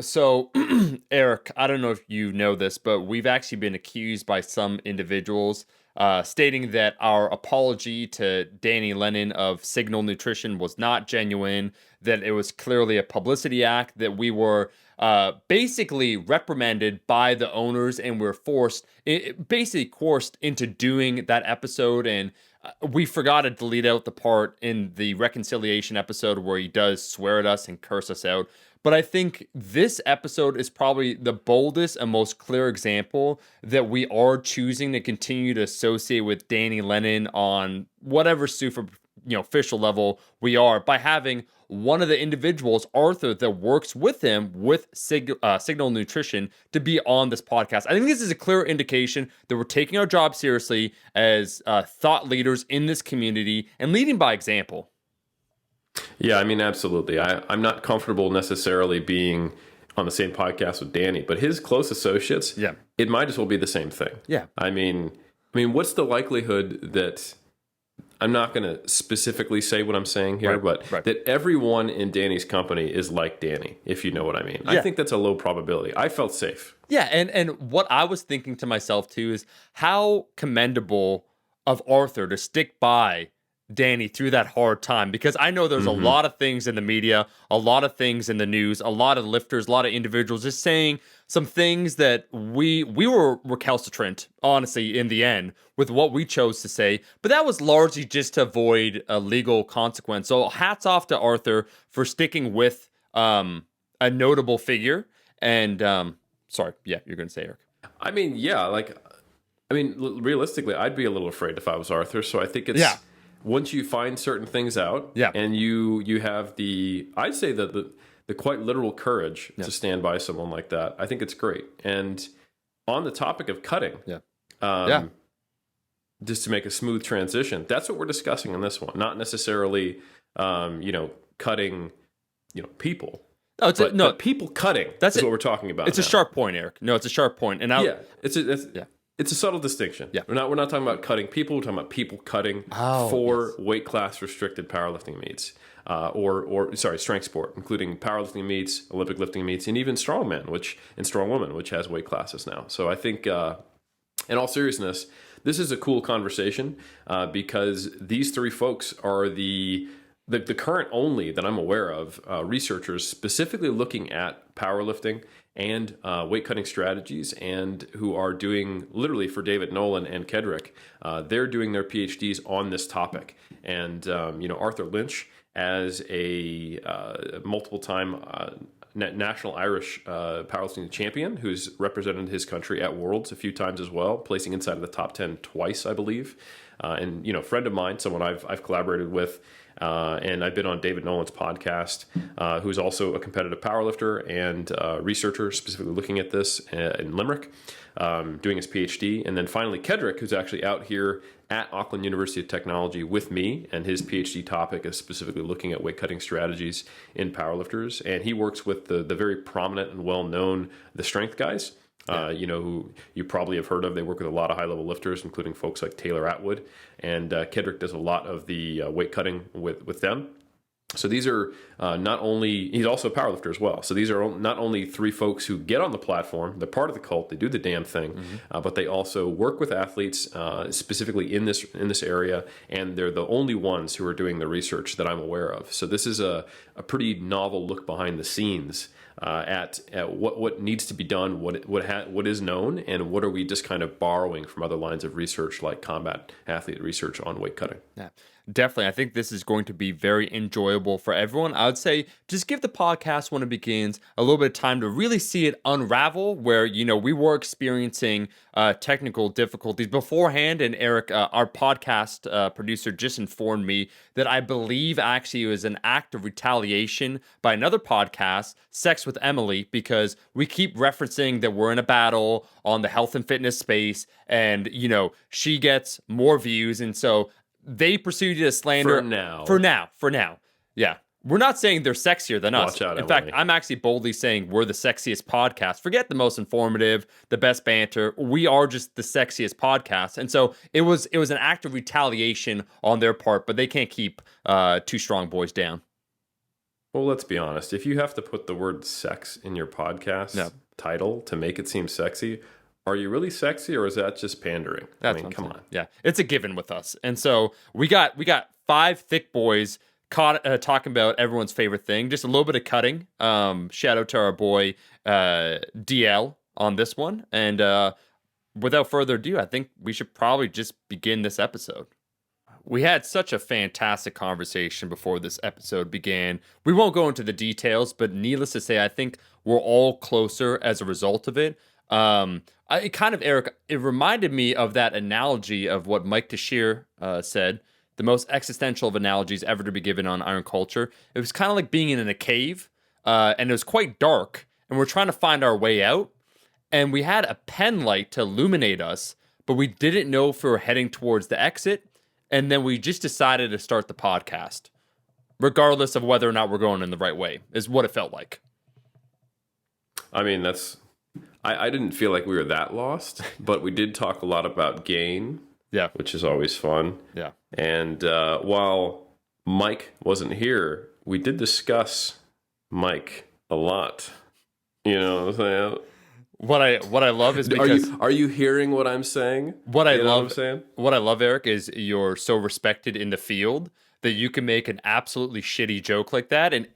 So Eric, I don't know if you know this, but we've actually been accused by some individuals stating that our apology to Danny Lennon of Signal Nutrition was not genuine, that it was clearly a publicity act, that we were basically reprimanded by the owners and we're basically coerced into doing that episode. And we forgot to delete out the part in the reconciliation episode where he does swear at us and curse us out. But I think this episode is probably the boldest and most clear example that we are choosing to continue to associate with Danny Lennon on whatever super, official level we are, by having one of the individuals, Arthur, that works with him with Signal Nutrition, to be on this podcast. I think this is a clear indication that we're taking our job seriously as thought leaders in this community and leading by example. Yeah, I mean, absolutely. I'm not comfortable necessarily being on the same podcast with Danny, but his close associates, yeah, it might as well be the same thing. Yeah. I mean, what's the likelihood that, I'm not going to specifically say what I'm saying here, but that everyone in Danny's company is like Danny, if you know what I mean. Yeah. I think that's a low probability. I felt safe. Yeah, and what I was thinking to myself too is how commendable of Arthur to stick by Danny through that hard time, because I know there's a lot of things in the media, a lot of things in the news, a lot of lifters, a lot of individuals just saying some things that we were recalcitrant, honestly, in the end, with what we chose to say. But that was largely just to avoid a legal consequence. So hats off to Arthur for sticking with a notable figure. And sorry, yeah, you're going to say, Eric. I mean, yeah, realistically, I'd be a little afraid if I was Arthur. So I think it's... Yeah. Once you find certain things out, and you have I'd say that the quite literal courage to stand by someone like that, I think it's great. And on the topic of cutting, just to make a smooth transition, that's what we're discussing in this one. Not necessarily, cutting, people. No, but people cutting. That's what we're talking about. It's a sharp point, Eric. No, it's a sharp point. And it's a subtle distinction. Yeah. We're not talking about cutting people. We're talking about people cutting for weight class restricted powerlifting meets, strength sport, including powerlifting meets, Olympic lifting meets, and even strongman, and strongwoman, which has weight classes now. So I think, in all seriousness, this is a cool conversation because these three folks are the current only that I'm aware of researchers specifically looking at powerlifting and weight cutting strategies, and who are doing, literally for David Nolan and Kedrick, they're doing their PhDs on this topic. And Arthur Lynch, as a multiple time national Irish powerlifting champion, who's represented his country at Worlds a few times as well, placing inside of the top 10 twice, I believe. And a friend of mine, someone I've collaborated with. And I've been on David Nolan's podcast, who's also a competitive powerlifter and researcher specifically looking at this in Limerick, doing his PhD. And then finally, Kedrick, who's actually out here at Auckland University of Technology with me, and his PhD topic is specifically looking at weight cutting strategies in powerlifters. And he works with the very prominent and well-known The Strength guys. Who you probably have heard of. They work with a lot of high-level lifters, including folks like Taylor Atwood. And Kedrick does a lot of the weight cutting with them. So these are he's also a powerlifter as well. So these are not only three folks who get on the platform, they're part of the cult, they do the damn thing, but they also work with athletes specifically in this area, and they're the only ones who are doing the research that I'm aware of. So this is a pretty novel look behind the scenes at what needs to be done, what is known, and what are we just kind of borrowing from other lines of research like combat athlete research on weight cutting. Yeah. Definitely. I think this is going to be very enjoyable for everyone. I would say just give the podcast when it begins a little bit of time to really see it unravel, where, we were experiencing technical difficulties beforehand. And Eric, our podcast producer, just informed me that I believe actually it was an act of retaliation by another podcast, Sex with Emily, because we keep referencing that we're in a battle on the health and fitness space, and, she gets more views. And so they proceeded to slander For now. Yeah. We're not saying they're sexier than us. Watch out, in fact, I'm actually boldly saying we're the sexiest podcast. Forget the most informative, the best banter. We are just the sexiest podcast. And so it was an act of retaliation on their part, but they can't keep two strong boys down. Well, let's be honest. If you have to put the word sex in your podcast title to make it seem sexy, are you really sexy, or is that just pandering? That's I mean, come on. Yeah, it's a given with us. And so we got 5 thick boys talking about everyone's favorite thing. Just a little bit of cutting. Shout out to our boy DL on this one. And without further ado, I think we should probably just begin this episode. We had such a fantastic conversation before this episode began. We won't go into the details, but needless to say, I think we're all closer as a result of it. Eric, it reminded me of that analogy of what Mike Teixeira said, the most existential of analogies ever to be given on Iron Culture. It was kind of like being in a cave, and it was quite dark, and we're trying to find our way out, and we had a pen light to illuminate us, but we didn't know if we were heading towards the exit. And then we just decided to start the podcast, regardless of whether or not we're going in the right way, is what it felt like. I mean, I didn't feel like we were that lost, but we did talk a lot about gain, which is always fun. Yeah. And while Mike wasn't here, we did discuss Mike a lot. You know what I'm saying? What I love is because are you hearing what I'm saying? What I love, Eric, is you're so respected in the field that you can make an absolutely shitty joke like that, and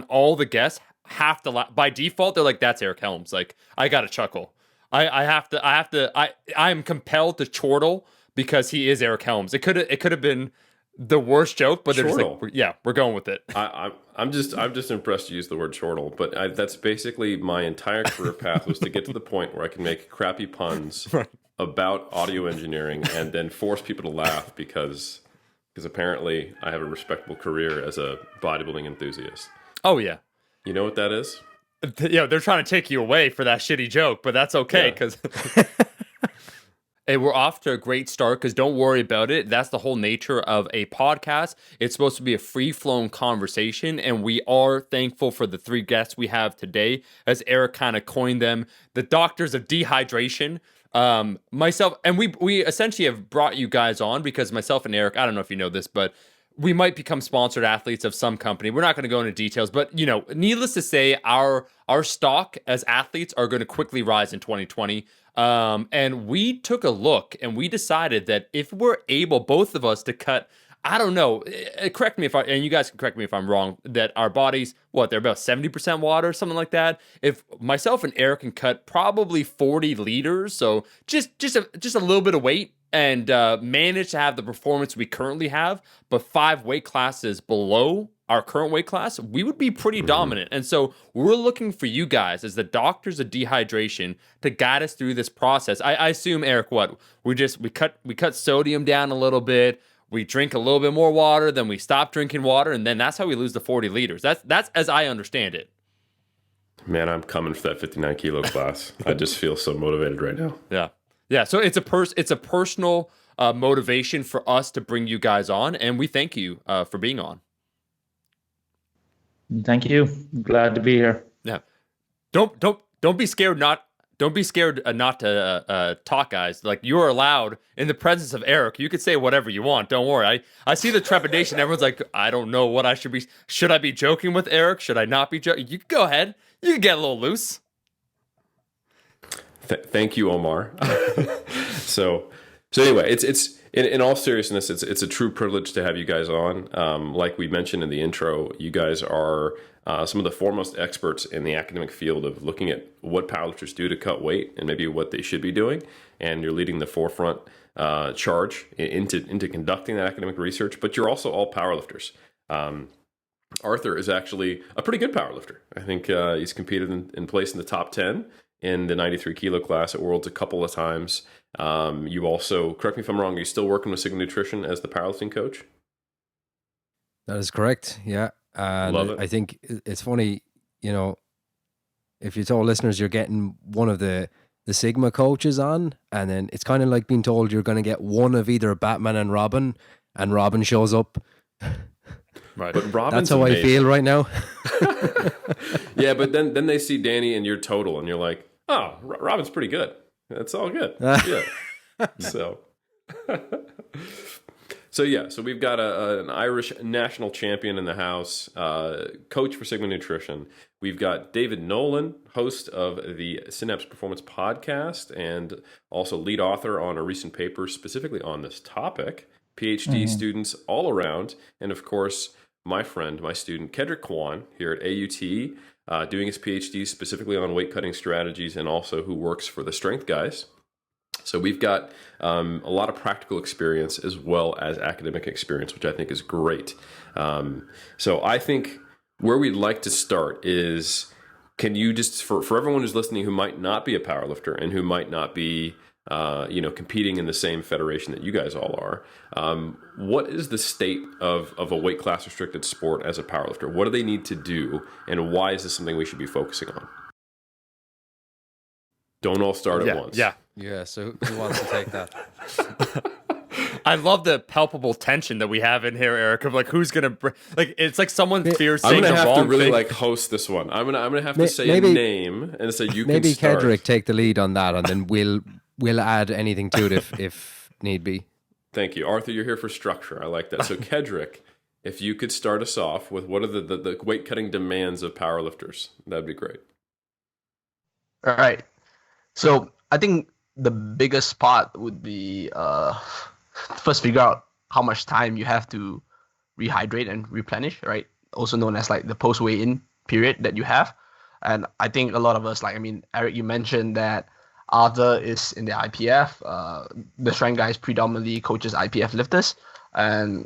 all the guests have to laugh. By default, they're like, "That's Eric Helms." Like, I gotta chuckle. I'm compelled to chortle because he is Eric Helms. It could have been the worst joke, but they're just like, we're going with it. I'm just impressed you use the word chortle, but that's basically my entire career path was to get to the point where I can make crappy puns about audio engineering and then force people to laugh because apparently I have a respectable career as a bodybuilding enthusiast. Oh yeah. You know what that is? Yeah, they're trying to take you away for that shitty joke, but that's okay because Hey, we're off to a great start because don't worry about it. That's the whole nature of a podcast. It's supposed to be a free-flowing conversation, and we are thankful for the 3 guests we have today, as Eric kind of coined them, the doctors of dehydration. Myself, and we essentially have brought you guys on because myself and Eric, I don't know if you know this, but we might become sponsored athletes of some company. We're not going to go into details, but needless to say, our stock as athletes are going to quickly rise in 2020. And we took a look and we decided that if we're able, both of us, to cut, I don't know, correct me and you guys can correct me if I'm wrong, that our bodies, they're about 70% water, something like that. If myself and Eric can cut probably 40 liters, so just a little bit of weight, and manage to have the performance we currently have, but 5 weight classes below our current weight class, we would be pretty dominant. And so we're looking for you guys as the doctors of dehydration to guide us through this process. I assume, Eric, we cut sodium down a little bit, we drink a little bit more water, then we stop drinking water, and then that's how we lose the 40 liters. That's as I understand it. Man, I'm coming for that 59 kilo class. I just feel so motivated right now. Yeah, so it's a personal motivation for us to bring you guys on, and we thank you for being on. Thank you. Glad to be here. Yeah, don't be scared. Don't be scared not to talk, guys. Like, you're allowed in the presence of Eric. You could say whatever you want. Don't worry. I see the trepidation. Everyone's like, I don't know what I should be. Should I be joking with Eric? Should I not be joking? You can go ahead. You can get a little loose. Thank you, Omar. So anyway, it's in all seriousness, it's a true privilege to have you guys on. Like we mentioned in the intro, you guys are some of the foremost experts in the academic field of looking at what powerlifters do to cut weight and maybe what they should be doing. And you're leading the forefront charge into conducting that academic research. But you're also all powerlifters. Arthur is actually a pretty good powerlifter. I think he's competed in place in the top 10 in the 93 kilo class at Worlds a couple of times. You also, correct me if I'm wrong, are you still working with Signal Nutrition as the powerlifting coach? That is correct, yeah. And Love it. I think it's funny, if you told listeners you're getting one of the Sigma coaches on, and then it's kind of like being told you're going to get one of either Batman and Robin shows up. Right. But Robin's That's how amazing. I feel right now. Yeah, but then they see Danny and your total, and you're like, oh, Robin's pretty good. That's all good. Yeah. So So we've got an Irish national champion in the house, coach for Sigma Nutrition. We've got David Nolan, host of the Synapse Performance podcast, and also lead author on a recent paper specifically on this topic. PhD students all around, and of course, my friend, my student, Kedrick Kwan here at AUT, doing his PhD specifically on weight cutting strategies, and also who works for the Strength Guys. So we've got a lot of practical experience as well as academic experience, which I think is great. So I think where we'd like to start is, can you just, for everyone who's listening who might not be a powerlifter and who might not be competing in the same federation that you guys all are, what is the state of a weight class restricted sport as a powerlifter? What do they need to do, and why is this something we should be focusing on? Don't all start at once. Yeah, so who wants to take that? I love the palpable tension that we have in here, Eric, of like who's gonna like. It's like someone fears saying the wrong thing. I'm gonna have to really like host this one. I'm gonna have to say a name and say you maybe can start. Maybe Kedrick take the lead on that, and then we'll add anything to it if need be. Thank you, Arthur. You're here for structure. I like that. So Kedrick, if you could start us off with what are the weight cutting demands of powerlifters, that'd be great. All right. So I think the biggest part would be first figure out how much time you have to rehydrate and replenish, right? Also known as like the post weigh-in period that you have. And I think a lot of us, Eric, you mentioned that Arthur is in the IPF. The Strength Guys predominantly coaches IPF lifters. And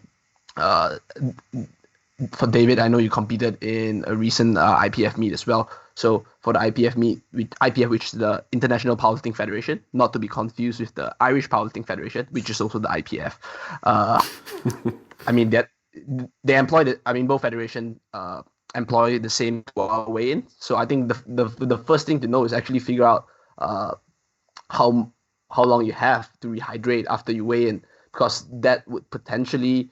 for David, I know you competed in a recent IPF meet as well. So for the IPF meet, IPF, which is the International Powerlifting Federation, not to be confused with the Irish Powerlifting Federation, which is also the IPF. They employ both federations employ the same 2-hour weigh-in. So I think the first thing to know is actually figure out how long you have to rehydrate after you weigh in, because that would potentially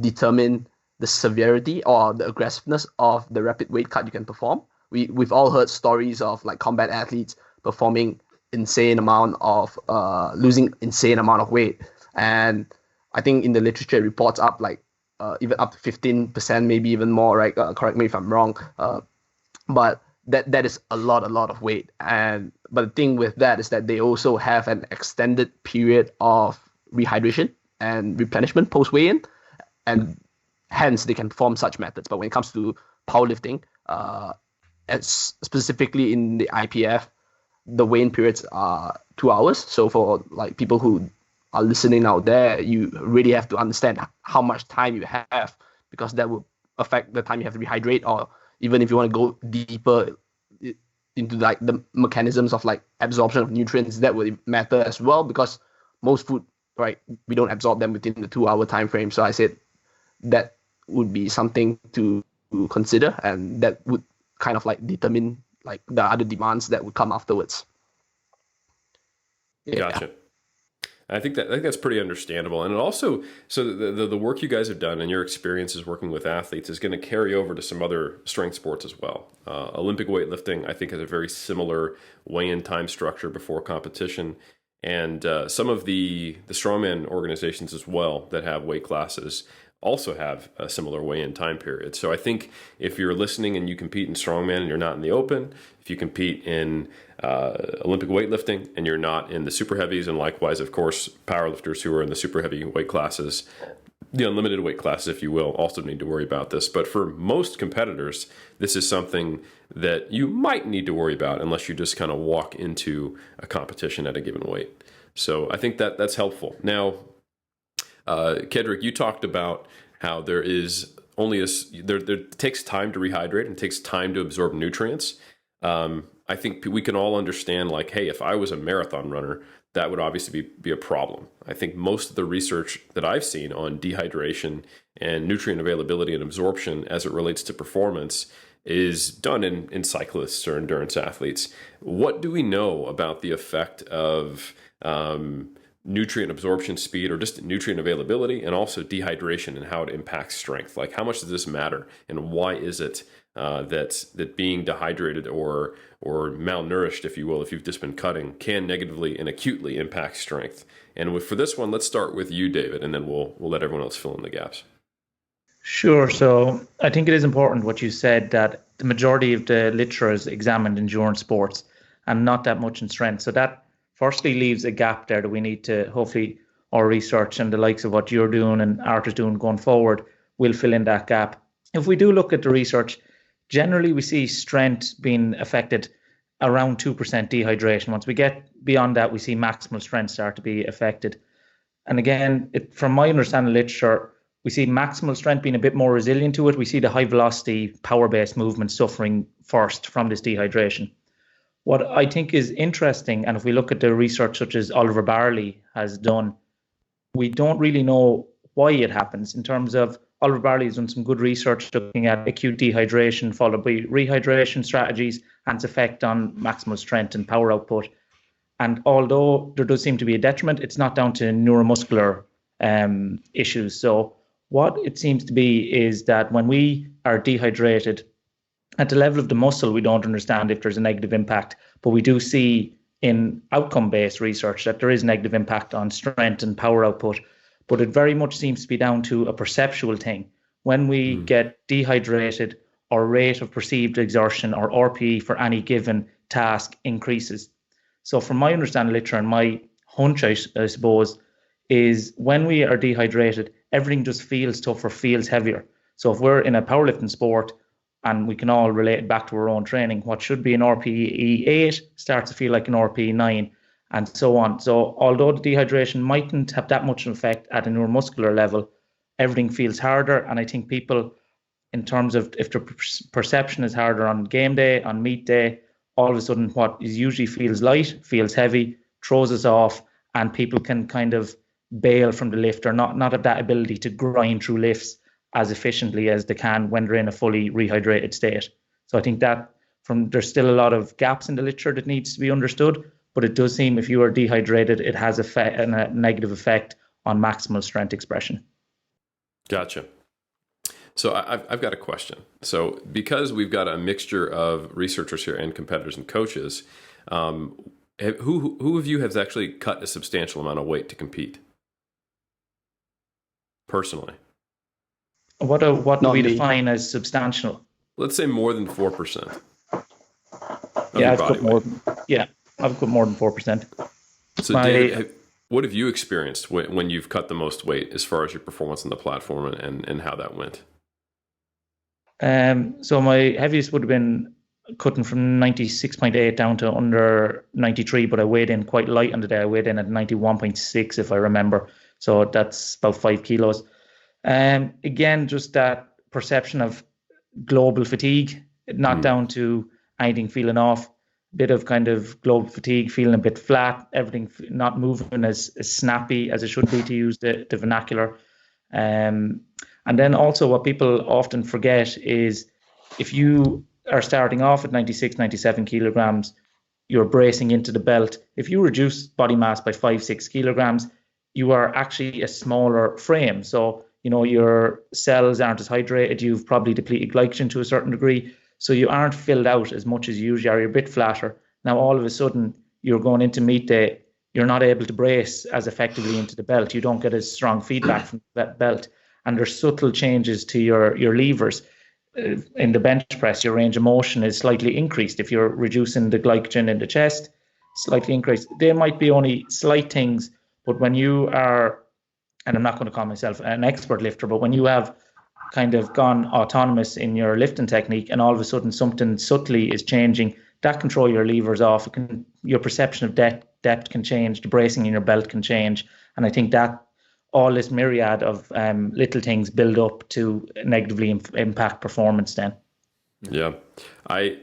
determine the severity or the aggressiveness of the rapid weight cut you can perform. We've all heard stories of like combat athletes performing insane amount of losing insane amount of weight, and I think in the literature it reports up like even up to 15%, maybe even more, right? Correct me if I'm wrong, but that is a lot of weight. But the thing with that is that they also have an extended period of rehydration and replenishment post weigh-in, and hence they can perform such methods. But when it comes to powerlifting, specifically in the IPF, the weigh-in periods are 2 hours. So for like people who are listening out there, you really have to understand how much time you have, because that will affect the time you have to rehydrate, or even if you want to go deeper into like the mechanisms of like absorption of nutrients, that will matter as well, because most food, right, we don't absorb them within the 2 hour time frame. So I said that would be something to consider, and that would kind of like determine like the other demands that would come afterwards. Yeah. Gotcha. I think that's pretty understandable, and it also, so the work you guys have done and your experiences working with athletes is going to carry over to some other strength sports as well. Olympic weightlifting, I think, has a very similar weigh-in time structure before competition, and some of the strongman organizations as well that have weight classes also have a similar weigh-in time period. So I think if you're listening and you compete in strongman and you're not in the open, if you compete in Olympic weightlifting and you're not in the super heavies, and likewise, of course, powerlifters who are in the super heavy weight classes, the unlimited weight classes, if you will, also need to worry about this. But for most competitors, this is something that you might need to worry about unless you just kind of walk into a competition at a given weight. So I think that's helpful. Now, Kedrick, you talked about how there is only there takes time to rehydrate and takes time to absorb nutrients. I think we can all understand, like, hey, if I was a marathon runner, that would obviously be a problem. I think most of the research that I've seen on dehydration and nutrient availability and absorption as it relates to performance is done in cyclists or endurance athletes. What do we know about the effect of nutrient absorption speed, or just nutrient availability, and also dehydration and how it impacts strength? Like, how much does this matter, and why is it that being dehydrated or malnourished, if you will, if you've just been cutting, can negatively and acutely impact strength. And for this one, let's start with you, David, and then we'll let everyone else fill in the gaps. Sure. So I think it is important what you said, that the majority of the literature is examined endurance sports and not that much in strength. So that firstly leaves a gap there that we need to, hopefully our research and the likes of what you're doing and Art is doing going forward will fill in that gap. If we do look at the research, generally we see strength being affected around 2% dehydration. Once we get beyond that, we see maximal strength start to be affected. And again, from my understanding of literature, we see maximal strength being a bit more resilient to it. We see the high velocity power-based movement suffering first from this dehydration. What I think is interesting, and if we look at the research such as Oliver Barley has done, we don't really know why it happens. In terms of, Oliver Barley has done some good research looking at acute dehydration followed by rehydration strategies and its effect on maximal strength and power output. And although there does seem to be a detriment, it's not down to neuromuscular issues. So what it seems to be is that when we are dehydrated, at the level of the muscle, we don't understand if there's a negative impact, but we do see in outcome-based research that there is negative impact on strength and power output. But it very much seems to be down to a perceptual thing. When we get dehydrated, our rate of perceived exertion, or RPE, for any given task increases. So from my understanding of literature and my hunch, I suppose, is when we are dehydrated, everything just feels tougher, feels heavier. So if we're in a powerlifting sport, and we can all relate it back to our own training, what should be an RPE 8 starts to feel like an RPE 9, and so on. So although the dehydration mightn't have that much of an effect at a neuromuscular level, everything feels harder. And I think people, in terms of if the perception is harder on game day, on meet day, all of a sudden what is usually feels light, feels heavy, throws us off, and people can kind of bail from the lift, or not have that ability to grind through lifts as efficiently as they can when they're in a fully rehydrated state. So I think that there's still a lot of gaps in the literature that needs to be understood, but it does seem if you are dehydrated, it has a negative effect on maximal strength expression. Gotcha. So I've got a question. So because we've got a mixture of researchers here and competitors and coaches, who of you has actually cut a substantial amount of weight to compete? Personally. What do we define as substantial? Let's say more than 4%. I've got more than 4%. So David, what have you experienced when you've cut the most weight as far as your performance on the platform and how that went? So my heaviest would have been cutting from 96.8 down to under 93, but I weighed in quite light on the day. I weighed in at 91.6, if I remember. So that's about 5 kilos. Again, just that perception of global fatigue, not down to anything feeling off, bit of kind of global fatigue, feeling a bit flat, everything not moving as snappy as it should be, to use the vernacular. And then also what people often forget is if you are starting off at 96, 97 kilograms, you're bracing into the belt. If you reduce body mass by 5-6 kilograms, you are actually a smaller frame. So your cells aren't as hydrated. You've probably depleted glycogen to a certain degree. So you aren't filled out as much as you usually are. You're a bit flatter. Now, all of a sudden, you're going into meet day. You're not able to brace as effectively into the belt. You don't get as strong feedback from that belt. And there's subtle changes to your levers. In the bench press, your range of motion is slightly increased. If you're reducing the glycogen in the chest, slightly increased. They might be only slight things, but when you are, and I'm not going to call myself an expert lifter, but when you have kind of gone autonomous in your lifting technique and all of a sudden something subtly is changing, that can throw your levers off. Your perception of depth can change, the bracing in your belt can change. And I think that all this myriad of little things build up to negatively impact performance then. Yeah. I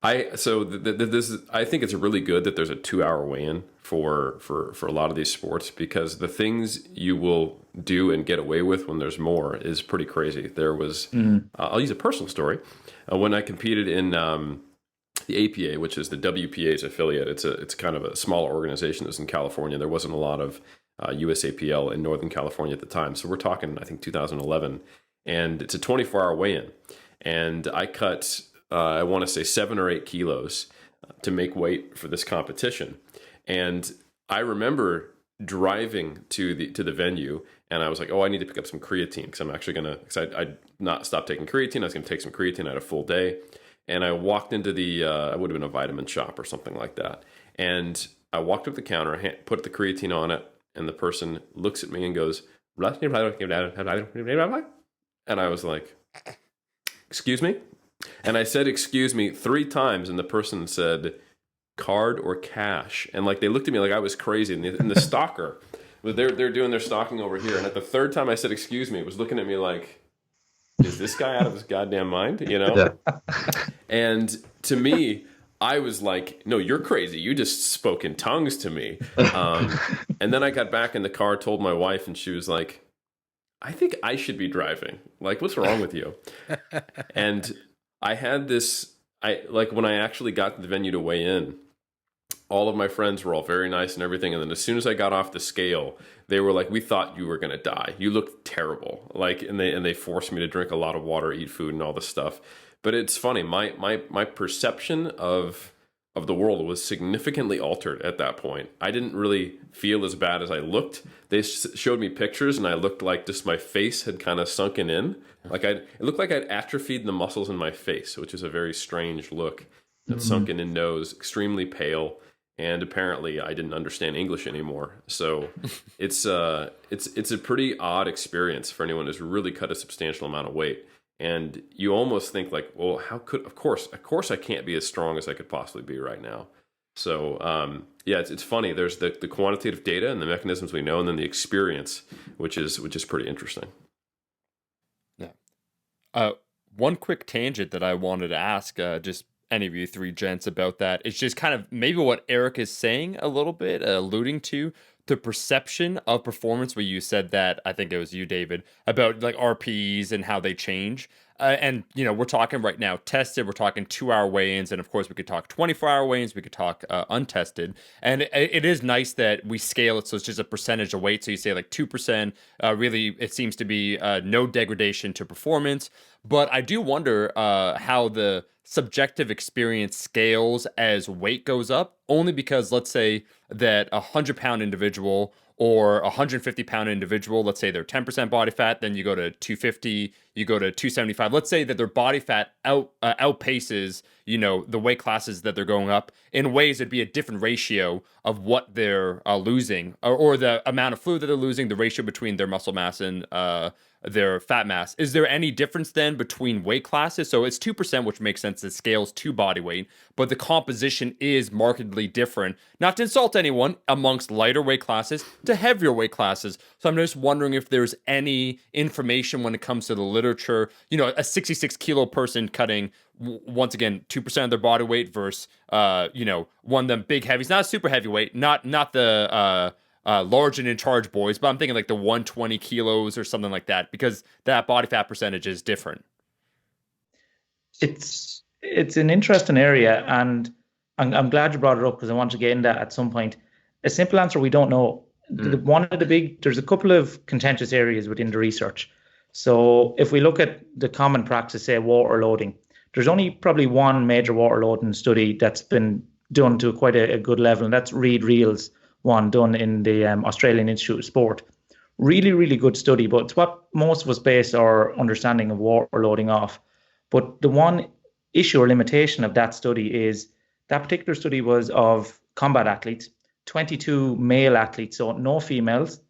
think it's really good that there's a 2-hour weigh-in for a lot of these sports, because the things you will do and get away with when there's more is pretty crazy. There was, I'll use a personal story. When I competed in the APA, which is the WPA's affiliate, it's kind of a smaller organization that was in California. There wasn't a lot of USAPL in Northern California at the time. So we're talking, I think, 2011. And it's a 24-hour weigh-in. and I cut, I want to say 7 or 8 kilos to make weight for this competition. And I remember driving to the venue, and I was like, oh, I need to pick up some creatine because I'm actually gonna, because I'd not stopped taking creatine. I was gonna take some creatine. I had a full day, and I walked into the, I would have been a vitamin shop or something like that, and I walked up the counter, put the creatine on it, and the person looks at me and goes, and I was like, excuse me? And I said, excuse me 3 times, and the person said, card or cash? And like, they looked at me like I was crazy. And the stalker, they're doing their stalking over here. And at the 3rd time I said, excuse me, it was looking at me like, is this guy out of his goddamn mind? You know? Yeah. And to me, I was like, no, you're crazy. You just spoke in tongues to me. And then I got back in the car, told my wife, and she was like, I think I should be driving. Like, what's wrong with you? And I had this, when I actually got to the venue to weigh in, all of my friends were all very nice and everything. And then as soon as I got off the scale, they were like, we thought you were going to die. You looked terrible. Like, and they forced me to drink a lot of water, eat food, and all this stuff. But it's funny, my perception of the world was significantly altered at that point. I didn't really feel as bad as I looked. They showed me pictures, and I looked like just my face had kind of sunken in. Like it looked like I'd atrophied the muscles in my face, which is a very strange look. That sunken in nose, extremely pale, and apparently I didn't understand English anymore. So it's a pretty odd experience for anyone who's really cut a substantial amount of weight. And you almost think like, well, how could, of course I can't be as strong as I could possibly be right now. So, yeah, it's funny. There's the quantitative data and the mechanisms we know, and then the experience, which is pretty interesting. Yeah. One quick tangent that I wanted to ask, just any of you 3 gents about that. It's just kind of maybe what Eric is saying a little bit, alluding to the perception of performance, where you said that, I think it was you, David, about like RPEs and how they change. And, you know, we're talking right now tested, we're talking 2-hour weigh-ins, and of course we could talk 24-hour weigh-ins, we could talk untested. And it is nice that we scale it so it's just a percentage of weight. So you say like 2%, really it seems to be no degradation to performance. But I do wonder how the subjective experience scales as weight goes up, only because let's say that a 100-pound individual or a 150-pound individual, let's say they're 10% body fat, then you go to 250, you go to 275. Let's say that their body fat outpaces, you know, the weight classes that they're going up. In ways, it'd be a different ratio of what they're losing, or the amount of fluid that they're losing, the ratio between their muscle mass and their fat mass. Is there any difference then between weight classes? So it's 2%, which makes sense. It scales to body weight, but the composition is markedly different. Not to insult anyone, amongst lighter weight classes to heavier weight classes. So I'm just wondering if there's any information when it comes to the literature. You know, a 66 kilo person cutting, once again, 2% of their body weight versus, you know, one of them big heavies, not a super heavyweight, not the large and in charge boys, but I'm thinking like the 120 kilos or something like that, because that body fat percentage is different. It's an interesting area, and I'm glad you brought it up because I want to get into that at some point. A simple answer: we don't know. There's a couple of contentious areas within the research. So if we look at the common practice, say water loading, there's only probably one major water loading study that's been done to quite a good level, and that's Reed Reel's one done in the Australian Institute of Sport. Really, really good study, but it's what most of us base our understanding of water loading off. But the one issue or limitation of that study is that particular study was of combat athletes, 22 male athletes, so no females.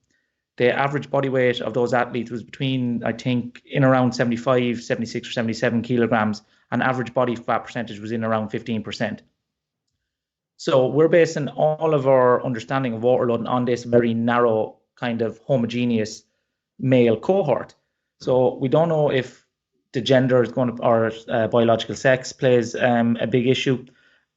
The average body weight of those athletes was between, I think, in around 75, 76 or 77 kilograms, and average body fat percentage was in around 15%. So we're basing all of our understanding of water loading on this very narrow kind of homogeneous male cohort. So we don't know if the gender is going to, or biological sex plays a big issue.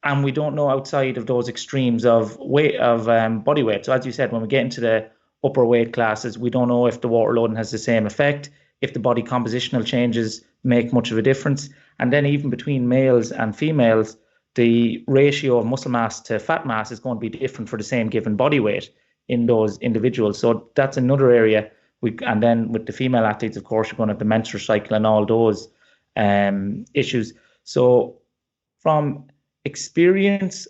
And we don't know outside of those extremes of weight, of body weight. So as you said, when we get into the upper weight classes, we don't know if the water loading has the same effect, if the body compositional changes make much of a difference. And then even between males and females, the ratio of muscle mass to fat mass is going to be different for the same given body weight in those individuals. So that's another area. And then with the female athletes, of course, you're going to have the menstrual cycle and all those issues. So from experience,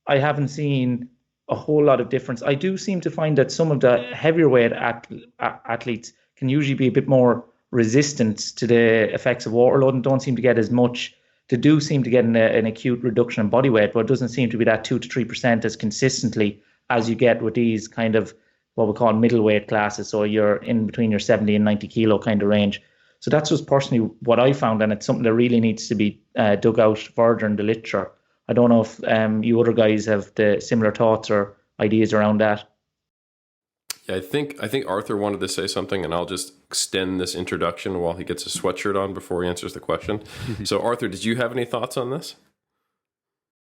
I haven't seen a whole lot of difference. I do seem to find that some of the heavier weight athletes can usually be a bit more resistant to the effects of water load and don't seem to get as much. They do seem to get an acute reduction in body weight, but it doesn't seem to be that 2 to 3% as consistently as you get with these kind of what we call middleweight classes. So you're in between your 70 and 90 kilo kind of range. So that's just personally what I found, and it's something that really needs to be dug out further in the literature. I don't know if you other guys have the similar thoughts or ideas around that. Yeah, I think Arthur wanted to say something, and I'll just extend this introduction while he gets his sweatshirt on before he answers the question. So, Arthur, did you have any thoughts on this?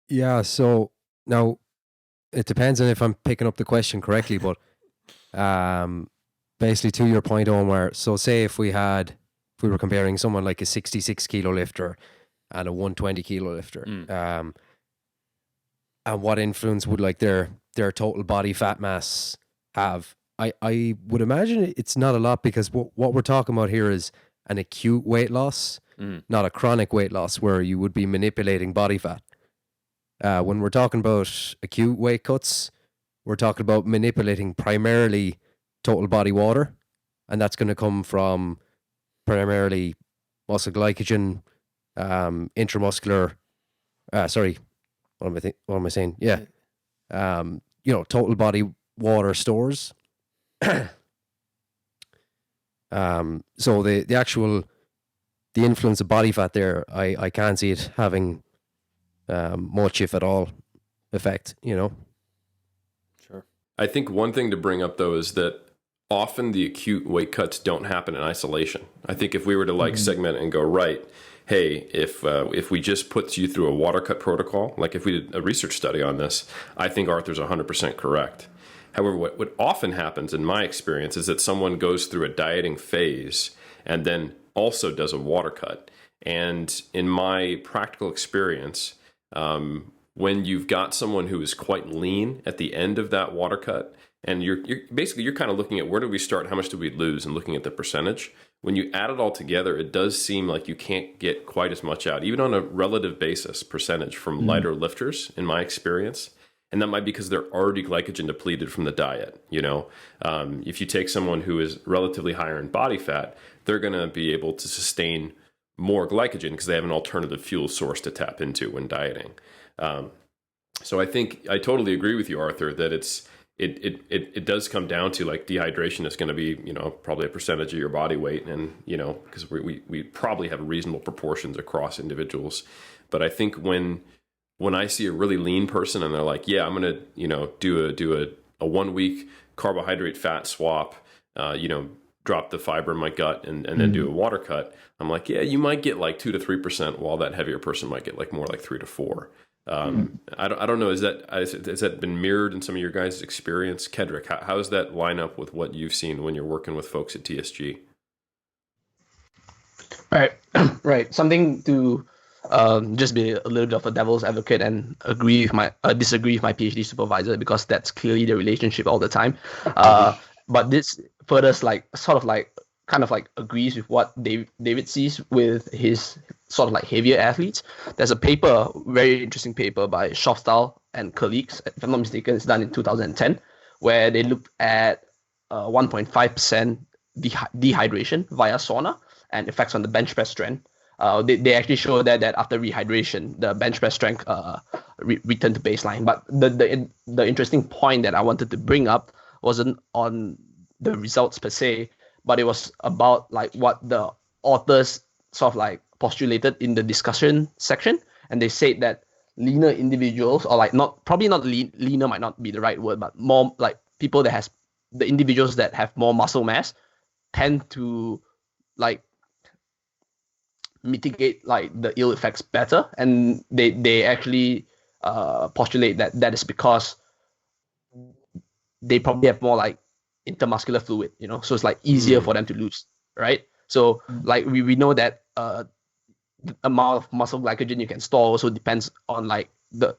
Yeah, so now it depends on if I'm picking up the question correctly, but basically to your point, Omar, so say if we were comparing someone like a 66 kilo lifter and a 120 kilo lifter, and what influence would like their total body fat mass have? I would imagine it's not a lot, because what we're talking about here is an acute weight loss, not a chronic weight loss where you would be manipulating body fat. When we're talking about acute weight cuts, we're talking about manipulating primarily total body water, and that's going to come from primarily muscle glycogen, intramuscular. Sorry, what am I saying? Yeah, total body water stores. So the influence of body fat there, I can't see it having much, if at all, effect. Sure. I think one thing to bring up though is that often the acute weight cuts don't happen in isolation. I think if we were to segment and go, right, hey, if we just put you through a water cut protocol, like if we did a research study on this, I think Arthur's 100% correct. However, what often happens in my experience is that someone goes through a dieting phase and then also does a water cut. And in my practical experience, when you've got someone who is quite lean at the end of that water cut, and you're kind of looking at where do we start, how much do we lose, and looking at the percentage. When you add it all together, it does seem like you can't get quite as much out, even on a relative basis, percentage from lighter lifters, in my experience. And that might be because they're already glycogen depleted from the diet. If you take someone who is relatively higher in body fat, they're going to be able to sustain more glycogen because they have an alternative fuel source to tap into when dieting. So I think I totally agree with you, Arthur, that it does come down to like dehydration is going to be, probably a percentage of your body weight. And, because we probably have reasonable proportions across individuals. But I think when I see a really lean person and they're like, yeah, I'm going to, do a 1 week carbohydrate fat swap, drop the fiber in my gut and then do a water cut. I'm like, yeah, you might get like 2 to 3%, while that heavier person might get like more like 3 to 4. I don't know. Has that been mirrored in some of your guys' experience? Kedrick, how does that line up with what you've seen when you're working with folks at TSG? Right. Right. Something to just be a little bit of a devil's advocate and disagree with my PhD supervisor, because that's clearly the relationship all the time. But this further kind of agrees with what David sees with his sort of like heavier athletes. There's a paper, very interesting paper by Schofstall and colleagues, if I'm not mistaken, it's done in 2010, where they looked at 1.5% dehydration via sauna and effects on the bench press strength. They actually show that after rehydration, the bench press strength returned to baseline. But the interesting point that I wanted to bring up wasn't on the results per se, but it was about like what the authors sort of like postulated in the discussion section. And they said that leaner individuals, or like leaner might not be the right word, but more like people that the individuals that have more muscle mass tend to like mitigate like the ill effects better. And they actually postulate that is because they probably have more like intermuscular fluid, so it's like easier for them to lose, right? So like we know that the amount of muscle glycogen you can store also depends on like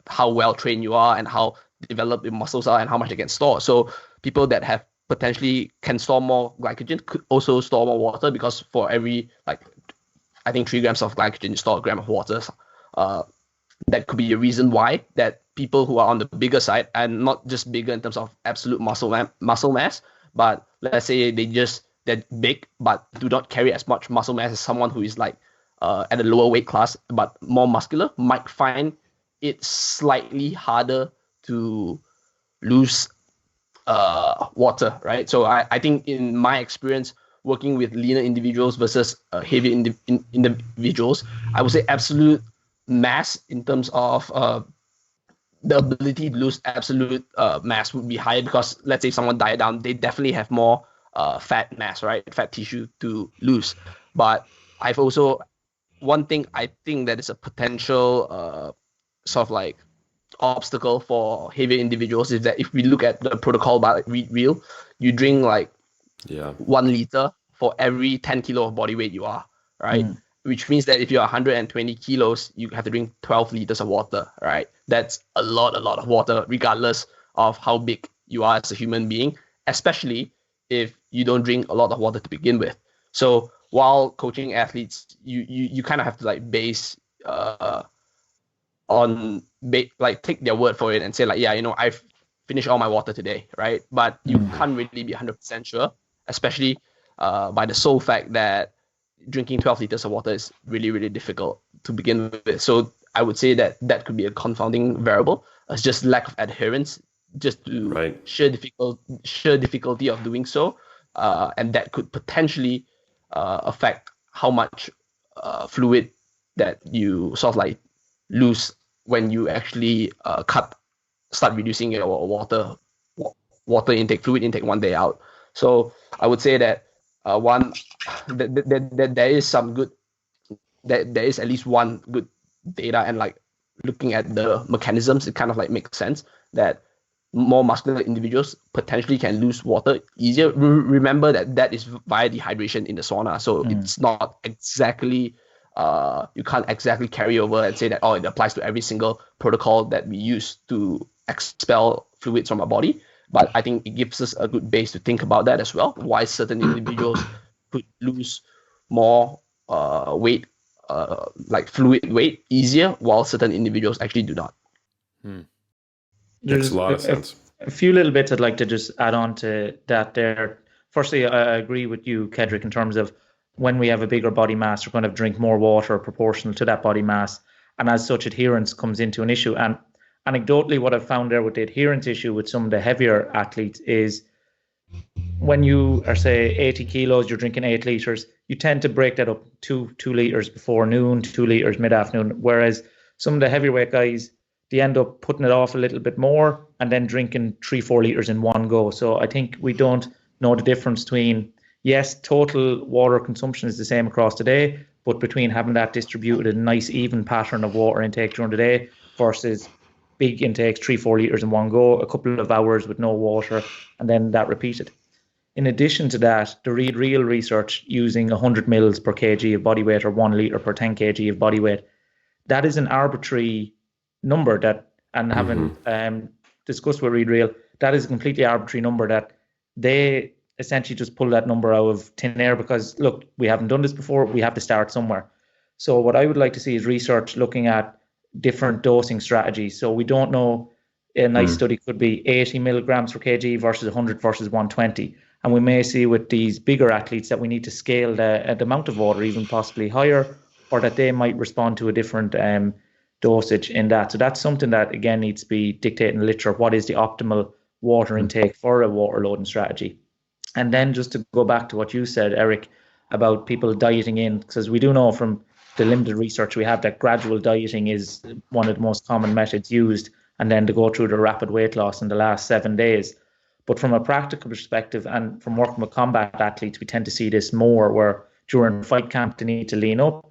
how well trained you are and how developed your muscles are and how much they can store. So people that have potentially can store more glycogen could also store more water, because for every like I think 3 grams of glycogen store a gram of water. That could be a reason why that people who are on the bigger side, and not just bigger in terms of absolute muscle mass, but let's say they're big but do not carry as much muscle mass as someone who is like at a lower weight class but more muscular, might find it slightly harder to lose water, right? So I think in my experience working with leaner individuals versus heavier individuals, I would say absolute mass in terms of the ability to lose absolute mass would be higher, because let's say someone diet down, they definitely have more fat mass, right? Fat tissue to lose. But I've also, one thing I think that is a potential sort of like obstacle for heavier individuals is that if we look at the protocol by Read Real, you drink like 1 liter for every 10 kilo of body weight you are, right? Which means that if you're 120 kilos, you have to drink 12 liters of water, right? That's a lot of water, regardless of how big you are as a human being, especially if you don't drink a lot of water to begin with. So while coaching athletes, you kind of have to like base like take their word for it and say like, yeah, I've finished all my water today, right? But you can't really be 100% sure, especially by the sole fact that drinking 12 liters of water is really, really difficult to begin with. So I would say that could be a confounding variable. It's just lack of adherence, just to sheer difficulty of doing so, and that could potentially affect how much fluid that you sort of like lose when you actually start reducing your water intake, fluid intake one day out. So I would say that there is some good, that there is at least one good data, and like looking at the mechanisms, it kind of like makes sense that more muscular individuals potentially can lose water easier. Remember that is via dehydration in the sauna, so it's not exactly you can't exactly carry over and say that it applies to every single protocol that we use to expel fluids from our body. But I think it gives us a good base to think about that as well. Why certain individuals could lose more weight, like fluid weight, easier, while certain individuals actually do not. Makes a lot of sense. A few little bits I'd like to just add on to that there. Firstly, I agree with you, Kedrick, in terms of when we have a bigger body mass, we're going to drink more water proportional to that body mass. And as such, adherence comes into an issue. And anecdotally, what I've found there with the adherence issue with some of the heavier athletes is when you are, say, 80 kilos, you're drinking 8 liters, you tend to break that up 2 liters before noon, 2 liters mid-afternoon. Whereas some of the heavyweight guys, they end up putting it off a little bit more and then drinking 3-4 liters in one go. So I think we don't know the difference between, yes, total water consumption is the same across the day, but between having that distributed, a nice even pattern of water intake during the day versus big intakes, 3-4 liters in one go, a couple of hours with no water, and then that repeated. In addition to that, the Read Real research using 100 mils per kg of body weight or 1 liter per 10 kg of body weight, that is an arbitrary number that, and having discussed with Read Real, that is a completely arbitrary number that they essentially just pull that number out of thin air because, look, we haven't done this before, we have to start somewhere. So what I would like to see is research looking at different dosing strategies. So we don't know, a nice study could be 80 milligrams per kg versus 100 versus 120. And we may see with these bigger athletes that we need to scale the amount of water even possibly higher, or that they might respond to a different dosage in that. So that's something that, again, needs to be dictated in the literature. What is the optimal water intake for a water loading strategy? And then just to go back to what you said, Eric, about people dieting in, because we do know from the limited research we have that gradual dieting is one of the most common methods used, and then to go through the rapid weight loss in the last 7 days. But from a practical perspective and from working with combat athletes, we tend to see this more where during fight camp they need to lean up.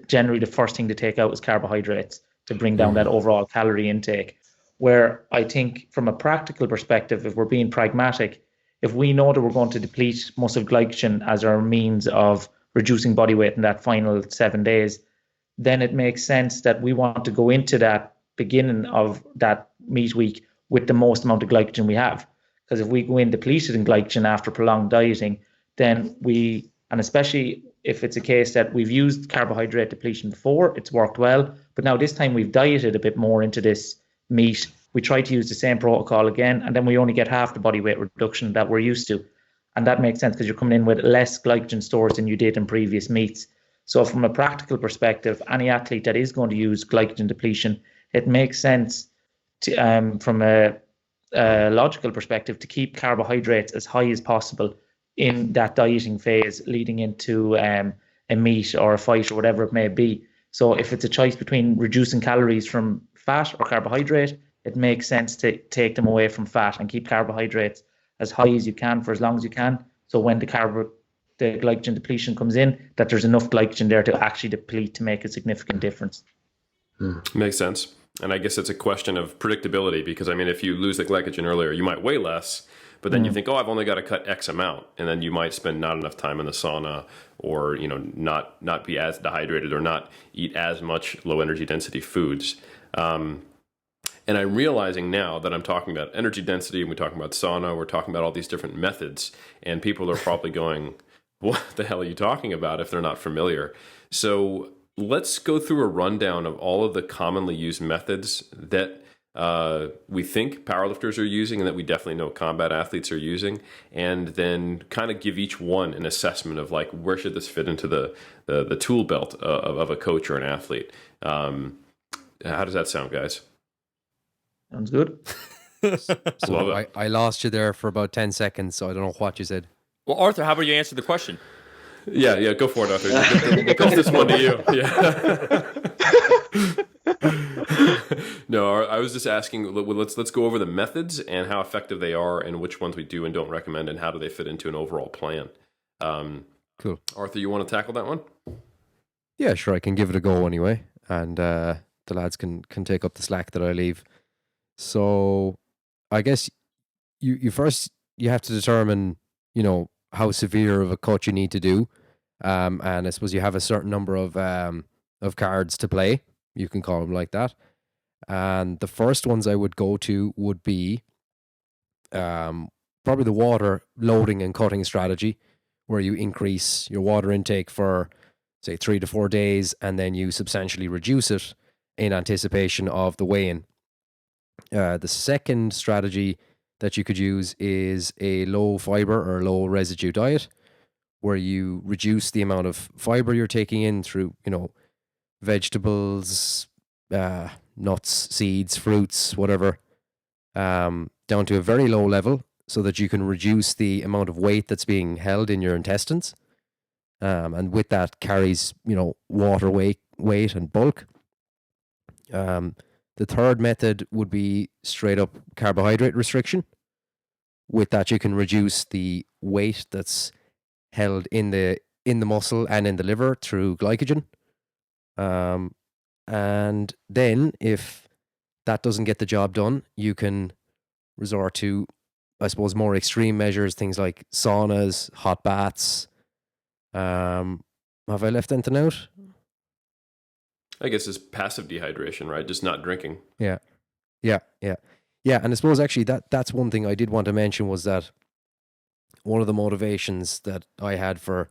Generally the first thing to take out is carbohydrates to bring down that overall calorie intake. Where I think from a practical perspective, if we're being pragmatic, if we know that we're going to deplete muscle glycogen as our means of reducing body weight in that final 7 days, then it makes sense that we want to go into that beginning of that meet week with the most amount of glycogen we have. Because if we go in depleted in glycogen after prolonged dieting, then we And especially if it's a case that we've used carbohydrate depletion before, it's worked well, but now this time we've dieted a bit more into this meat. We try to use the same protocol again, and then we only get half the body weight reduction that we're used to. And that makes sense because you're coming in with less glycogen stores than you did in previous meets. So from a practical perspective, any athlete that is going to use glycogen depletion, it makes sense to, from a logical perspective, to keep carbohydrates as high as possible in that dieting phase leading into a meet or a fight or whatever it may be. So if it's a choice between reducing calories from fat or carbohydrate, it makes sense to take them away from fat and keep carbohydrates as high as you can for as long as you can. So when the glycogen depletion comes in, that there's enough glycogen there to actually deplete to make a significant difference. Makes sense. And I guess it's a question of predictability, because I mean, if you lose the glycogen earlier, you might weigh less, but then you think, oh, I've only got to cut X amount. And then you might spend not enough time in the sauna, or, you know, not be as dehydrated, or not eat as much low energy density foods. And I'm realizing now that I'm talking about energy density, and we're talking about sauna, we're talking about all these different methods, and people are probably going, what the hell are you talking about, if they're not familiar? So let's go through a rundown of all of the commonly used methods that we think powerlifters are using, and that we definitely know combat athletes are using, and then kind of give each one an assessment of like, where should this fit into the tool belt of a coach or an athlete. How does that sound, guys? Sounds good. So I lost you there for about 10 seconds, so I don't know what you said. Well, Arthur, how about you answer the question? Yeah, go for it, Arthur. We'll come this one to you. Yeah. No, I was just asking, let's go over the methods and how effective they are, and which ones we do and don't recommend, and how do they fit into an overall plan. Cool. Arthur, you want to tackle that one? Yeah, sure. I can give it a go anyway, and the lads can take up the slack that I leave. So I guess you first have to determine, you know, how severe of a cut you need to do. And I suppose you have a certain number of cards to play. You can call them like that. And the first ones I would go to would be probably the water loading and cutting strategy, where you increase your water intake for, say, 3 to 4 days, and then you substantially reduce it in anticipation of the weigh-in. The second strategy that you could use is a low fiber or low residue diet, where you reduce the amount of fiber you're taking in through, you know, vegetables, nuts, seeds, fruits, whatever, down to a very low level, so that you can reduce the amount of weight that's being held in your intestines. And with that carries, you know, water weight and bulk. The third method would be straight up carbohydrate restriction. With that, you can reduce the weight that's held in the muscle and in the liver through glycogen. And then, if that doesn't get the job done, you can resort to, I suppose, more extreme measures, things like saunas, hot baths. Have I left anything out? I guess it's passive dehydration, right? Just not drinking. Yeah. And I suppose actually that's one thing I did want to mention, was that one of the motivations that I had for,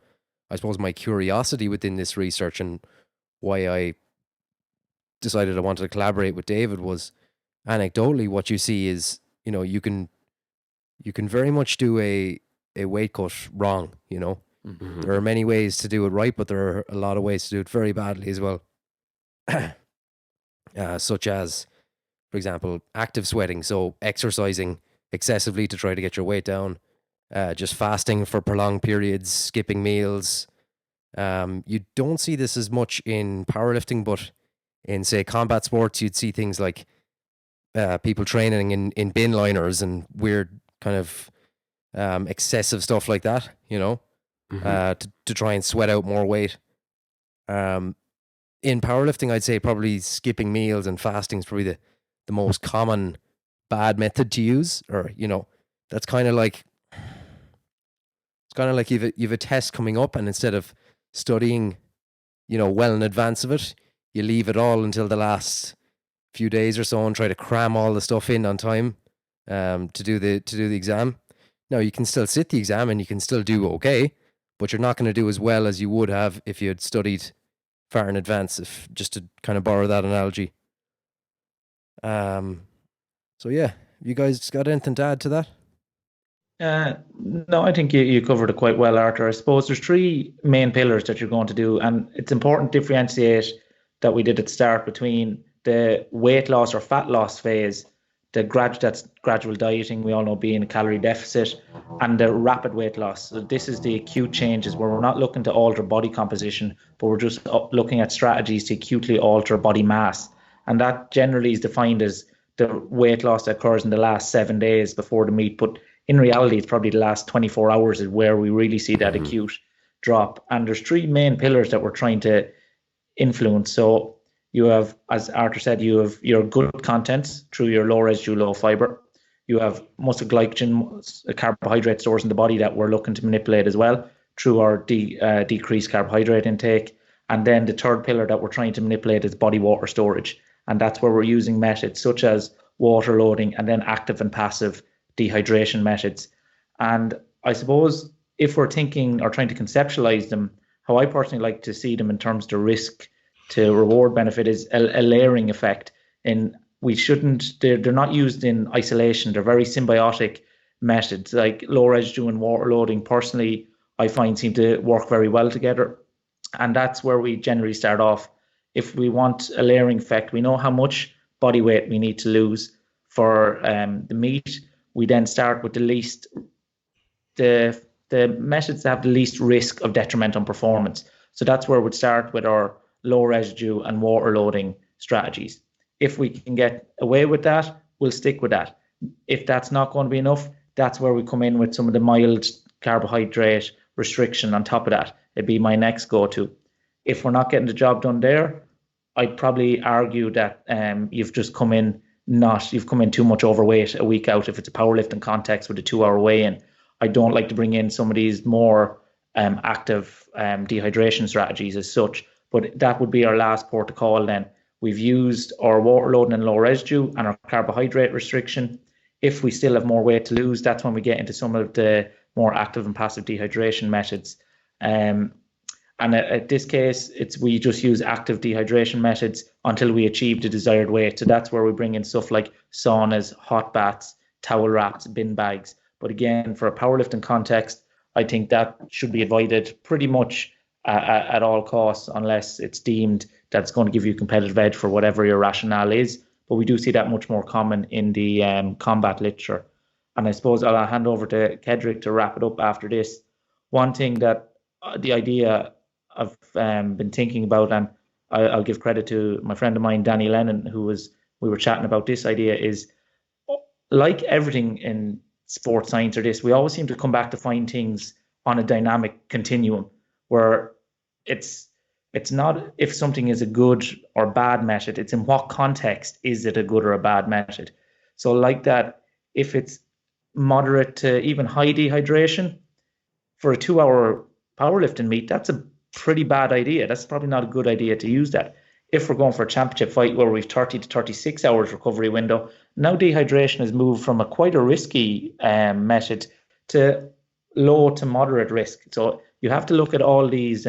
I suppose, my curiosity within this research, and why I decided I wanted to collaborate with David, was anecdotally what you see is, you know, you can very much do a weight cut wrong, you know. Mm-hmm. There are many ways to do it right, but there are a lot of ways to do it very badly as well. Such as, for example, active sweating, so exercising excessively to try to get your weight down, just fasting for prolonged periods, skipping meals. You don't see this as much in powerlifting, but in, say, combat sports, you'd see things like people training in bin liners and weird kind of excessive stuff like that, you know, to try and sweat out more weight. In powerlifting, I'd say probably skipping meals and fasting is probably the most common bad method to use. Or, you know, that's kind of like, it's kind of like you've a test coming up, and instead of studying, you know, well in advance of it, you leave it all until the last few days or so and try to cram all the stuff in on time to do the exam. Now, you can still sit the exam and you can still do okay, but you're not going to do as well as you would have if you had studied far in advance, if just to kind of borrow that analogy. So yeah, you guys got anything to add to that? No, I think you covered it quite well, Arthur. I suppose there's three main pillars that you're going to do, and it's important to differentiate that we did at the start between the weight loss or fat loss phase, that's gradual dieting, we all know being a calorie deficit, and the rapid weight loss. So this is the acute changes where we're not looking to alter body composition, but we're just looking at strategies to acutely alter body mass. And that generally is defined as the weight loss that occurs in the last 7 days before the meet. But in reality, it's probably the last 24 hours is where we really see that acute drop. And there's three main pillars that we're trying to influence. So you have, as Arthur said, you have your good contents through your low residue, low fiber. You have muscle glycogen, carbohydrate stores in the body that we're looking to manipulate as well through our decreased carbohydrate intake. And then the third pillar that we're trying to manipulate is body water storage. And that's where we're using methods such as water loading and then active and passive dehydration methods. And I suppose if we're thinking or trying to conceptualize them, how I personally like to see them in terms of the risk to reward benefit is a layering effect. And we shouldn't, they're not used in isolation. They're very symbiotic methods, like low residue and water loading. Personally, I find seem to work very well together. And that's where we generally start off. If we want a layering effect, we know how much body weight we need to lose for the meet. We then start with the methods that have the least risk of detriment on performance. So that's where we'd start with our low residue and water loading strategies. If we can get away with that, we'll stick with that. If that's not going to be enough, that's where we come in with some of the mild carbohydrate restriction on top of that. It'd be my next go-to. If we're not getting the job done there, I'd probably argue that you've come in too much overweight a week out if it's a powerlifting context with a 2-hour weigh-in. I don't like to bring in some of these more active dehydration strategies as such, but that would be our last port of call then. We've used our water loading and low residue and our carbohydrate restriction. If we still have more weight to lose, that's when we get into some of the more active and passive dehydration methods. And at this case, we just use active dehydration methods until we achieve the desired weight. So that's where we bring in stuff like saunas, hot baths, towel wraps, bin bags. But again, for a powerlifting context, I think that should be avoided pretty much at all costs, unless it's deemed that's going to give you competitive edge for whatever your rationale is. But we do see that much more common in the combat literature. And I suppose I'll hand over to Kedrick to wrap it up after this. One thing that the idea I've been thinking about, and I'll give credit to my friend of mine, Danny Lennon, we were chatting about this idea, is like everything in sports science or this, we always seem to come back to find things on a dynamic continuum where it's not if something is a good or bad method, it's in what context is it a good or a bad method. So like that, if it's moderate to even high dehydration for a 2-hour powerlifting meet, that's a pretty bad idea. That's probably not a good idea to use that. If we're going for a championship fight where we've 30 to 36 hours recovery window, now dehydration has moved from quite a risky method to low to moderate risk. So you have to look at all these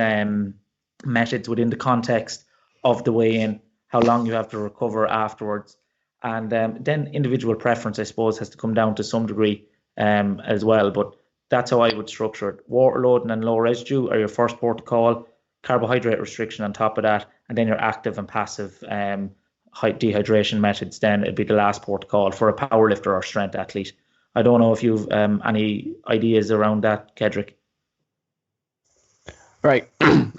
methods within the context of the weigh-in, how long you have to recover afterwards. And then individual preference, I suppose, has to come down to some degree as well. But that's how I would structure it. Water loading and low residue are your first port of call, carbohydrate restriction on top of that, and then your active and passive high dehydration methods, then it'd be the last port of call for a powerlifter or strength athlete. I don't know if you've any ideas around that, Kedrick. Right.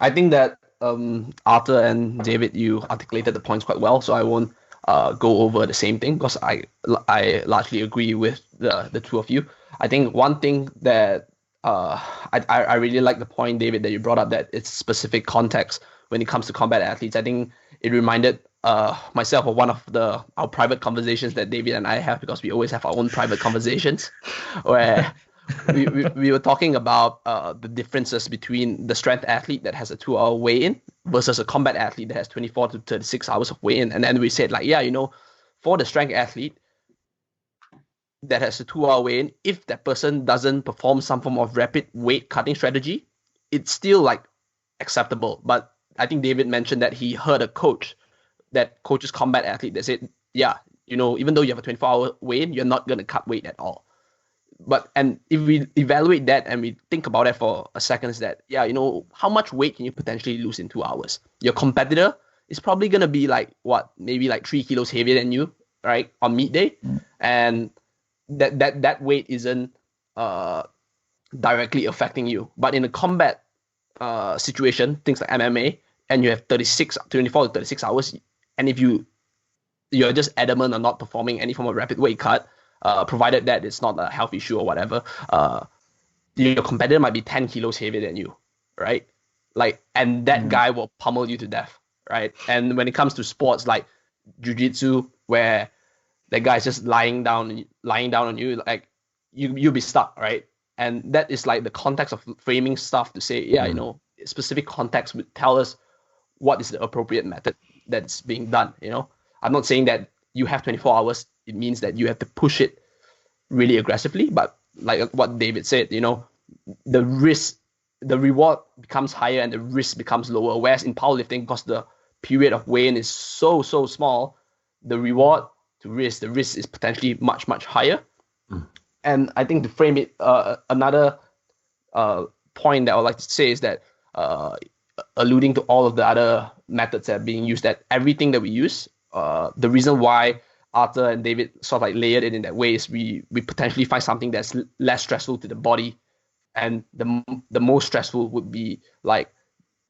I think that Arthur and David, you articulated the points quite well, so I won't go over the same thing because I largely agree with the two of you. I think one thing that I really like the point, David, that you brought up, that it's specific context when it comes to combat athletes. I think it reminded myself of one of our private conversations that David and I have, because we always have our own private conversations where we were talking about the differences between the strength athlete that has a 2-hour weigh-in versus a combat athlete that has 24 to 36 hours of weigh-in. And then we said, like, yeah, for the strength athlete that has a 2-hour weigh-in, if that person doesn't perform some form of rapid weight cutting strategy, it's still like acceptable. But I think David mentioned that he heard a coaches combat athlete that said, yeah, even though you have a 24-hour weigh-in, you're not going to cut weight at all. And if we evaluate that and we think about it for a second, is that, how much weight can you potentially lose in 2 hours? Your competitor is probably going to be maybe 3 kilos heavier than you, right, on meet day. And that weight isn't directly affecting you. But in a combat situation, things like MMA, and you have 24 to 36 hours, and if you're just adamant on not performing any form of rapid weight cut, provided that it's not a health issue or whatever, your competitor might be 10 kilos heavier than you, right? And that guy will pummel you to death, right? And when it comes to sports like jiu-jitsu, where that guy's just lying down on you, you'll be stuck, right? And that is the context of framing stuff to say, specific context would tell us what is the appropriate method that's being done. I'm not saying that you have 24 hours. It means that you have to push it really aggressively. But like what David said, the reward becomes higher and the risk becomes lower. Whereas in powerlifting, because the period of weigh-in is so small, the reward to risk, the risk is potentially much, much higher. And I think to frame it, another point that I would like to say is that alluding to all of the other methods that are being used, that everything that we use, the reason why Arthur and David sort of layered it in that way is we potentially find something that's less stressful to the body, and the most stressful would be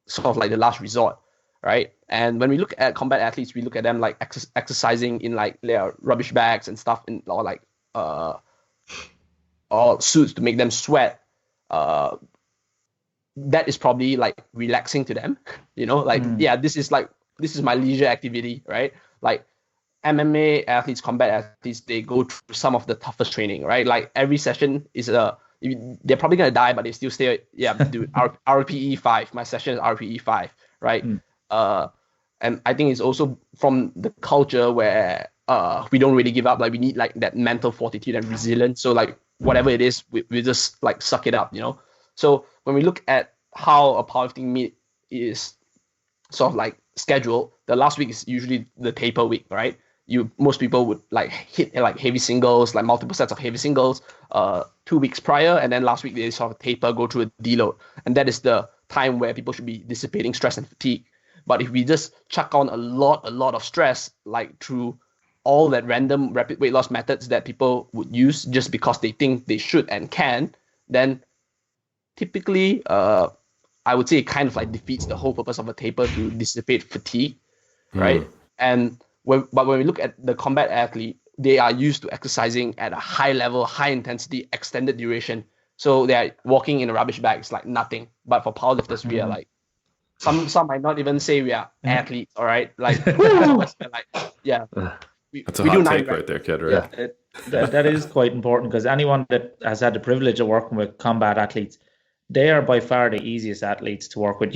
sort of the last resort, right? And when we look at combat athletes, we look at them exercising in their rubbish bags and stuff, or suits to make them sweat. That is probably relaxing to them, this is my leisure activity, right? MMA athletes, combat athletes, they go through some of the toughest training, right? Every session is they're probably gonna die, but they still stay. Dude, RPE 5. My session is RPE 5, right? And I think it's also from the culture where we don't really give up. We need that mental fortitude and resilience. So whatever it is, we just suck it up, So when we look at how a powerlifting meet is sort of scheduled, the last week is usually the taper week, right? Most people would hit heavy singles, multiple sets of heavy singles 2 weeks prior, and then last week they sort of taper, go through a deload, and that is the time where people should be dissipating stress and fatigue. But if we just chuck on a lot of stress through all that random rapid weight loss methods that people would use just because they think they should and can, then typically I would say it kind of defeats the whole purpose of a taper to dissipate fatigue, right? And when we look at the combat athlete, they are used to exercising at a high level, high intensity, extended duration. So they are walking in a rubbish bag. It's nothing. But for powerlifters, we are some might not even say we are athletes. All right, yeah. That's a hot take right there, kid. Right? Yeah, that is quite important, because anyone that has had the privilege of working with combat athletes, they are by far the easiest athletes to work with.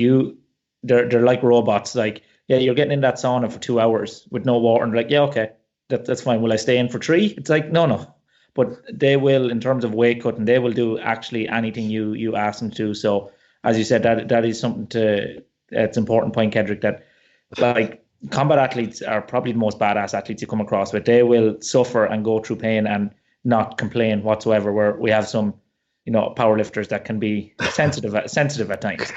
They're like robots. You're getting in that sauna for 2 hours with no water, and okay, that's fine. Will I stay in for 3? It's no. But they will, in terms of weight cutting, they will do actually anything you ask them to. So as you said, that is something it's an important point, Kedrick, that combat athletes are probably the most badass athletes you come across with. They will suffer and go through pain and not complain whatsoever, where we have some powerlifters that can be sensitive at times.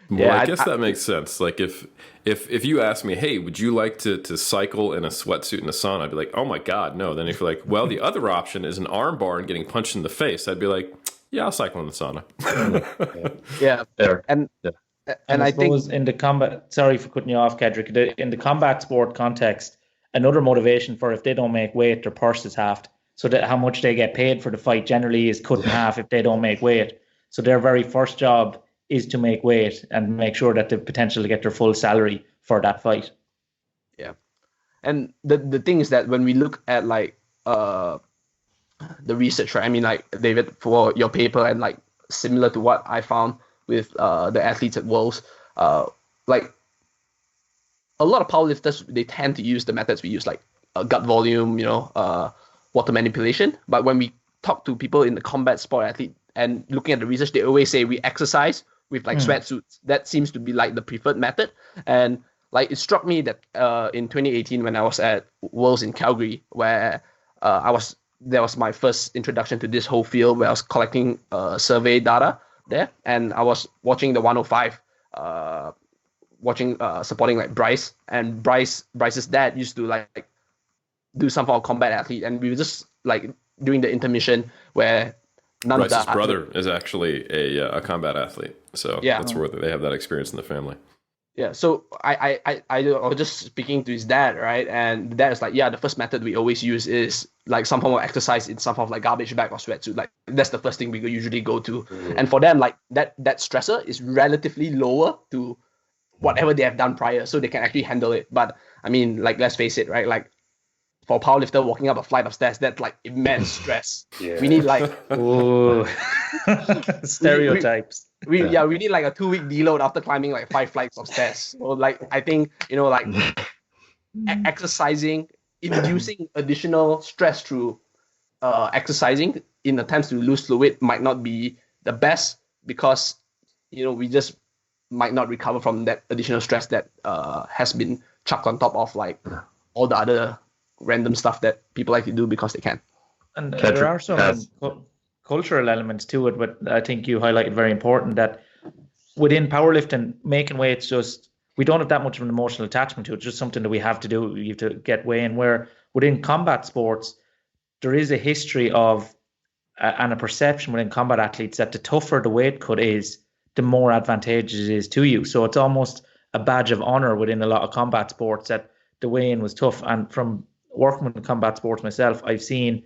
Well, I guess that makes sense. If you ask me, hey, would you like to cycle in a sweatsuit in a sauna? I'd be like, oh my God, no. Then if you're well, the other option is an arm bar and getting punched in the face, I'd be like, yeah, I'll cycle in the sauna. And I think in the combat, sorry for cutting you off, Kedrick, in the combat sport context, another motivation for if they don't make weight, their purse is halved. So that how much they get paid for the fight generally is cut in half if they don't make weight. So their very first job is to make weight and make sure that they potential to get their full salary for that fight. Yeah. And the thing is that when we look at the research, right? I mean, David, for your paper, and similar to what I found with the athletes at Worlds, a lot of powerlifters, they tend to use the methods we use, gut volume, water manipulation. But when we talk to people in the combat sport and looking at the research, they always say we exercise with like sweatsuits. That seems to be like the preferred method. And like it struck me that in 2018 when I was at Worlds in Calgary, where that was my first introduction to this whole field, where I was collecting survey data there, and I was watching the 105, supporting like Bryce, and Bryce's dad used to like do some form of combat athlete, and we were just like doing the intermission where Bryce's brother is actually a combat athlete, so that's where they have that experience in the family. Yeah, so I was just speaking to his dad, right? And the dad is like, yeah, the first method we always use is like some form of exercise in some form of like garbage bag or sweatsuit. Like that's the first thing we usually go to. And for them, like that stressor is relatively lower to whatever they have done prior, so they can actually handle it. But I mean, like let's face it, right? Like for a powerlifter walking up a flight of stairs, that's like immense stress. We need like stereotypes. We need like a 2-week deload after climbing like 5 flights of stairs. So like I think like exercising, inducing additional stress through exercising in attempts to lose fluid might not be the best, because we just might not recover from that additional stress that has been chucked on top of like all the other random stuff that people like to do because they can. And there are some cultural elements to it, but I think you highlighted very important that within powerlifting, making weights, just we don't have that much of an emotional attachment to it. It's just something that we have to do. You have to get weighing. Where within combat sports, there is a history of and a perception within combat athletes that the tougher the weight cut is, the more advantageous it is to you. So it's almost a badge of honor within a lot of combat sports that the weigh-in was tough. And from working with combat sports myself, I've seen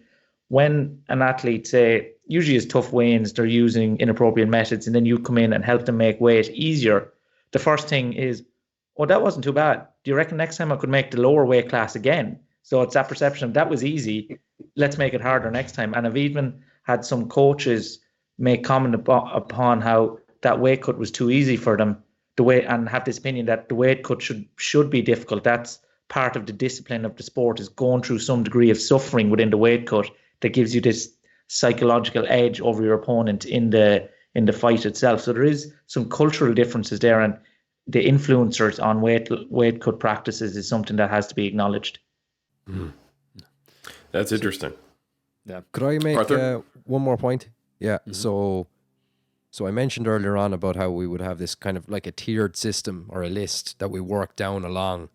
when an athlete, say, usually is tough weigh-ins, they're using inappropriate methods, and then you come in and help them make weight easier. The first thing is, oh, that wasn't too bad. Do you reckon next time I could make the lower weight class again? So it's that perception of that was easy. Let's make it harder next time. And I've even had some coaches make comment upon how that weight cut was too easy for them, and have this opinion that the weight cut should be difficult. That's part of the discipline of the sport, is going through some degree of suffering within the weight cut that gives you this psychological edge over your opponent in the fight itself. So there is some cultural differences there, and the influencers on weight cut practices is something that has to be acknowledged. That's interesting. Yeah. Could I make one more point? Yeah. So I mentioned earlier on about how we would have this kind of like a tiered system or a list that we work down along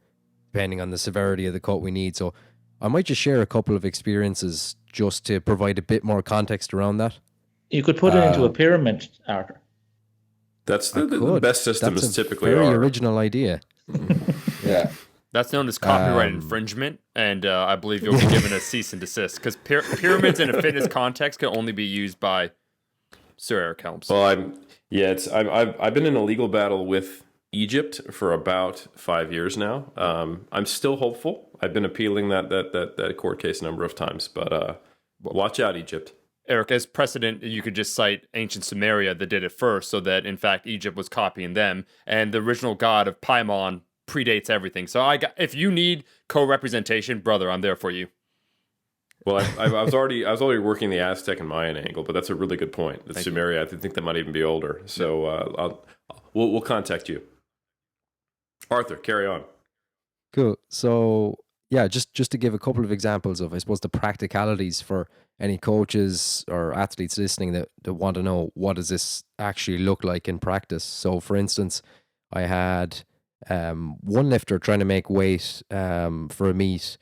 depending on the severity of the cut we need. So I might just share a couple of experiences just to provide a bit more context around that. You could put it into a pyramid, Arthur. That's the best systems That's typically very are. original idea. Yeah. That's known as copyright infringement, and I believe you'll be given a cease and desist, because pyramids in a fitness context can only be used by Sir Eric Helms. Well, I've been in a legal battle with Egypt for about 5 years now. I'm still hopeful. I've been appealing that court case a number of times, but watch out, Egypt. Eric, as precedent, you could just cite ancient Sumeria that did it first, so that in fact Egypt was copying them, and the original god of Paimon predates everything. So if you need co-representation, brother, I'm there for you. Well, I was already working the Aztec and Mayan angle, but that's a really good point. The Sumeria, I think that might even be older. So we'll contact you. Arthur, carry on. Cool. So yeah, just to give a couple of examples of, I suppose, the practicalities for any coaches or athletes listening that want to know what does this actually look like in practice. So for instance, I had one lifter trying to make weight for a meet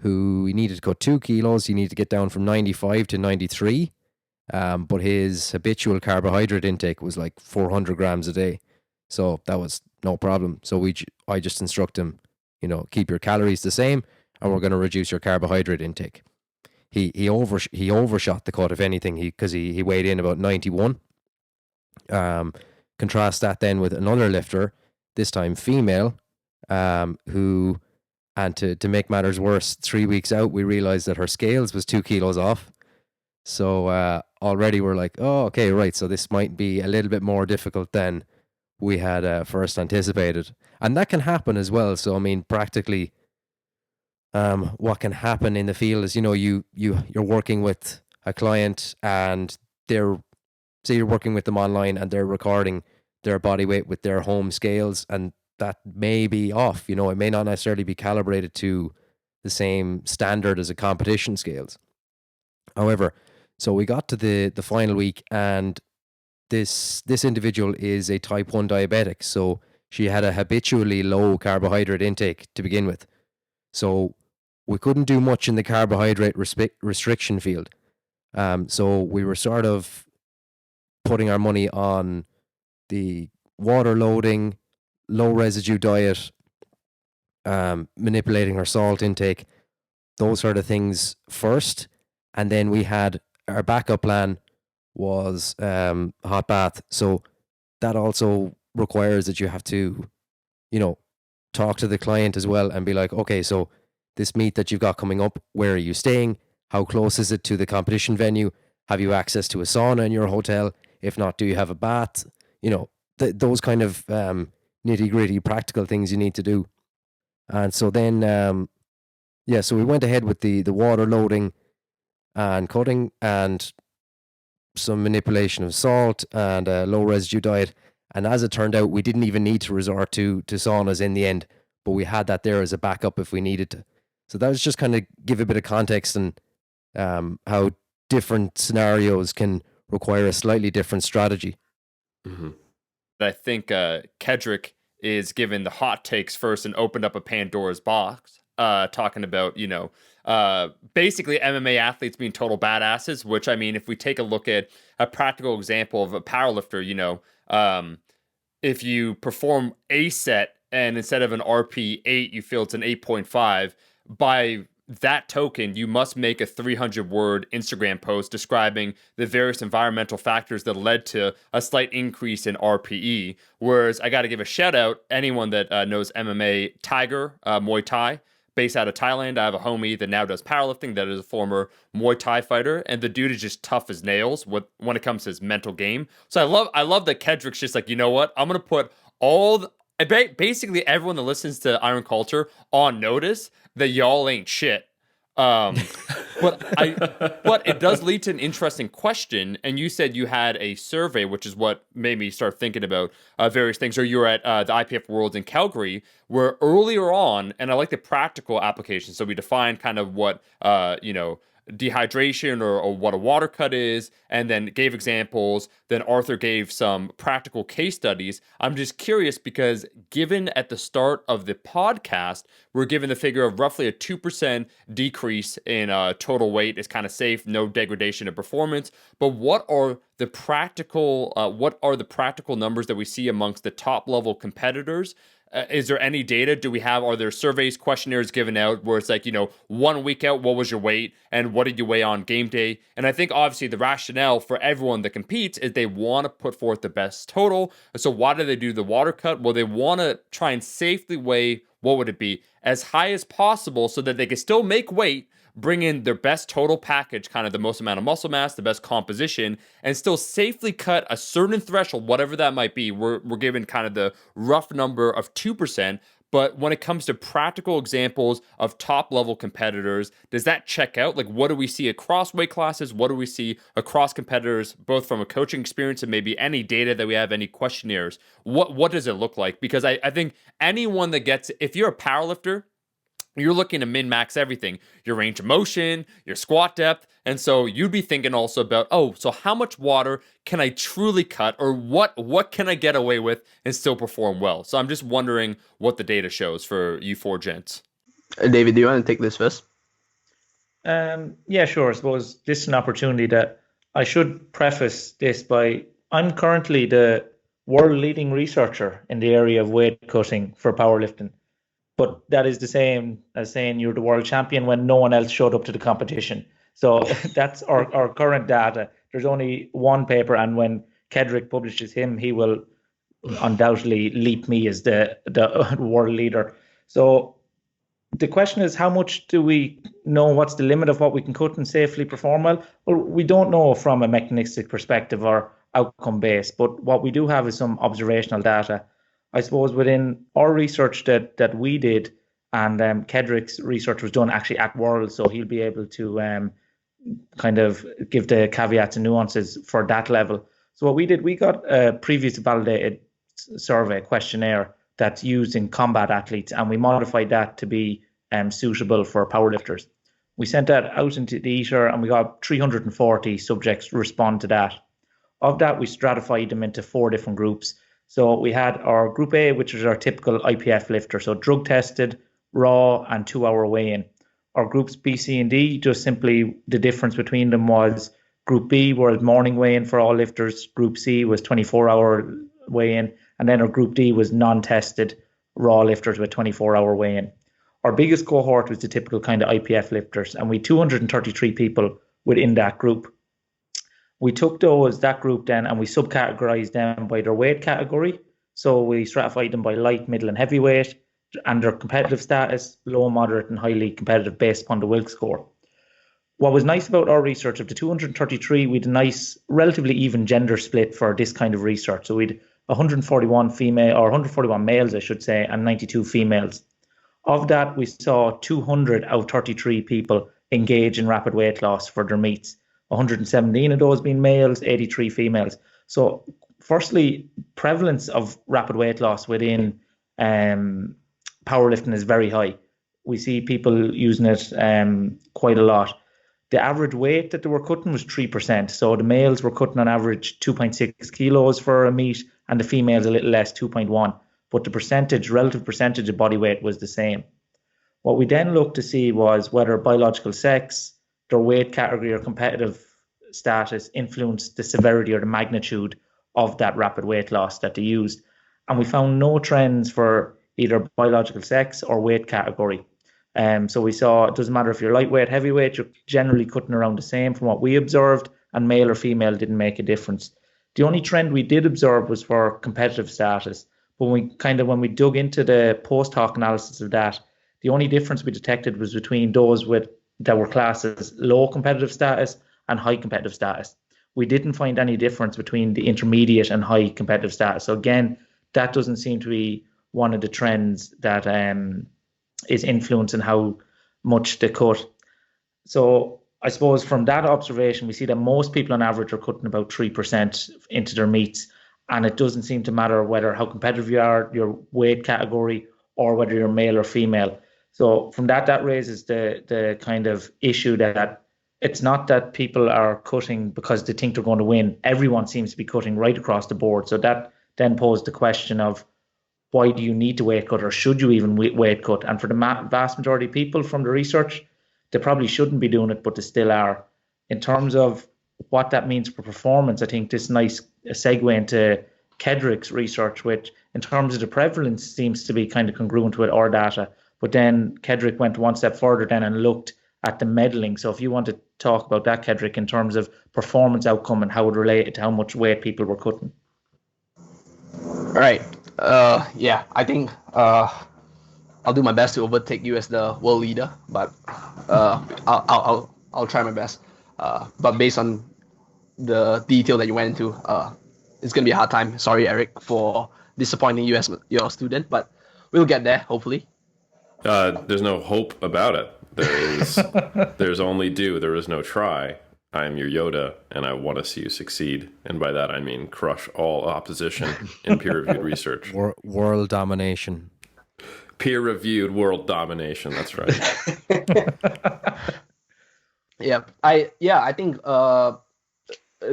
who he needed to cut 2 kilos. He needed to get down from 95 to 93. But his habitual carbohydrate intake was like 400 grams a day. So that was no problem. So I just instruct him, keep your calories the same, and we're going to reduce your carbohydrate intake. He overshot the cut, if anything, because he weighed in about 91. Contrast that then with another lifter, this time female, who, and to make matters worse, 3 weeks out, we realized that her scales was 2 kilos off. So already we're like, oh, okay, right. So this might be a little bit more difficult than we had first anticipated. And that can happen as well. So, I mean, practically, what can happen in the field is, you're working with a client and they're say you're working with them online and they're recording their body weight with their home scales, and that may be off. You know, it may not necessarily be calibrated to the same standard as a competition scales. However, so we got to the final week, and this individual is a type 1 diabetic, so she had a habitually low carbohydrate intake to begin with. So we couldn't do much in the carbohydrate restriction field. So we were sort of putting our money on the water loading, low residue diet, manipulating our salt intake, those sort of things first. And then we had our backup plan was hot bath. So that also requires that you have to, you know, talk to the client as well and be like, okay, so this meet that you've got coming up, where are you staying? How close is it to the competition venue? Have you access to a sauna in your hotel? If not, do you have a bath? You know, those kind of nitty gritty practical things you need to do. And so then, so we went ahead with the water loading and cutting and some manipulation of salt and a low residue diet. And as it turned out, we didn't even need to resort to saunas in the end, but we had that there as a backup if we needed to. So that was just kind of give a bit of context and how different scenarios can require a slightly different strategy. Mm-hmm. I think Kedrick is given the hot takes first and opened up a Pandora's box, talking about, you know, basically MMA athletes being total badasses, which, I mean, if we take a look at a practical example of a powerlifter, you know, if you perform a set and instead of an RP 8, you feel it's an 8.5, by that token, you must make a 300-word Instagram post describing the various environmental factors that led to a slight increase in RPE. Whereas I got to give a shout out, anyone that knows MMA, Tiger, Muay Thai, based out of Thailand. I have a homie that now does powerlifting that is a former Muay Thai fighter, and the dude is just tough as nails when it comes to his mental game. So I love that Kedrick's just like, you know what? I'm going to put basically everyone that listens to Iron Culture on notice that y'all ain't shit. But it does lead to an interesting question. And you said you had a survey, which is what made me start thinking about various things. Or you were at the IPF World in Calgary, where earlier on, and I like the practical application. So we defined kind of what dehydration or what a water cut is, and then gave examples. Then Arthur gave some practical case studies. I'm just curious because given at the start of the podcast, we're given the figure of roughly a 2% decrease in total weight is kind of safe, no degradation of performance. But what are the practical numbers that we see amongst the top level competitors? Is there any data? Are there surveys, questionnaires given out where it's like, you know, 1 week out, what was your weight and what did you weigh on game day? And I think obviously the rationale for everyone that competes is they want to put forth the best total. So why do they do the water cut? Well, they want to try and safely weigh, what would it be, as high as possible so that they can still make weight, bring in their best total package, kind of the most amount of muscle mass, the best composition, and still safely cut a certain threshold, whatever that might be. We're given kind of the rough number of 2%. But when it comes to practical examples of top level competitors, does that check out? Like, what do we see across weight classes? What do we see across competitors, both from a coaching experience and maybe any data that we have, any questionnaires? What does it look like? Because I think anyone that gets, if you're a powerlifter, you're looking to min-max everything, your range of motion, your squat depth. And so you'd be thinking also about, so how much water can I truly cut, or what can I get away with and still perform well? So I'm just wondering what the data shows for you four gents. David, do you want to take this first? Yeah, sure. I suppose this is an opportunity that I should preface this by, I'm currently the world leading researcher in the area of weight cutting for powerlifting. But that is the same as saying you're the world champion when no one else showed up to the competition. So that's our current data. There's only one paper, and when Kedrick publishes him, he will undoubtedly leap me as the world leader. So the question is, how much do we know? What's the limit of what we can cut and safely perform well? Well, we don't know from a mechanistic perspective or outcome based, but what we do have is some observational data. I suppose within our research that we did, and Kedrick's research was done actually at World, so he'll be able to kind of give the caveats and nuances for that level. So what we did, we got a previous validated survey questionnaire that's used in combat athletes, and we modified that to be suitable for powerlifters. We sent that out into the ether, and we got 340 subjects respond to that. Of that, we stratified them into 4 different groups. So we had our group A, which is our typical IPF lifter, so drug tested, raw, and 2-hour weigh-in. Our groups B, C, and D, just simply the difference between them was Group B was morning weigh-in for all lifters, Group C was 24-hour weigh-in, and then our Group D was non-tested raw lifters with 24-hour weigh-in. Our biggest cohort was the typical kind of IPF lifters, and we had 233 people within that group. We took that group then, and we subcategorized them by their weight category. So we stratified them by light, middle, and heavyweight, and their competitive status, low, moderate, and highly competitive based upon the Wilks score. What was nice about our research, of the 233, we had a nice, relatively even gender split for this kind of research. So we had 141 males, I should say, and 92 females. Of that, we saw 200 out of 33 people engage in rapid weight loss for their meets. 117 of those being males, 83 females. So firstly, prevalence of rapid weight loss within powerlifting is very high. We see people using it quite a lot. The average weight that they were cutting was 3%. So the males were cutting on average 2.6 kilos for a meet, and the females a little less, 2.1. But the relative percentage of body weight was the same. What we then looked to see was whether biological sex, their weight category, or competitive status influenced the severity or the magnitude of that rapid weight loss that they used. And we found no trends for either biological sex or weight category. So we saw it doesn't matter if you're lightweight, heavyweight, you're generally cutting around the same from what we observed, and male or female didn't make a difference. The only trend we did observe was for competitive status. But when we dug into the post hoc analysis of that, the only difference we detected was between those that were classed as low competitive status and high competitive status. We didn't find any difference between the intermediate and high competitive status. So again, that doesn't seem to be one of the trends that is influencing how much they cut. So I suppose from that observation, we see that most people on average are cutting about 3% into their meets, and it doesn't seem to matter how competitive you are, your weight category, or whether you're male or female. So from that raises the kind of issue that it's not that people are cutting because they think they're going to win. Everyone seems to be cutting right across the board. So that then posed the question of, why do you need to weight cut, or should you even weight cut? And for the vast majority of people from the research, they probably shouldn't be doing it, but they still are. In terms of what that means for performance, I think this is a nice segue into Kedrick's research, which in terms of the prevalence seems to be kind of congruent with our data. But then Kedrick went one step further then and looked at the meddling. So if you want to talk about that, Kedrick, in terms of performance outcome and how it related to how much weight people were cutting. Right. I think I'll do my best to overtake you as the world leader, but I'll try my best. But based on the detail that you went into, it's gonna be a hard time. Sorry, Eric, for disappointing you as your student, but we'll get there hopefully. There's no hope about it. There's only do. There is no try. I'm your Yoda, and I want to see you succeed. And by that, I mean crush all opposition in peer-reviewed research. World domination. Peer-reviewed world domination. That's right. I think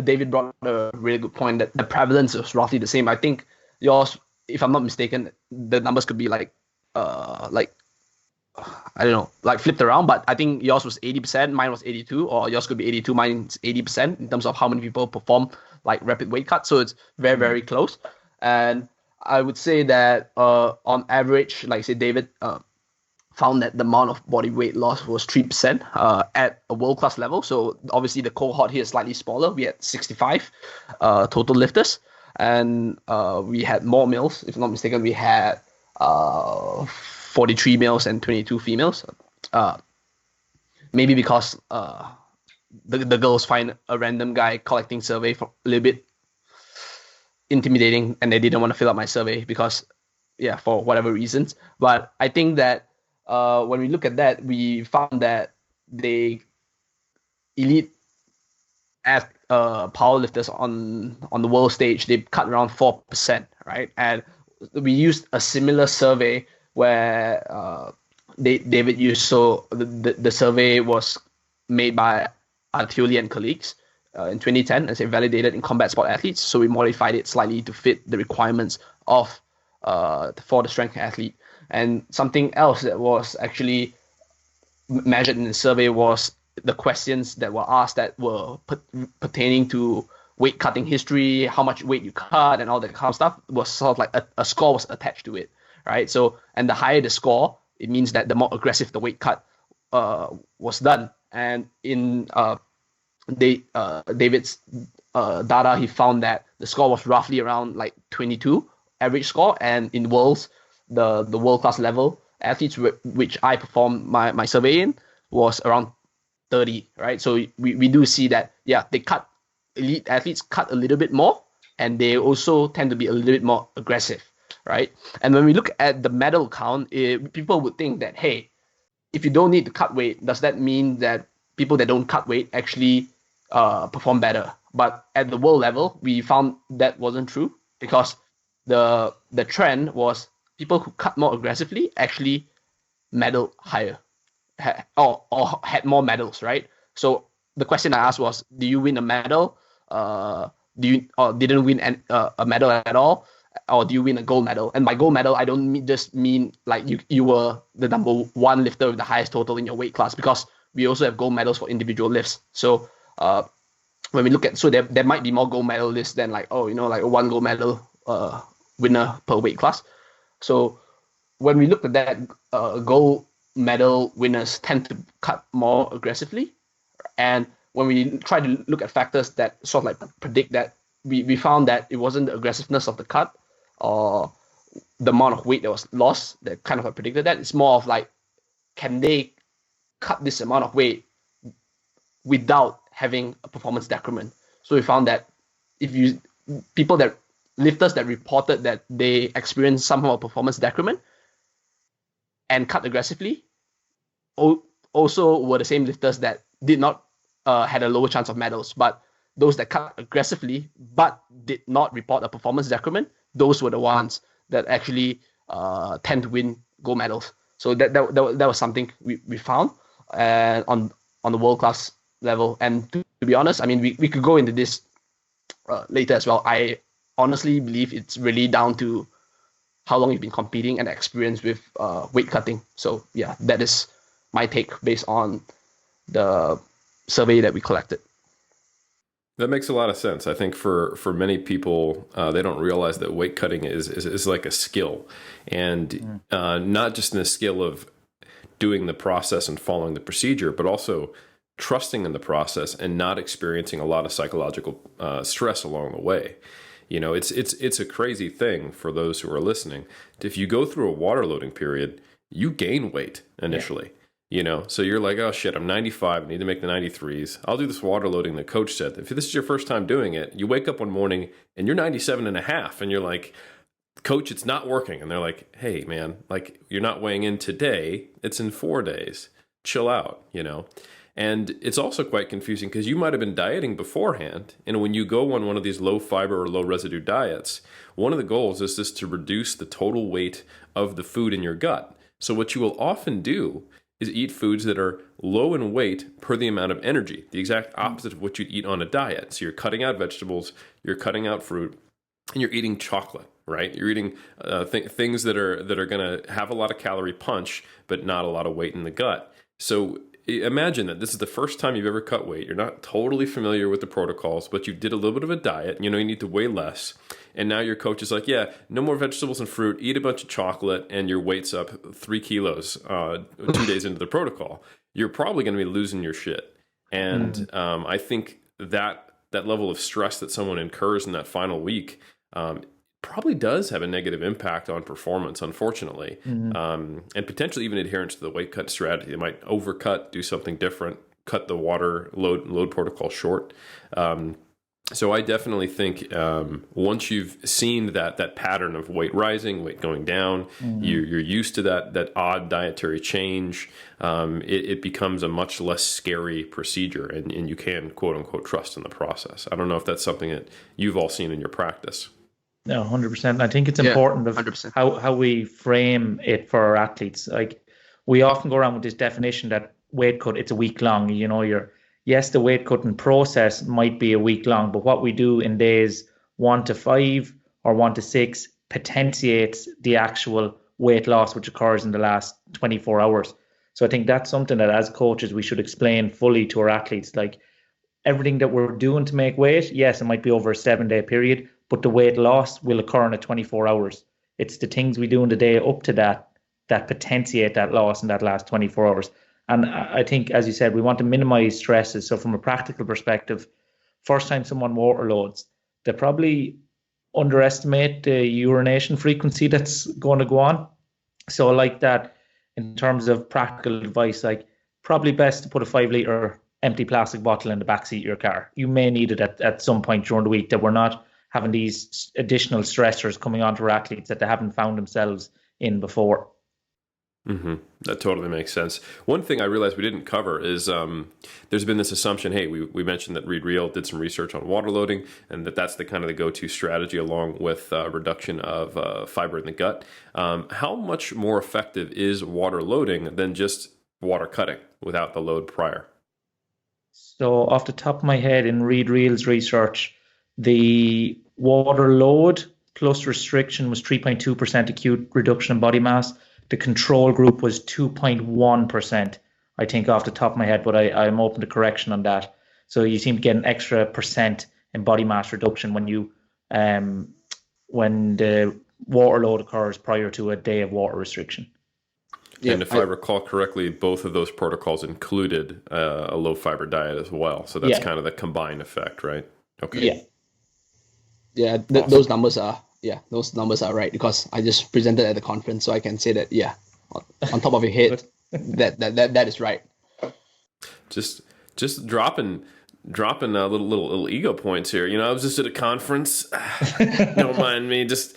David brought a really good point that the prevalence is roughly the same. I think yours, if I'm not mistaken, the numbers could be like I don't know, like flipped around, but I think yours was 80%, mine was 82, or yours could be 82, mine's 80% in terms of how many people perform like rapid weight cut. So it's very, very close. And I would say that on average, like say David found that the amount of body weight loss was 3% at a world-class level. So obviously the cohort here is slightly smaller. We had 65 total lifters, and we had more males. If I'm not mistaken, we had 43 males and 22 females. Maybe because the girls find a random guy collecting survey for a little bit intimidating, and they didn't want to fill out my survey because, for whatever reasons. But I think that when we look at that, we found that the elite powerlifters on the world stage, they cut around 4%, right? And we used a similar survey where David used. So the survey was made by Artioli and colleagues in 2010, as it validated in combat sport athletes. So we modified it slightly to fit the requirements of for the strength athlete. And something else that was actually measured in the survey was the questions that were asked that were pertaining to weight cutting history, how much weight you cut, and all that kind of stuff. Was sort of like a score was attached to it, right? So, and the higher the score, it means that the more aggressive the weight cut was done. And in David's data, he found that the score was roughly around like 22 average score, and in worlds, the world class level athletes which I performed my survey in was around 30, right? So we do see that, yeah, elite athletes cut a little bit more, and they also tend to be a little bit more aggressive, right? And when we look at the medal count, people would think that, hey, if you don't need to cut weight, does that mean that people that don't cut weight actually perform better? But at the world level, we found that wasn't true, because the trend was people who cut more aggressively actually medaled higher, or had more medals, right? So the question I asked was, do you win a medal? Didn't win a medal at all? Or do you win a gold medal? And by gold medal, I don't just mean like you were the number one lifter with the highest total in your weight class, because we also have gold medals for individual lifts. So when we look at, so there might be more gold medalists than like a one gold medal winner per weight class. So when we look at that, gold medal winners tend to cut more aggressively. And when we try to look at factors that sort of like predict that, we found that it wasn't the aggressiveness of the cut or the amount of weight that was lost that kind of predicted that. It's more of like, can they cut this amount of weight without having a performance decrement? So we found that lifters that reported that they experienced some form of performance decrement and cut aggressively also were the same lifters that did not had a lower chance of medals. But those that cut aggressively but did not report a performance decrement, those were the ones that actually tend to win gold medals. So that was something we found on the world class level. And to be honest, I mean, we could go into this later as well. I honestly believe it's really down to how long you've been competing and experience with weight cutting. So yeah, that is my take based on the survey that we collected. That makes a lot of sense. I think for many people, they don't realize that weight cutting is like a skill, and not just in the skill of doing the process and following the procedure, but also trusting in the process and not experiencing a lot of psychological stress along the way. You know, it's a crazy thing for those who are listening. If you go through a water loading period, you gain weight initially. Yeah. You know, so you're like, oh shit, I'm 95, I need to make the 93s. I'll do this water loading the coach said. If this is your first time doing it, you wake up one morning and you're 97 and a half, and you're like, coach, it's not working. And they're like, hey man, like, you're not weighing in today, it's in 4 days. Chill out, you know. And it's also quite confusing because you might have been dieting beforehand. And when you go on one of these low fiber or low residue diets, one of the goals is just to reduce the total weight of the food in your gut. So what you will often do is eat foods that are low in weight per the amount of energy, the exact opposite of what you'd eat on a diet. So you're cutting out vegetables, you're cutting out fruit, and you're eating chocolate, right? You're eating things that are going to have a lot of calorie punch, but not a lot of weight in the gut. So imagine that this is the first time you've ever cut weight. You're not totally familiar with the protocols, but you did a little bit of a diet. You know you need to weigh less. And now your coach is like, yeah, no more vegetables and fruit, eat a bunch of chocolate, and your weight's up 3 kilos 2 days into the protocol. You're probably going to be losing your shit. And I think that level of stress that someone incurs in that final week probably does have a negative impact on performance, unfortunately, and potentially even adherence to the weight cut strategy. They might overcut, do something different, cut the water load protocol short. So I definitely think once you've seen that pattern of weight rising, weight going down, you're used to that odd dietary change. It becomes a much less scary procedure, and you can quote unquote trust in the process. I don't know if that's something that you've all seen in your practice. No, 100%. I think it's Yeah, important of 100%. how we frame it for our athletes. Like we often go around with this definition that weight cut, it's a week long. You know, yes, the weight cutting process might be a week long, but what we do in days 1 to 5 or 1 to 6 potentiates the actual weight loss which occurs in the last 24 hours. So I think that's something that as coaches we should explain fully to our athletes. Like everything that we're doing to make weight, yes, it might be over a 7 day period, but the weight loss will occur in a 24 hours. It's the things we do in the day up to that potentiate that loss in that last 24 hours. And I think, as you said, we want to minimize stresses. So from a practical perspective, first time someone water loads, they probably underestimate the urination frequency that's going to go on. So like that, in terms of practical advice, like probably best to put a 5 litre empty plastic bottle in the backseat of your car. You may need it at some point during the week, that we're not having these additional stressors coming onto our athletes that they haven't found themselves in before. That totally makes sense. One thing I realized we didn't cover is there's been this assumption. Hey, we mentioned that Reed Reel did some research on water loading, and that's the kind of the go-to strategy along with reduction of fiber in the gut. How much more effective is water loading than just water cutting without the load prior? So off the top of my head, in Reed Reel's research, the water load plus restriction was 3.2% acute reduction in body mass. The control group was 2.1%, I think, off the top of my head, but I'm open to correction on that. So you seem to get an extra percent in body mass reduction when the water load occurs prior to a day of water restriction. And if I recall correctly, both of those protocols included a low fiber diet as well. So that's kind of the combined effect, right? Okay. Yeah. Awesome. Those numbers are right, because I just presented at the conference, so I can say that on top of your head, that is right. Just dropping little ego points here. You know, I was just at a conference. Don't mind me. Just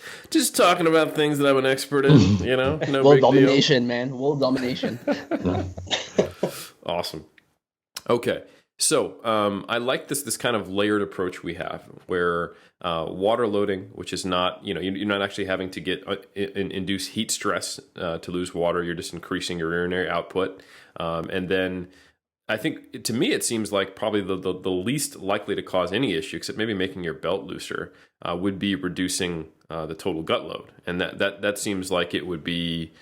talking about things that I'm an expert in. You know, no world big domination, deal. Man. World domination. Awesome. Okay. So I like this kind of layered approach we have, where water loading, which is not, you know, you're not actually having to get induce heat stress to lose water. You're just increasing your urinary output, and then I think, to me, it seems like probably the least likely to cause any issue, except maybe making your belt looser, would be reducing the total gut load. And that seems like it would be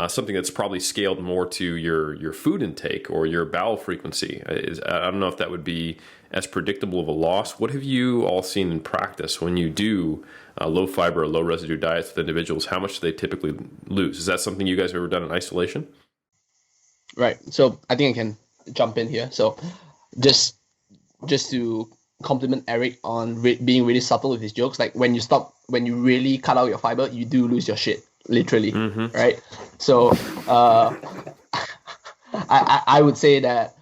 something that's probably scaled more to your food intake or your bowel frequency. I don't know if that would be as predictable of a loss. What have you all seen in practice when you do low fiber or low residue diets with individuals? How much do they typically lose? Is that something you guys have ever done in isolation? Right. So I think I can jump in here. So just to compliment Eric on being really subtle with his jokes, like when you really cut out your fiber, you do lose your shit, literally. Right? So I would say that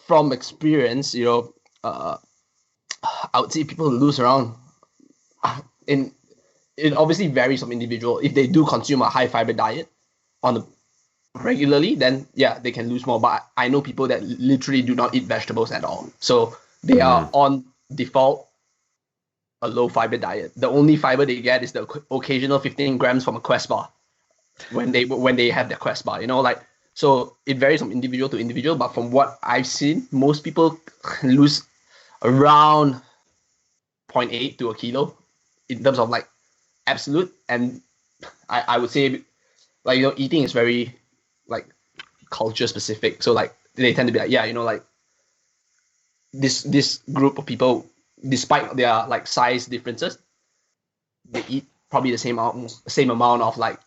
from experience, you know, I would say people lose around it obviously varies from individual. If they do consume a high fiber diet regularly, then they can lose more. But I know people that literally do not eat vegetables at all, so they are on default a low fiber diet. The only fiber they get is the occasional 15 grams from a Quest bar when they have their Quest bar, you know, like. So it varies from individual to individual, but from what I've seen, most people lose around 0.8 to a kilo in terms of like absolute. And I would say, like, you know, eating is very like culture specific. So like they tend to be like, you know, like this group of people, despite their like size differences, they eat probably the same amount of like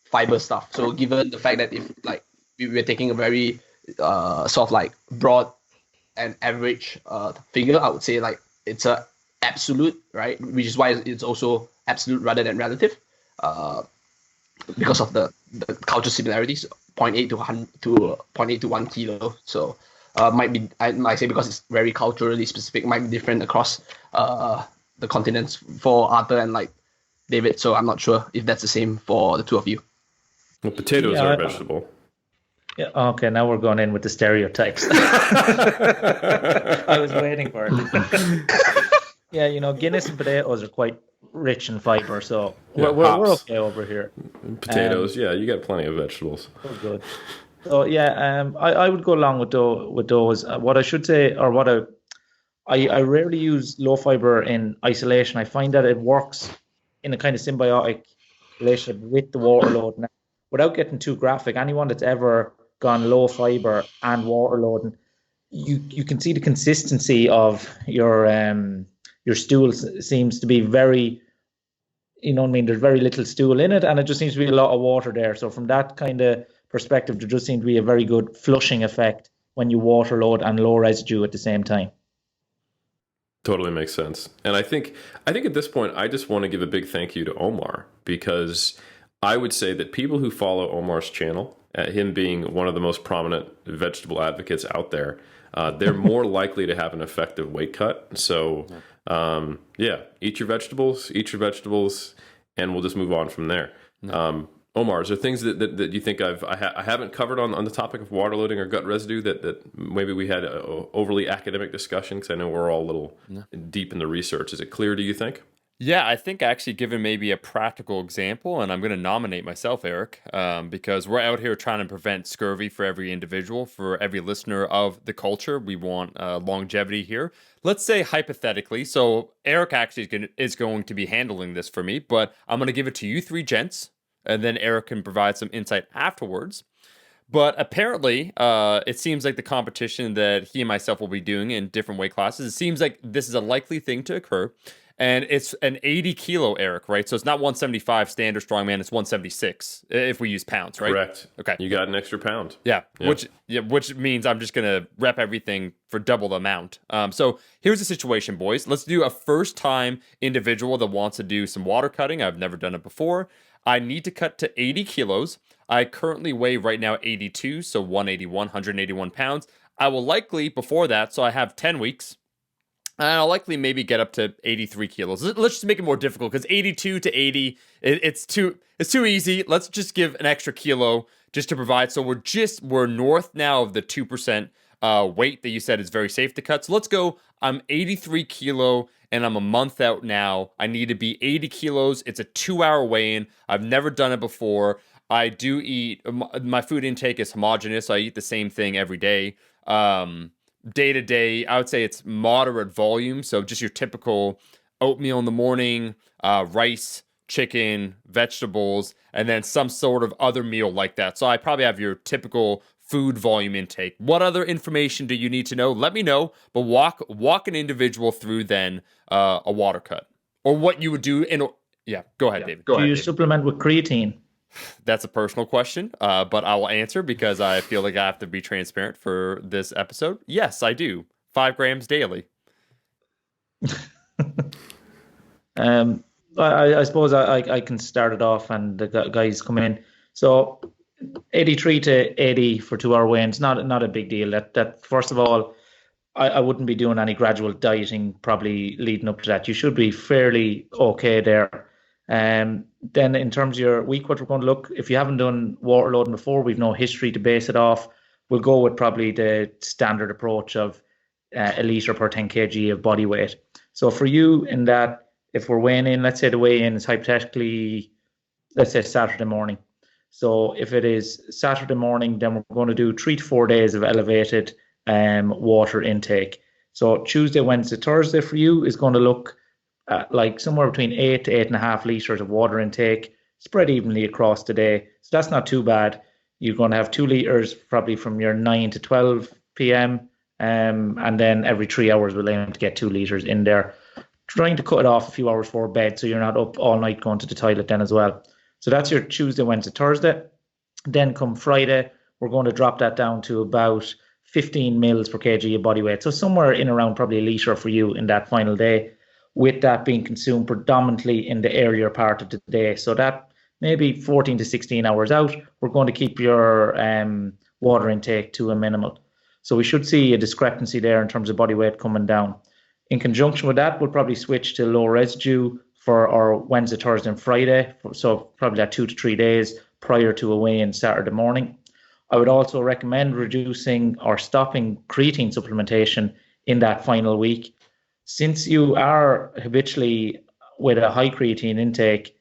fiber stuff. So given the fact that if like we're taking a very sort of like broad and average figure, I would say like it's a absolute, right? Which is why it's also absolute rather than relative, because of the culture similarities. 0.8 to 1 kilo. So I might say because it's very culturally specific, might be different across the continents for Arthur and like David. So I'm not sure if that's the same for the two of you. Well, potatoes are a vegetable. Yeah. Okay. Now we're going in with the stereotypes. I was waiting for it. Yeah, Guinness and potatoes are quite rich in fiber, so we're okay over here. Potatoes, you got plenty of vegetables. Oh, good. So I would go along with those. What I should say, or what I rarely use low fiber in isolation. I find that it works in a kind of symbiotic relationship with the water load. Now, without getting too graphic, anyone that's ever gone low fiber and water loading, you can see the consistency of your stool seems to be very, there's very little stool in it, and it just seems to be a lot of water there. So from that kind of perspective, there just seems to be a very good flushing effect when you water load and low residue at the same time. Totally makes sense. And I think at this point, I just want to give a big thank you to Omar, because I would say that people who follow Omar's channel, him being one of the most prominent vegetable advocates out there, they're more likely to have an effective weight cut. So eat your vegetables, and we'll just move on from there. Omar, is there things that you think I haven't covered on the topic of water loading or gut residue that maybe we had a overly academic discussion? Because I know we're all a little deep in the research. Is it clear, do you think? Yeah, I think actually given maybe a practical example, and I'm going to nominate myself, Eric, because we're out here trying to prevent scurvy for every individual, for every listener of the culture. We want longevity here. Let's say hypothetically, so Eric actually is going to be handling this for me, but I'm going to give it to you three gents, and then Eric can provide some insight afterwards. But apparently, it seems like the competition that he and myself will be doing in different weight classes, it seems like this is a likely thing to occur. And it's an 80 kilo, Eric, right? So it's not 175 standard strongman, it's 176 if we use pounds, right? Correct. Okay. You got an extra pound. Yeah. Which means I'm just going to rep everything for double the amount. So here's the situation, boys. Let's do a first time individual that wants to do some water cutting. I've never done it before. I need to cut to 80 kilos. I currently weigh right now 82, so 181 pounds. I will likely, before that, so I have 10 weeks, and I'll likely maybe get up to 83 kilos. Let's just make it more difficult, because 82 to 80, it's too easy. Let's just give an extra kilo just to provide. So we're north now of the 2% weight that you said is very safe to cut. So let's go. I'm 83 kilo and I'm a month out now. I need to be 80 kilos. It's a 2-hour weigh-in. I've never done it before. I do eat, my food intake is homogeneous, so I eat the same thing every day. Day to day, I would say it's moderate volume. So just your typical oatmeal in the morning, rice, chicken, vegetables, and then some sort of other meal like that. So I probably have your typical food volume intake. What other information do you need to know? Let me know, but walk an individual through then a water cut, or what you would do in. Yeah, go ahead, David. Do you supplement with creatine? That's a personal question, but I will answer because I feel like I have to be transparent for this episode. Yes, I do. 5 grams daily. I suppose I can start it off and the guys come in. So 83 to 80 for 2-hour weigh-ins, not a big deal. That first of all, I wouldn't be doing any gradual dieting probably leading up to that. You should be fairly okay there. Then in terms of your week, what we're going to look, if you haven't done water loading before, we've no history to base it off. We'll go with probably the standard approach of a litre per 10 kg of body weight. So for you in that, if we're weighing in, let's say the weigh-in is hypothetically, let's say Saturday morning. So if it is Saturday morning, then we're going to do 3 to 4 days of elevated water intake. So Tuesday, Wednesday, Thursday for you is going to look like somewhere between 8 to 8.5 litres of water intake spread evenly across the day. So that's not too bad. You're going to have 2 litres probably from your 9 to 12 p.m. And then every 3 hours we'll aim to get 2 litres in there. Trying to cut it off a few hours before bed so you're not up all night going to the toilet then as well. So that's your Tuesday, Wednesday, Thursday. Then come Friday, we're going to drop that down to about 15 mils per kg of body weight. So somewhere in around probably a litre for you in that final day, with that being consumed predominantly in the earlier part of the day. So that maybe 14 to 16 hours out, we're going to keep your water intake to a minimal. So we should see a discrepancy there in terms of body weight coming down. In conjunction with that, we'll probably switch to low residue for our Wednesday, Thursday, and Friday. So probably that 2 to 3 days prior to a weigh-in Saturday morning. I would also recommend reducing or stopping creatine supplementation in that final week. Since you are habitually with a high creatine intake,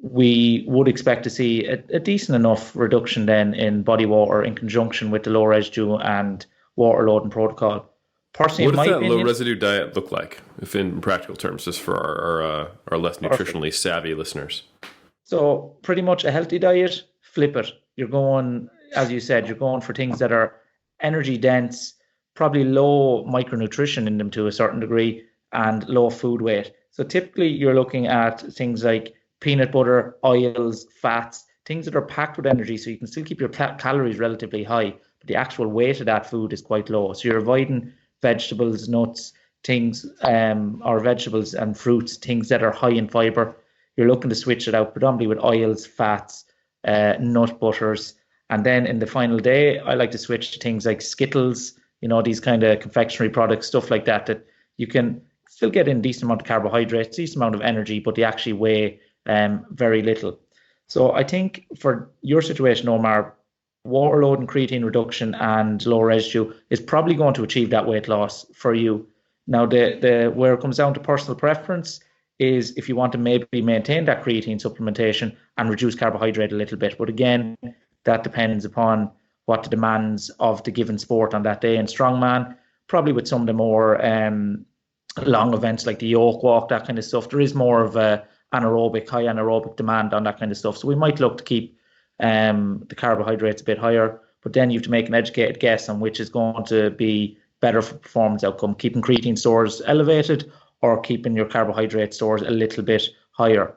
we would expect to see a decent enough reduction then in body water in conjunction with the low residue and water loading protocol. Personally, what does that low residue diet look like, if in practical terms, just for our less nutritionally savvy listeners? So pretty much a healthy diet, flip it. You're going, as you said, you're going for things that are energy dense, probably low micronutrition in them to a certain degree, and low food weight. So typically you're looking at things like peanut butter, oils, fats, things that are packed with energy, so you can still keep your calories relatively high, but the actual weight of that food is quite low. So you're avoiding vegetables, nuts, things, or vegetables and fruits, things that are high in fiber. You're looking to switch it out predominantly with oils, fats, nut butters. And then in the final day, I like to switch to things like Skittles, these kind of confectionery products, stuff like that, that you can still get in a decent amount of carbohydrates, decent amount of energy, but they actually weigh very little. So I think for your situation, Omar, water load and creatine reduction and low residue is probably going to achieve that weight loss for you. Now, the where it comes down to personal preference is if you want to maybe maintain that creatine supplementation and reduce carbohydrate a little bit. But again, that depends upon what the demands of the given sport on that day. And strongman, probably with some of the more long events like the yoke walk, that kind of stuff, there is more of a high anaerobic demand on that kind of stuff. So we might look to keep the carbohydrates a bit higher, but then you have to make an educated guess on which is going to be better for performance outcome, keeping creatine stores elevated or keeping your carbohydrate stores a little bit higher.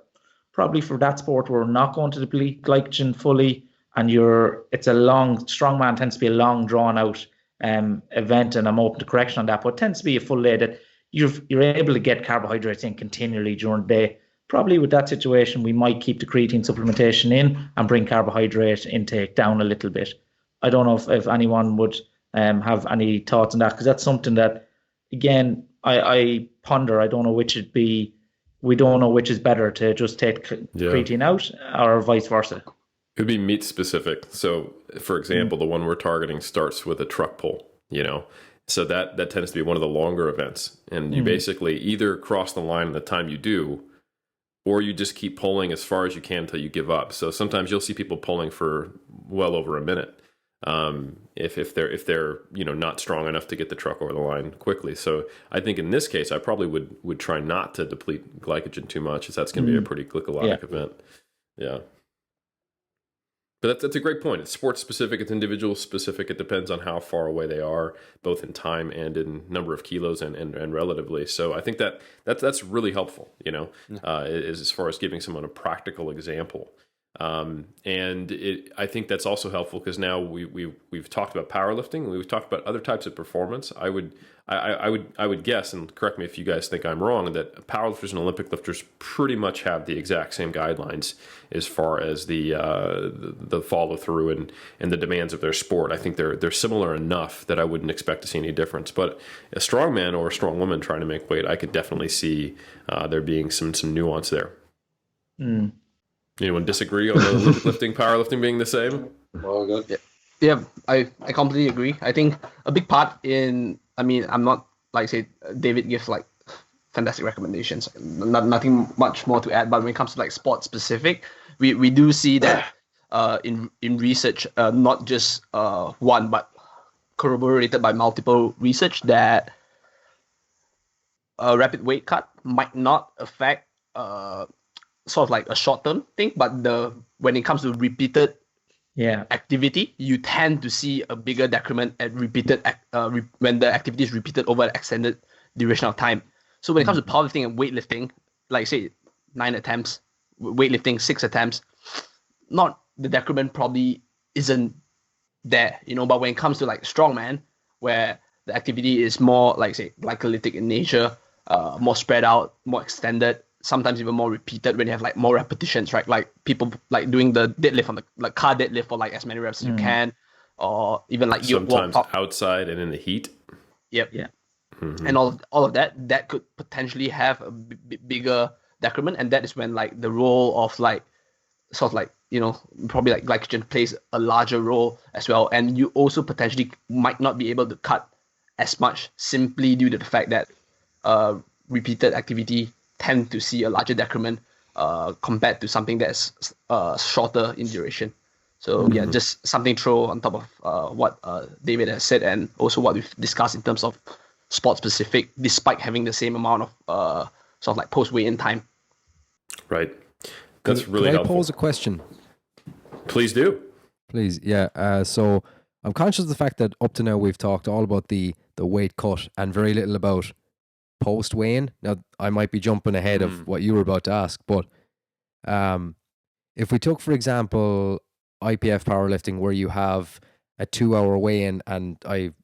Probably for that sport, we're not going to deplete glycogen fully, and strongman tends to be a long drawn out event, and I'm open to correction on that, but it tends to be a full day that you're able to get carbohydrates in continually during the day. Probably with that situation, we might keep the creatine supplementation in and bring carbohydrate intake down a little bit. I don't know if anyone would have any thoughts on that, because that's something that, again, I ponder. I don't know which it'd be. We don't know which is better, to just take creatine out or vice versa. It would be meat specific. So, for example, the one we're targeting starts with a truck pull, So that tends to be one of the longer events. And you basically either cross the line in the time you do, or you just keep pulling as far as you can until you give up. So sometimes you'll see people pulling for well over a minute, if they're not strong enough to get the truck over the line quickly. So I think in this case, I probably would try not to deplete glycogen too much, as that's going to be a pretty glycolytic event. Yeah. But that's a great point. It's sports specific, it's individual specific. It depends on how far away they are, both in time and in number of kilos and relatively. So I think that's really helpful, as far as giving someone a practical example. I think that's also helpful because now we've talked about powerlifting, we've talked about other types of performance. I would guess, and correct me if you guys think I'm wrong, that powerlifters and Olympic lifters pretty much have the exact same guidelines as far as the follow through and the demands of their sport. I think they're similar enough that I wouldn't expect to see any difference. But a strong man or a strong woman trying to make weight, I could definitely see there being some nuance there. Anyone disagree on the Olympic lifting, powerlifting being the same? Well, good. Yeah, I completely agree. I think a big part I'm not, like say, David gives like fantastic recommendations. Nothing much more to add, but when it comes to like sport specific, we do see that in research, not just one, but corroborated by multiple research, that a rapid weight cut might not affect sort of like a short-term thing, but when it comes to repeated activity, you tend to see a bigger decrement at repeated when the activity is repeated over an extended duration of time. So when it comes to powerlifting and weightlifting, like say 9 attempts, weightlifting 6 attempts, not the decrement probably isn't there, but when it comes to like strongman, where the activity is more like say glycolytic in nature, more spread out, more extended, sometimes even more repeated when you have like more repetitions, right? Like people like doing the deadlift on the like car deadlift for like as many reps as you can, or even like you walk Sometimes up. outside and in the heat. Yep. Yeah. And all of that could potentially have a bigger decrement, and that is when like the role of like sort of like, you know, probably like glycogen plays a larger role as well, and you also potentially might not be able to cut as much simply due to the fact that repeated activity tend to see a larger decrement compared to something that's shorter in duration. So yeah, just something to throw on top of what David has said, and also what we've discussed in terms of sport specific, despite having the same amount of sort of like post weigh in time. Right. That's really Could I helpful. pose a question? Please do. Please, yeah. So I'm conscious of the fact that up to now we've talked all about the weight cut and very little about post weigh-in. Now I might be jumping ahead of what you were about to ask, but if we took, for example, IPF powerlifting, where you have a 2-hour weigh-in, and I'm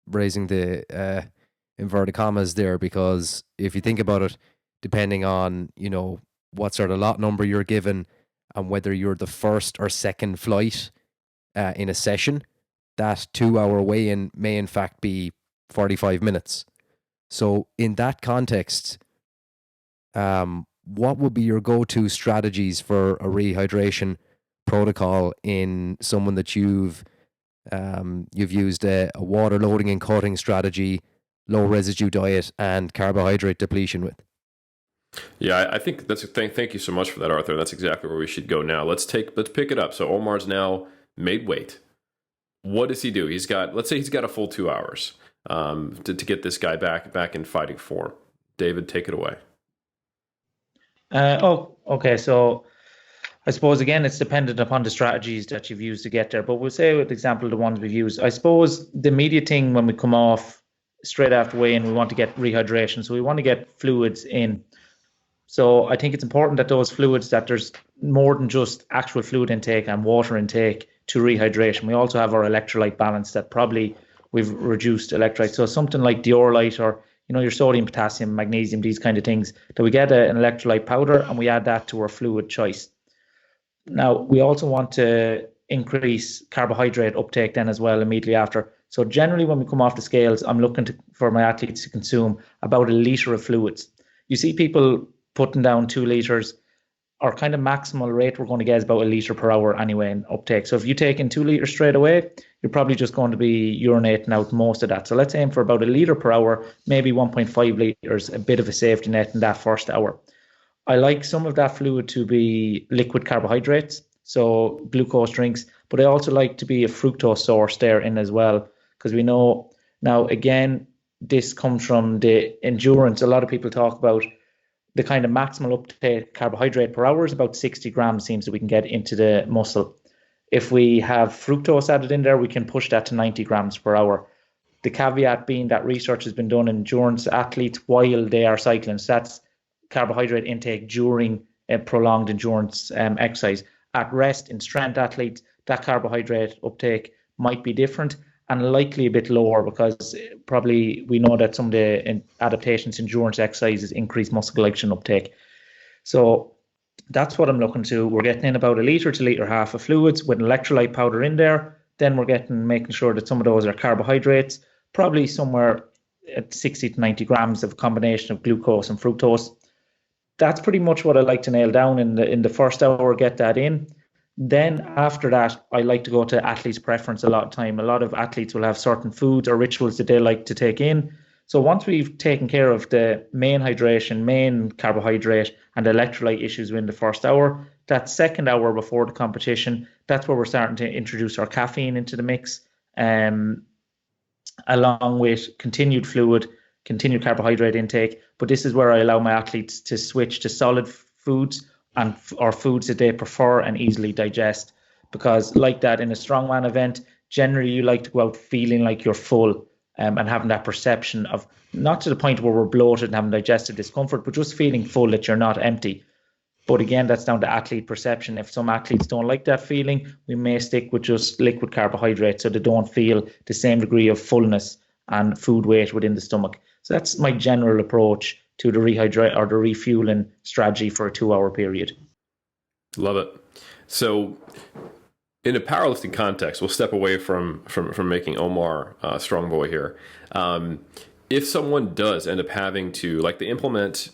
raising the inverted commas there, because if you think about it, depending on, you know, what sort of lot number you're given and whether you're the first or second flight in a session, that 2-hour weigh-in may in fact be 45 minutes. So in that context, what would be your go-to strategies for a rehydration protocol in someone that you've used a water loading and cutting strategy, low residue diet, and carbohydrate depletion with? Yeah, I think that's thank you so much for that, Arthur. That's exactly where we should go now. Let's pick it up. So Omar's now made weight. What does he do? Let's say he's got a full 2 hours to get this guy back in fighting form. David, take it away. Okay. So I suppose, again, it's dependent upon the strategies that you've used to get there. But we'll say, with example, the ones we've used. I suppose the immediate thing when we come off straight after weigh-in, we want to get rehydration. So we want to get fluids in. So I think it's important that those fluids, that there's more than just actual fluid intake and water intake to rehydration. We also have our electrolyte balance that probably we've reduced electrolytes. So something like Diorite, or, you know, your sodium, potassium, magnesium, these kind of things, that we get an electrolyte powder and we add that to our fluid choice. Now, we also want to increase carbohydrate uptake then as well immediately after. So generally when we come off the scales, I'm looking for my athletes to consume about 1 litre of fluids. You see people putting down 2 litres. Our kind of maximal rate we're going to get is about 1 litre per hour anyway in uptake. So if you take in 2 litres straight away, you're probably just going to be urinating out most of that. So let's aim for about 1 litre per hour, maybe 1.5 litres, a bit of a safety net in that first hour. I like some of that fluid to be liquid carbohydrates, so glucose drinks, but I also like to be a fructose source there in as well, because we know now, again, this comes from the endurance. A lot of people talk about the kind of maximal uptake carbohydrate per hour is about 60 grams, seems that we can get into the muscle. If we have fructose added in there, we can push that to 90 grams per hour. The caveat being that research has been done in endurance athletes while they are cycling. So that's carbohydrate intake during a prolonged endurance exercise. At rest, in strength athletes, that carbohydrate uptake might be different and likely a bit lower, because probably we know that some of the adaptations endurance exercises increase muscle glycogen uptake. So that's what I'm looking to. We're getting in about 1 litre to 1.5 litres of fluids with an electrolyte powder in there. Then we're making sure that some of those are carbohydrates, probably somewhere at 60 to 90 grams of a combination of glucose and fructose. That's pretty much what I like to nail down in the first hour, get that in. Then after that, I like to go to athlete's preference a lot of time. A lot of athletes will have certain foods or rituals that they like to take in. So once we've taken care of the main hydration, main carbohydrate, and electrolyte issues within the first hour, that second hour before the competition, that's where we're starting to introduce our caffeine into the mix, along with continued fluid, continued carbohydrate intake. But this is where I allow my athletes to switch to solid foods or foods that they prefer and easily digest, because like that in a strongman event, generally you like to go out feeling like you're full, and having that perception of, not to the point where we're bloated and having digestive discomfort, but just feeling full, that you're not empty. But again, that's down to athlete perception. If some athletes don't like that feeling, we may stick with just liquid carbohydrates so they don't feel the same degree of fullness and food weight within the stomach. So that's my general approach to the rehydrate or the refueling strategy for a 2 hour period. Love it. So in a powerlifting context, we'll step away from making Omar strong boy here. If someone does end up having to, like, they implement,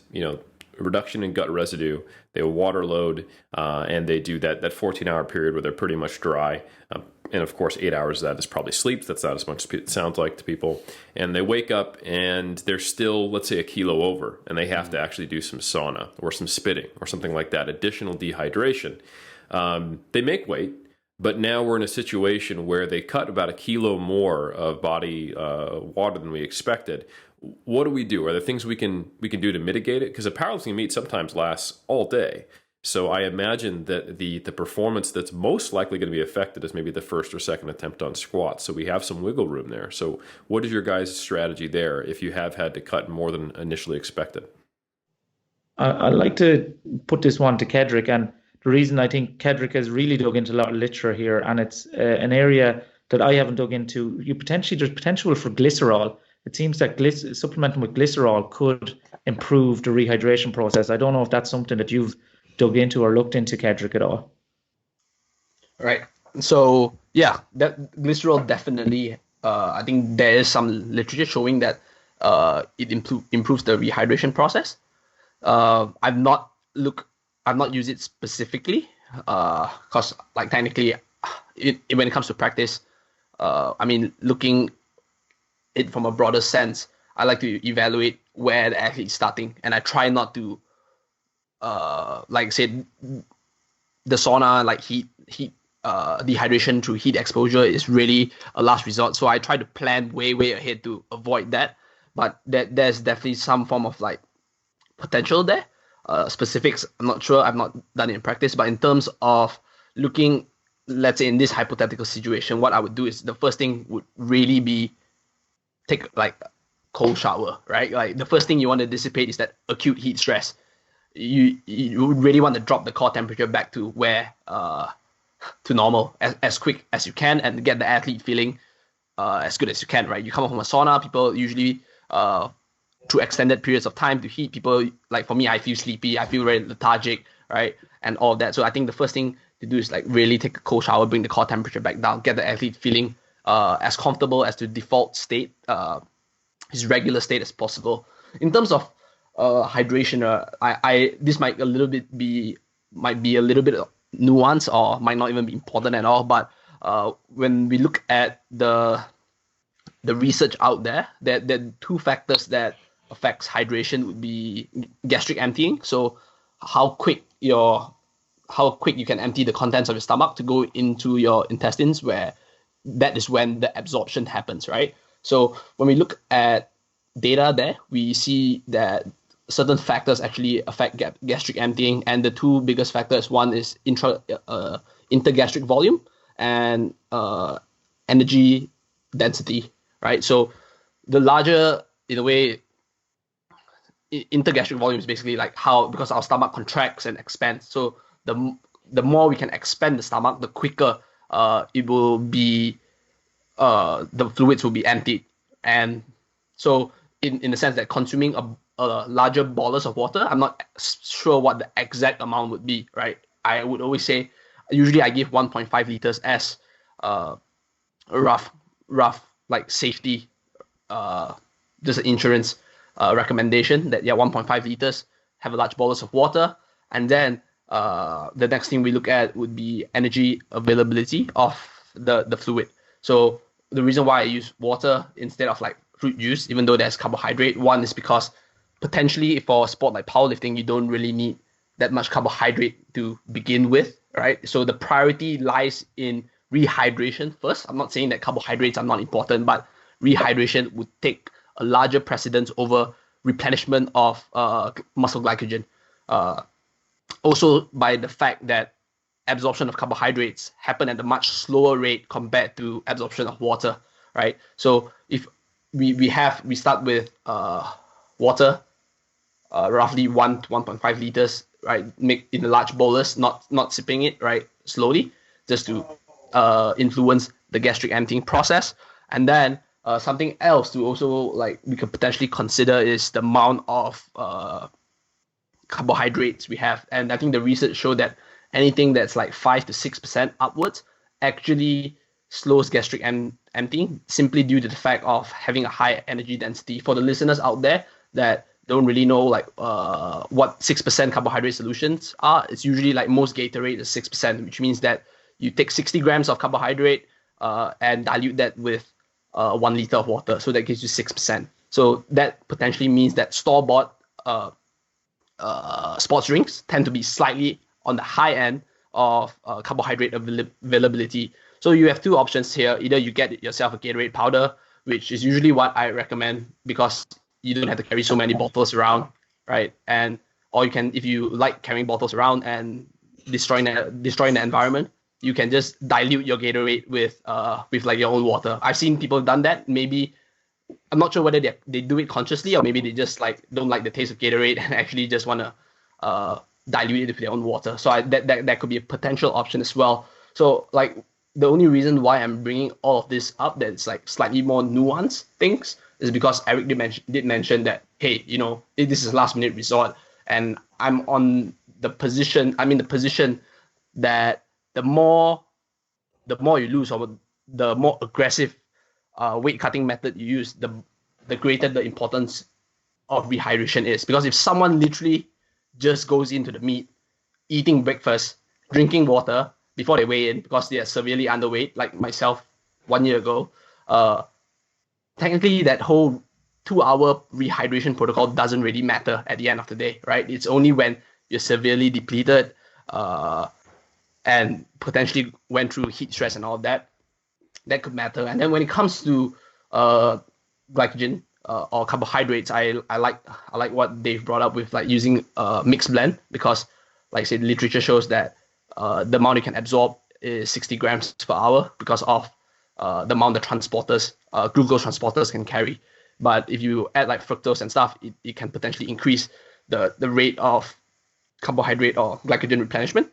reduction in gut residue, they water load, and they do that 14-hour period where they're pretty much dry. And of course, 8 hours of that is probably sleep. That's not as much as it sounds like to people. And they wake up and they're still, let's say, a kilo over, and they have to actually do some sauna or some spitting or something like that, additional dehydration. They make weight, but now we're in a situation where they cut about a kilo more of body water than we expected. What do we do? Are there things we can do to mitigate it? Because a powerlifting meet sometimes lasts all day. So I imagine that the performance that's most likely going to be affected is maybe the first or second attempt on squats. So we have some wiggle room there. So what is your guys' strategy there if you have had to cut more than initially expected? I'd like to put this one to Kedrick, and the reason I think Kedrick has really dug into a lot of literature here, and it's an area that I haven't dug into. There's potential for glycerol. It seems that supplementing with glycerol could improve the rehydration process. I don't know if that's something that you've dug into or looked into, Kedrick, at all. Right. So yeah, that glycerol definitely. I think there is some literature showing that it improves the rehydration process. I've not used it specifically because, like, technically, when it comes to practice, looking it from a broader sense, I like to evaluate where the athlete's starting, and I try not to, like, say, the sauna, like heat dehydration through heat exposure is really a last resort. So I try to plan way ahead to avoid that. But there's definitely some form of, like, potential there. Specifics, I'm not sure. I've not done it in practice. But in terms of looking, let's say in this hypothetical situation, what I would do is the first thing would really be take, like, a cold shower, right? Like, the first thing you want to dissipate is that acute heat stress. You would really want to drop the core temperature back to where to normal as quick as you can, and get the athlete feeling as good as you can, right? You come up from a sauna, people usually through extended periods of time to heat, people, like, for me, I feel sleepy, I feel very lethargic, right? And all of that. So I think the first thing to do is, like, really take a cold shower, bring the core temperature back down, get the athlete feeling as comfortable as the default state, his regular state as possible. In terms of hydration, this might be a little bit nuanced, or might not even be important at all. But when we look at the research out there, there are two factors that affects hydration would be gastric emptying. So how quick you can empty the contents of your stomach to go into your intestines, where that is when the absorption happens, right? So when we look at data there, we see that certain factors actually affect gastric emptying, and the two biggest factors, one is intergastric volume and energy density, right? So the larger, in a way, intergastric volume is basically like how, because our stomach contracts and expands, so the more we can expand the stomach, the quicker it will be, the fluids will be emptied. And so in the sense that consuming a larger bolus of water, I'm not sure what the exact amount would be, right? I would always say, usually I give 1.5 liters as a rough like safety, just an insurance recommendation, that 1.5 liters, have a large bolus of water. And then the next thing we look at would be energy availability of the fluid. So the reason why I use water instead of, like, fruit juice, even though there's carbohydrate, one is because potentially for a sport like powerlifting, you don't really need that much carbohydrate to begin with, right? So the priority lies in rehydration first. I'm not saying that carbohydrates are not important, but rehydration would take a larger precedence over replenishment of muscle glycogen. Also, by the fact that absorption of carbohydrates happen at a much slower rate compared to absorption of water, right? So if we start with water, roughly 1 to 1.5 liters, right? Make in a large bolus, not sipping it, right? Slowly, just to influence the gastric emptying process. And then something else to also, like, we could potentially consider is the amount of carbohydrates we have. And I think the research showed that anything that's like 5 to 6% upwards actually slows gastric emptying simply due to the fact of having a high energy density. For the listeners out there that don't really know like what 6% carbohydrate solutions are, it's usually like most Gatorade is 6%, which means that you take 60 grams of carbohydrate and dilute that with 1 liter of water. So that gives you 6%. So that potentially means that store-bought sports drinks tend to be slightly on the high end of carbohydrate availability. So you have two options here. Either you get yourself a Gatorade powder, which is usually what I recommend because you don't have to carry so many bottles around, right? And or you can, if you like carrying bottles around and destroying the environment, you can just dilute your Gatorade with like your own water. I've seen people done that. Maybe I'm not sure whether they do it consciously or maybe they just like don't like the taste of Gatorade and actually just want to dilute it with their own water. So that could be a potential option as well. So like the only reason why I'm bringing all of this up that's like slightly more nuanced things is because Eric did mention that, hey, you know, this is a last minute resort, and I'm in the position that the more you lose or the more aggressive weight cutting method you use, the greater the importance of rehydration is. Because if someone literally just goes into the meet, eating breakfast, drinking water before they weigh in because they are severely underweight, like myself 1 year ago, technically that whole 2-hour rehydration protocol doesn't really matter at the end of the day, right? It's only when you're severely depleted and potentially went through heat stress and all that could matter. And then when it comes to glycogen or carbohydrates, I like what they've brought up with like using a mixed blend, because like I said, literature shows that the amount you can absorb is 60 grams per hour because of the amount the transporters, glucose transporters can carry. But if you add like fructose and stuff, it can potentially increase the rate of carbohydrate or glycogen replenishment.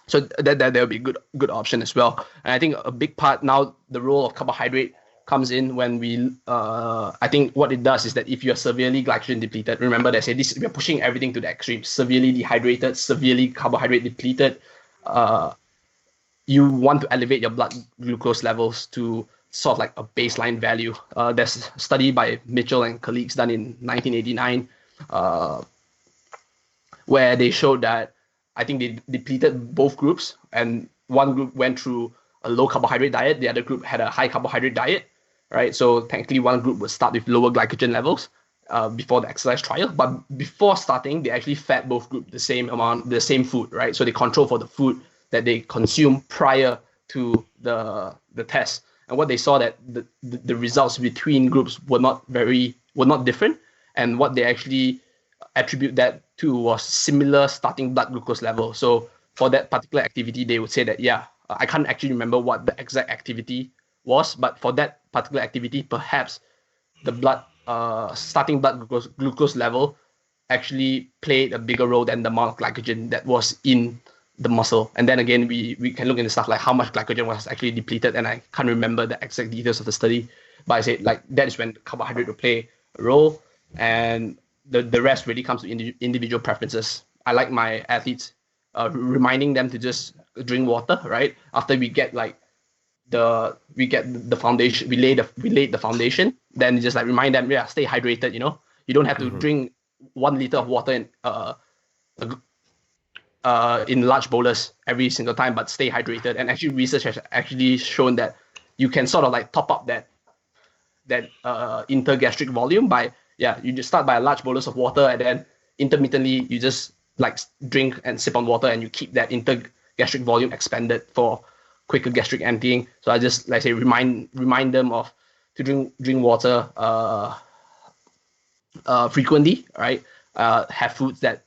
So that will be a good option as well. And I think a big part now, the role of carbohydrate comes in when we, I think what it does is that if you're severely glycogen depleted, remember that I say this, we're pushing everything to the extreme, severely dehydrated, severely carbohydrate depleted, you want to elevate your blood glucose levels to sort of like a baseline value. There's a study by Mitchell and colleagues done in 1989 where they showed that I think they depleted both groups, and one group went through a low carbohydrate diet, the other group had a high carbohydrate diet, right? So technically one group would start with lower glycogen levels before the exercise trial, but before starting, they actually fed both groups the same amount, the same food, right? So they control for the food that they consume prior to the test. And what they saw that the results between groups were not different, and what they actually attribute that to was similar starting blood glucose level. So for that particular activity, they would say that, yeah, I can't actually remember what the exact activity was, but for that particular activity, perhaps the blood starting blood glucose level actually played a bigger role than the amount of glycogen that was in the muscle. And then again, we can look into stuff like how much glycogen was actually depleted, and I can't remember the exact details of the study, but I said like that is when carbohydrate will play a role, and the rest really comes to individual preferences. I like my athletes reminding them to just drink water, right? After we get the foundation, we laid the foundation, then just like remind them, yeah, stay hydrated, you know? You don't have to drink 1 liter of water in large bowls every single time, but stay hydrated. And actually research has actually shown that you can sort of like top up that intergastric volume by, you just start by a large bolus of water, and then intermittently you just like drink and sip on water, and you keep that intergastric volume expanded for quicker gastric emptying. So I just like say remind them of to drink water frequently, right? Have foods that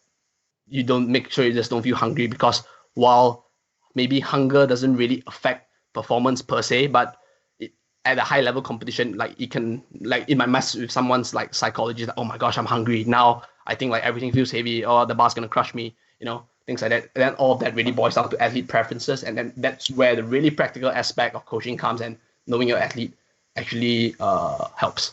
you just don't feel hungry, because while maybe hunger doesn't really affect performance per se, but at a high level competition, like it can, like it might mess with someone's like psychology, like, oh my gosh, I'm hungry now, I think like everything feels heavy, or the bar's gonna crush me, you know, things like that. And then all of that really boils down to athlete preferences, and then that's where the really practical aspect of coaching comes, and knowing your athlete actually helps.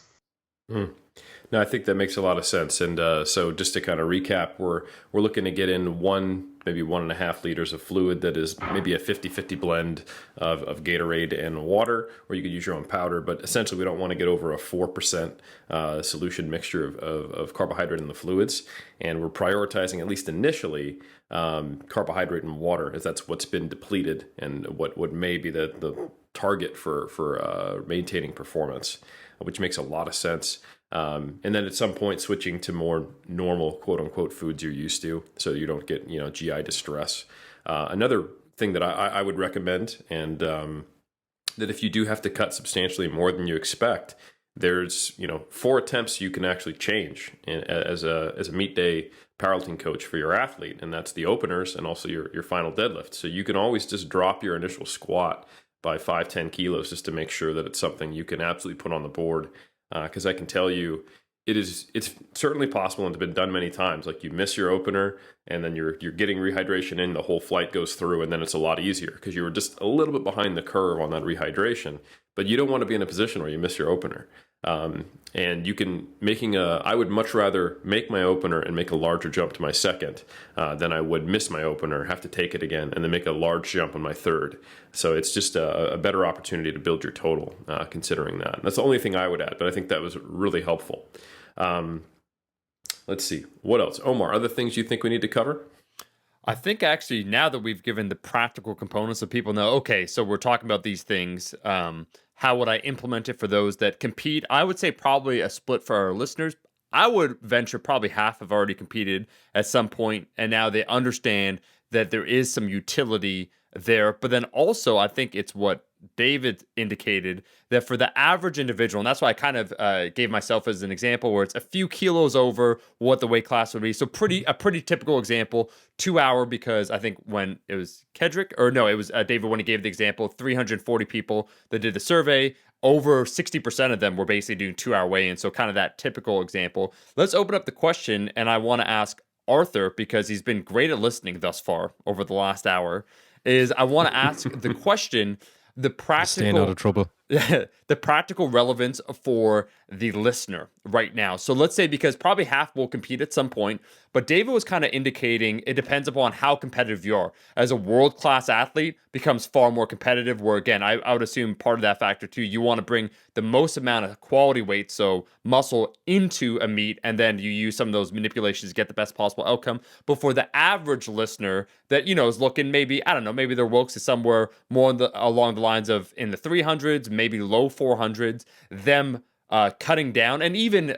No, I think that makes a lot of sense. And so just to kind of recap, we're looking to get in one maybe 1.5 liters of fluid that is maybe a 50-50 blend of Gatorade and water, or you could use your own powder. But essentially, we don't want to get over a 4% solution mixture of carbohydrate in the fluids. And we're prioritizing, at least initially, carbohydrate and water, as that's what's been depleted and what may be the target for maintaining performance, which makes a lot of sense. And then at some point switching to more normal quote unquote foods you're used to, so you don't get GI distress. Another thing that I would recommend, and that if you do have to cut substantially more than you expect, there's 4 attempts you can actually change as a meet day powerlifting coach for your athlete, and that's the openers and also your final deadlift. So you can always just drop your initial squat by 5-10 kilos just to make sure that it's something you can absolutely put on the board. Because I can tell you, it's certainly possible, and it's been done many times. Like, you miss your opener, and then you're getting rehydration in, the whole flight goes through, and then it's a lot easier because you were just a little bit behind the curve on that rehydration. But you don't want to be in a position where you miss your opener. And you can I would much rather make my opener and make a larger jump to my second than I would miss my opener, have to take it again, and then make a large jump on my third. So it's just a better opportunity to build your total, considering that. That's the only thing I would add, but I think that was really helpful. Let's see. What else? Omar, other things you think we need to cover? I think actually, now that we've given the practical components, so people know, okay, so we're talking about these things, how would I implement it for those that compete? I would say probably a split for our listeners. I would venture probably half have already competed at some point, and now they understand that there is some utility there. But then also, I think it's what David indicated, that for the average individual, and that's why I kind of gave myself as an example, where it's a few kilos over what the weight class would be. So a pretty typical example, 2 hour, because I think when it was Kedrick, or no, it was David when he gave the example, 340 people that did the survey, over 60% of them were basically doing 2 hour weigh-in. So kind of that typical example. Let's open up the question, and I want to ask Arthur, because he's been great at listening thus far over the last hour, is I want to ask the question, the practical, staying out of trouble. the practical relevance for the listener right now. So let's say, because probably half will compete at some point, but David was kind of indicating it depends upon how competitive you are. As a world-class athlete, becomes far more competitive, where again, I would assume part of that factor too, you want to bring the most amount of quality weight, so muscle, into a meet, and then you use some of those manipulations to get the best possible outcome. But for the average listener that, is looking, maybe, I don't know, maybe their Wilks is somewhere more along the lines of in the 300s, maybe low 400s, them cutting down, and even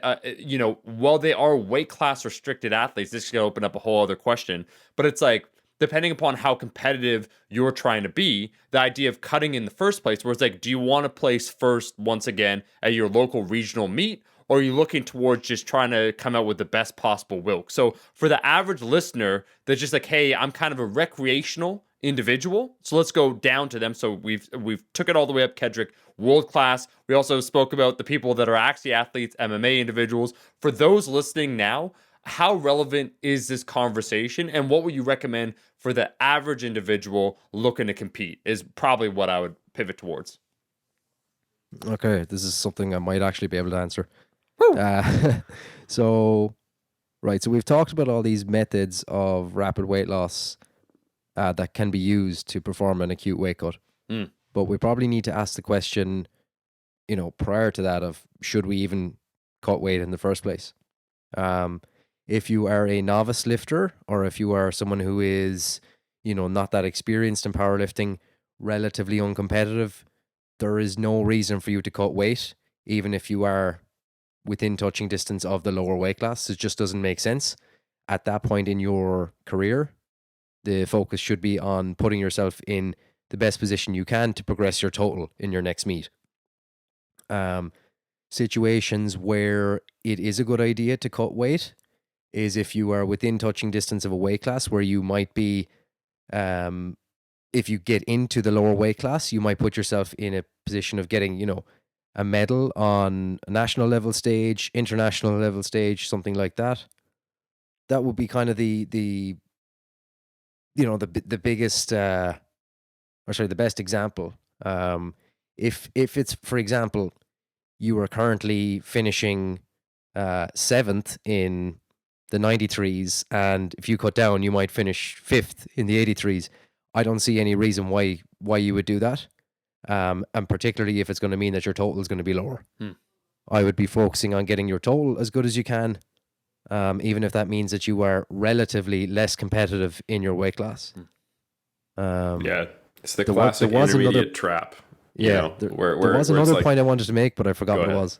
while they are weight class restricted athletes, this is going to open up a whole other question, but it's like, depending upon how competitive you're trying to be, the idea of cutting in the first place, where it's like, do you want to place first once again at your local regional meet, or are you looking towards just trying to come out with the best possible Wilk? So for the average listener that's just like, hey, I'm kind of a recreational individual, so let's go down to them. So we've took it all the way up, Kedrick, world class. We also spoke about the people that are actually athletes, MMA individuals. For those listening now, how relevant is this conversation, and what would you recommend for the average individual looking to compete, is probably what I would pivot towards. Okay, this is something I might actually be able to answer. So we've talked about all these methods of rapid weight loss that can be used to perform an acute weight cut. But we probably need to ask the question, prior to that, of should we even cut weight in the first place? If you are a novice lifter, or if you are someone who is, not that experienced in powerlifting, relatively uncompetitive, there is no reason for you to cut weight, even if you are within touching distance of the lower weight class. It just doesn't make sense. At that point in your career, the focus should be on putting yourself in the best position you can to progress your total in your next meet. Situations where it is a good idea to cut weight is if you are within touching distance of a weight class where you might be, if you get into the lower weight class, you might put yourself in a position of getting, a medal on a national level stage, international level stage, something like that. That would be kind of the biggest, the best example. If it's, for example, you are currently finishing 7th in the 93s, and if you cut down, you might finish 5th in the 83s. I don't see any reason why you would do that. And particularly if it's going to mean that your total is going to be lower. I would be focusing on getting your total as good as you can, even if that means that you are relatively less competitive in your weight class. Yeah, it's the classic intermediate trap. There was another point I wanted to make, but I forgot what it was.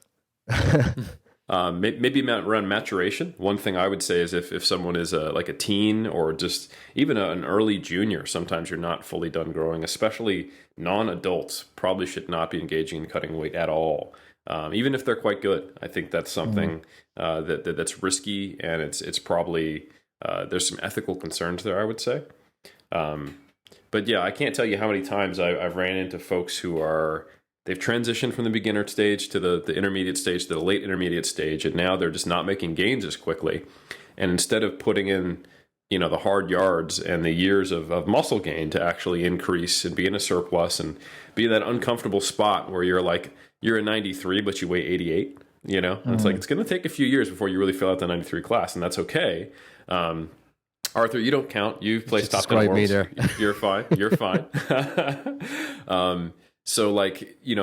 Maybe around maturation. One thing I would say is if someone is like a teen or just even an early junior, sometimes you're not fully done growing, especially non-adults probably should not be engaging in cutting weight at all. Even if they're quite good. I think that's something that's risky, and it's probably there's some ethical concerns there, I would say. But yeah, I can't tell you how many times I've ran into folks who they've transitioned from the beginner stage to the intermediate stage to the late intermediate stage, and now they're just not making gains as quickly. And instead of putting in, the hard yards and the years of muscle gain to actually increase and be in a surplus and be in that uncomfortable spot where you're a 93, but you weigh 88, And it's like, it's going to take a few years before you really fill out the 93 class, and that's okay. Arthur, you don't count. You've placed top 10 worlds. You're fine. You're fine. So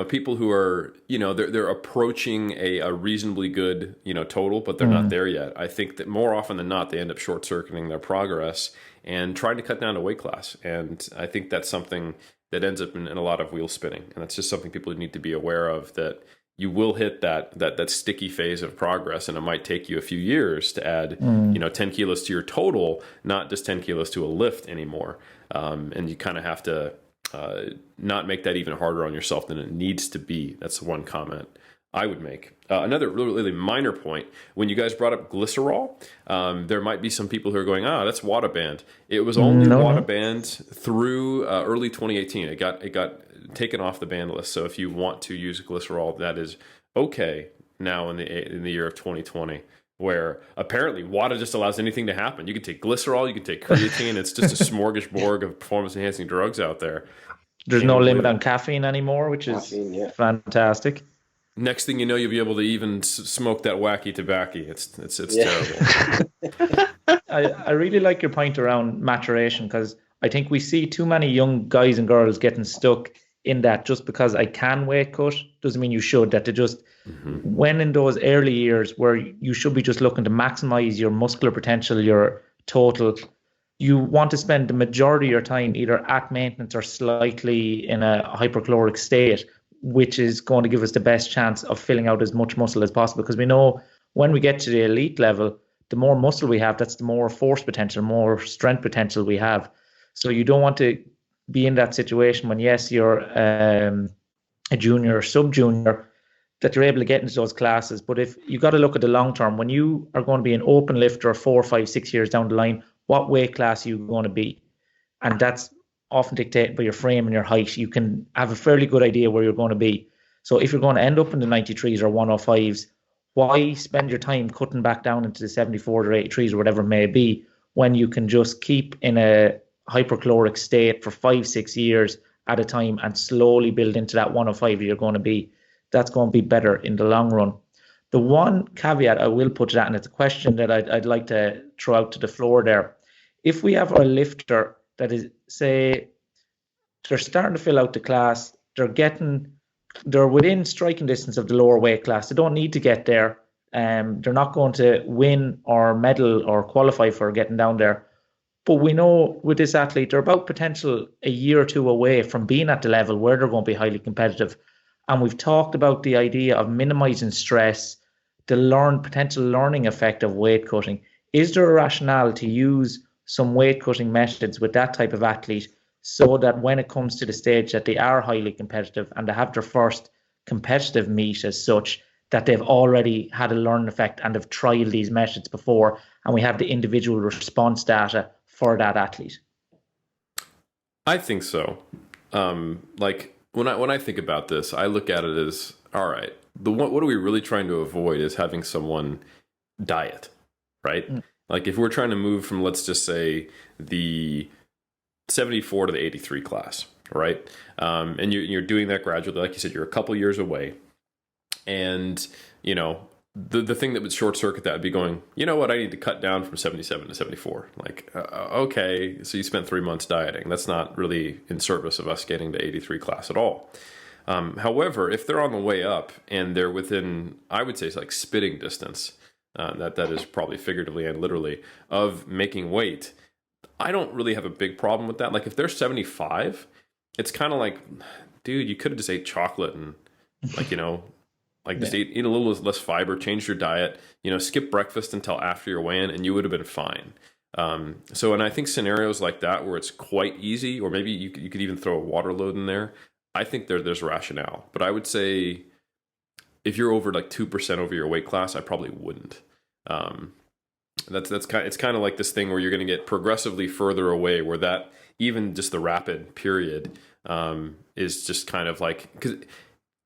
people who are, they're approaching a reasonably good, total, but they're not there yet. I think that more often than not, they end up short circuiting their progress and trying to cut down a weight class. And I think that's something that ends up in a lot of wheel spinning. And that's just something people need to be aware of, that you will hit that sticky phase of progress, and it might take you a few years to add 10 kilos to your total, not just 10 kilos to a lift anymore. And you kind of have to not make that even harder on yourself than it needs to be. That's one comment I would make. Another really, really minor point, when you guys brought up glycerol, there might be some people who are going, that's WADA banned. It was only WADA banned through early 2018. It got taken off the ban list. So if you want to use glycerol, that is okay now in the year of 2020, where apparently WADA just allows anything to happen. You can take glycerol, you can take creatine. It's just a smorgasbord of performance-enhancing drugs out there. There's no limit on caffeine anymore, which is fantastic. Next thing you know, you'll be able to even smoke that wacky tobacco. It's terrible. I really like your point around maturation, because I think we see too many young guys and girls getting stuck in that just because I can weight cut doesn't mean you should. That they just when in those early years where you should be just looking to maximize your muscular potential, your total, you want to spend the majority of your time either at maintenance or slightly in a hypercaloric state, which is going to give us the best chance of filling out as much muscle as possible. Because we know when we get to the elite level, the more muscle we have, that's the more force potential, more strength potential we have. So you don't want to be in that situation when, yes, you're a junior or sub-junior, that you're able to get into those classes. But if you got to look at the long term, when you are going to be an open lifter 4, 5, 6 years down the line, what weight class are you going to be? And that's often dictated by your frame and your height. You can have a fairly good idea where you're going to be. So if you're going to end up in the 93s or 105s, why spend your time cutting back down into the 74s or 83s or whatever it may be, when you can just keep in a hypercaloric state for 5, 6 years at a time and slowly build into that 105 you're going to be? That's going to be better in the long run. The one caveat I will put to that, and it's a question that I'd like to throw out to the floor there. If we have a lifter that is, say, they're starting to fill out the class, they're within striking distance of the lower weight class. They don't need to get there. They're not going to win or medal or qualify for getting down there. But we know with this athlete, they're about potential a year or two away from being at the level where they're going to be highly competitive. And we've talked about the idea of minimizing stress, the potential learning effect of weight cutting. Is there a rationale to use some weight cutting methods with that type of athlete, so that when it comes to the stage that they are highly competitive and they have their first competitive meet as such, that they've already had a learning effect and have tried these methods before, and we have the individual response data for that athlete? I think so. When I think about this, I look at it as, all right, what are we really trying to avoid is having someone diet, right? Like if we're trying to move from, let's just say, the 74 to the 83 class, right? And you're doing that gradually. Like you said, you're a couple years away. And, the thing that would short circuit that would be going, you know what, I need to cut down from 77 to 74. Like, okay, so you spent 3 months dieting. That's not really in service of us getting to 83 class at all. However, if they're on the way up and they're within, I would say it's like spitting distance, that is probably figuratively and literally, of making weight, I don't really have a big problem with that. Like if they're 75, it's kind of like, dude, you could have just ate chocolate and like, like just eat a little less fiber, change your diet, skip breakfast until after your weigh-in, and you would have been fine. And I think scenarios like that where it's quite easy, or maybe you could even throw a water load in there, I think there's rationale. But I would say if you're over like 2% over your weight class, I probably wouldn't. It's kind of like this thing where you're going to get progressively further away, where that even just the rapid period is just kind of like, because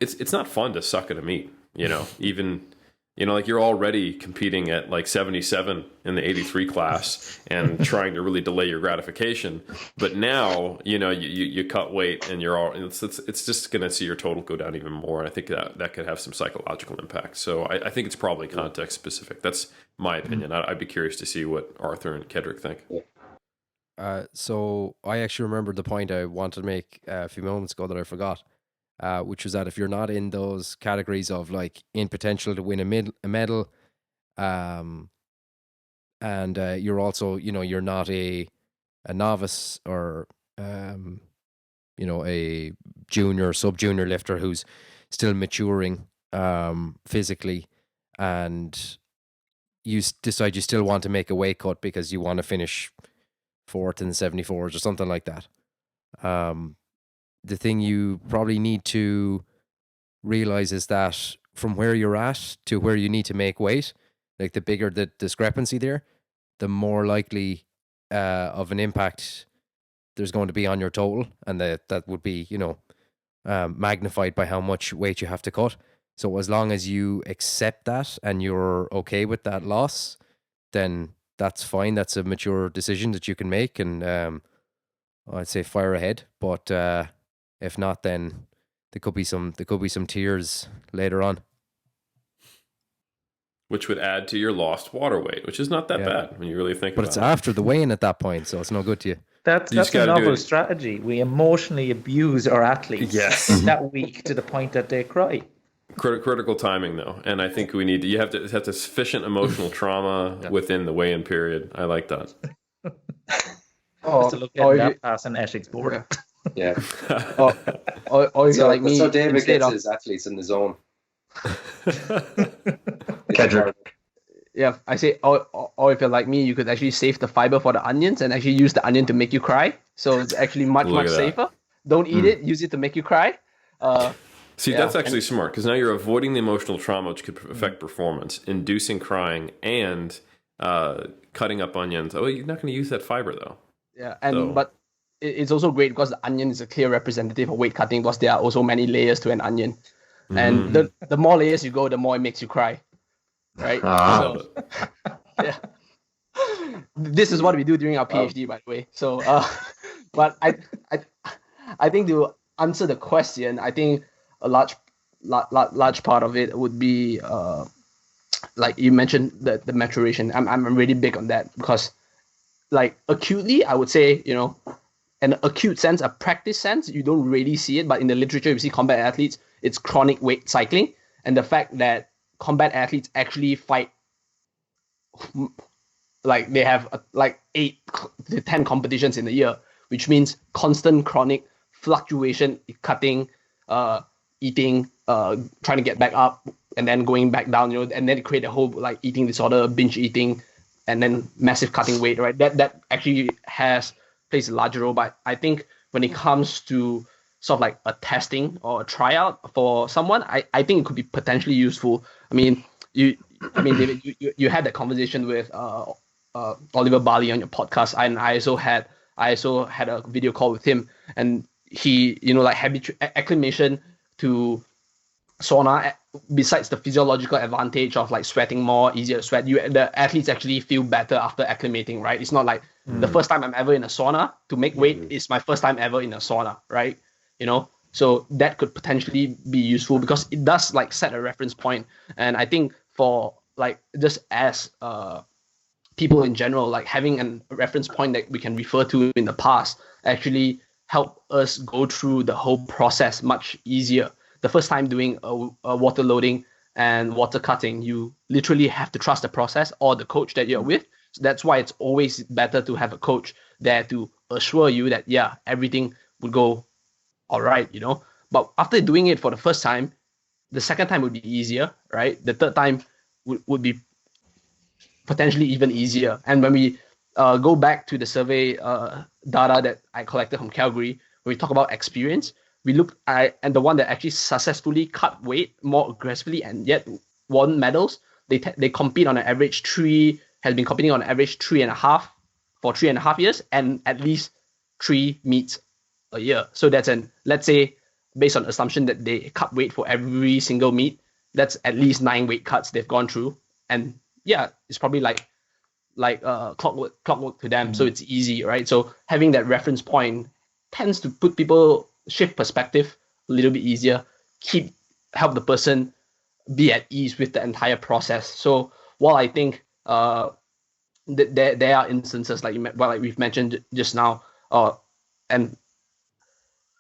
it's not fun to suck at a meat, even. Like you're already competing at like 77 in the 83 class and trying to really delay your gratification. But now, you cut weight and it's just going to see your total go down even more. And I think that could have some psychological impact. So I think it's probably context specific. That's my opinion. I'd be curious to see what Arthur and Kedrick think. So I actually remembered the point I wanted to make a few moments ago that I forgot. Which was that if you're not in those categories of like in potential to win a medal, and you're also, you're not a novice or, a junior or sub-junior lifter who's still maturing physically, and you decide you still want to make a weight cut because you want to finish fourth in the 74s or something like that. The thing you probably need to realize is that from where you're at to where you need to make weight, like the bigger the discrepancy there, the more likely of an impact there's going to be on your total, and that would be, magnified by how much weight you have to cut. So as long as you accept that and you're okay with that loss, then that's fine. That's a mature decision that you can make, and I'd say fire ahead. But if not, then there could be some tears later on, which would add to your lost water weight, which is not that bad when you really think about it. But it's after the weigh-in at that point, so it's no good to you. That's a novel strategy. We emotionally abuse our athletes that week to the point that they cry. Critical timing, though, and I think you have to have sufficient emotional trauma within the weigh-in period. I like that. Just to look at that pass on Eshik's board. Yeah. Like me. So David gets his athletes in the zone. Kedrick. Yeah, I say, or if you're like me, you could actually save the fiber for the onions and actually use the onion to make you cry. So it's actually much safer. Don't eat it. Use it to make you cry. That's actually smart, because now you're avoiding the emotional trauma, which could affect performance, inducing crying, and cutting up onions. Oh, you're not going to use that fiber though. Yeah, but it's also great because the onion is a clear representative of weight cutting, because there are also many layers to an onion. And the more layers you go, the more it makes you cry. Right? So, yeah. This is what we do during our PhD, by the way. So, but I think to answer the question, I think a large part of it would be, like you mentioned, the maturation. I'm really big on that, because like acutely, I would say, an acute sense, a practice sense, you don't really see it, but in the literature, you see combat athletes, it's chronic weight cycling. And the fact that combat athletes actually fight, like they have like 8 to 10 competitions in a year, which means constant chronic fluctuation, cutting, eating, trying to get back up and then going back down, and then create a whole like eating disorder, binge eating, and then massive cutting weight, right? That actually plays a larger role. But I think when it comes to sort of like a testing or a tryout for someone, I think it could be potentially useful. I mean, David, you had that conversation with Oliver Barley on your podcast, and I also had a video call with him, and he, like acclimation to sauna, besides the physiological advantage of like sweating more, easier to sweat, the athletes actually feel better after acclimating, right? It's not like the first time I'm ever in a sauna to make weight is my first time ever in a sauna, right? So that could potentially be useful, because it does like set a reference point. And I think for like just as people in general, like having a reference point that we can refer to in the past actually help us go through the whole process much easier. The first time doing a water loading and water cutting, you literally have to trust the process or the coach that you're with. So that's why it's always better to have a coach there to assure you that, yeah, everything would go all right, you know. But after doing it for the first time, the second time would be easier, right? The third time would be potentially even easier. And when we go back to the survey data that I collected from Calgary, when we talk about experience, we look at and the one that actually successfully cut weight more aggressively and yet won medals. They compete on an average has been competing on an average 3.5 for 3.5 years and at least 3 meets a year. So that's let's say based on assumption that they cut weight for every single meet, that's at least 9 weight cuts they've gone through. And yeah, it's probably like clockwork to them. So it's easy, right? So having that reference point tends to put people shift perspective a little bit easier, help the person be at ease with the entire process. So while I think there are instances like we've mentioned just now, and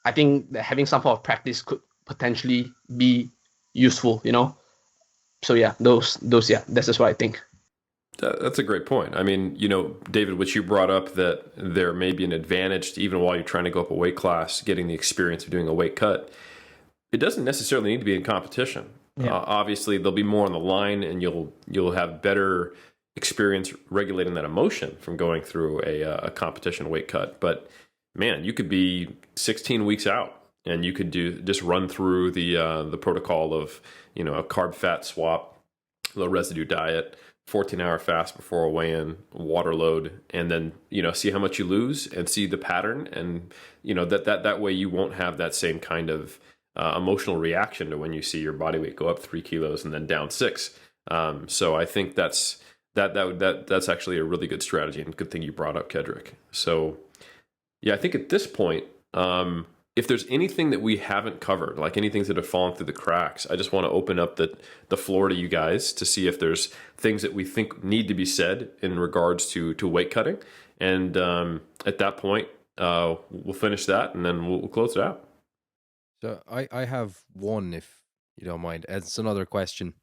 I think that having some form of practice could potentially be useful, you know. So yeah, those yeah, that's just what I think. That's a great point. I mean, you know, David, which you brought up that there may be an advantage to, even while you're trying to go up a weight class, getting the experience of doing a weight cut. It doesn't necessarily need to be in competition. Yeah. Obviously, there'll be more on the line, and you'll have better experience regulating that emotion from going through a competition weight cut. But man, you could be 16 weeks out, and you could just run through the protocol of, you know, a carb fat swap, low residue diet, 14-hour fast before a weigh-in, water load, and then, you know, see how much you lose and see the pattern. And, you know, that way you won't have that same kind of emotional reaction to when you see your body weight go up 3 kilos and then down 6. So I think that's actually a really good strategy, and good thing you brought up, Kedrick. So yeah, I think at this point, if there's anything that we haven't covered, like any things that have fallen through the cracks, I just want to open up the floor to you guys to see if there's things that we think need to be said in regards to weight cutting. And at that point, we'll finish that, and then we'll close it out. So I have one, if you don't mind. It's another question.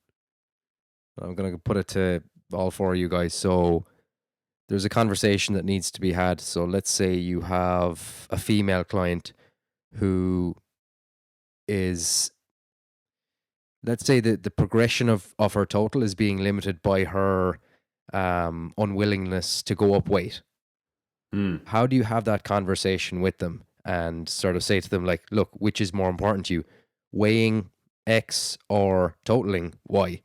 I'm going to put it to all 4 of you guys. So there's a conversation that needs to be had. So let's say you have a female client who is, let's say that the progression of her total is being limited by her unwillingness to go up weight. How do you have that conversation with them and sort of say to them, like, look, which is more important to you, weighing X or totaling Y?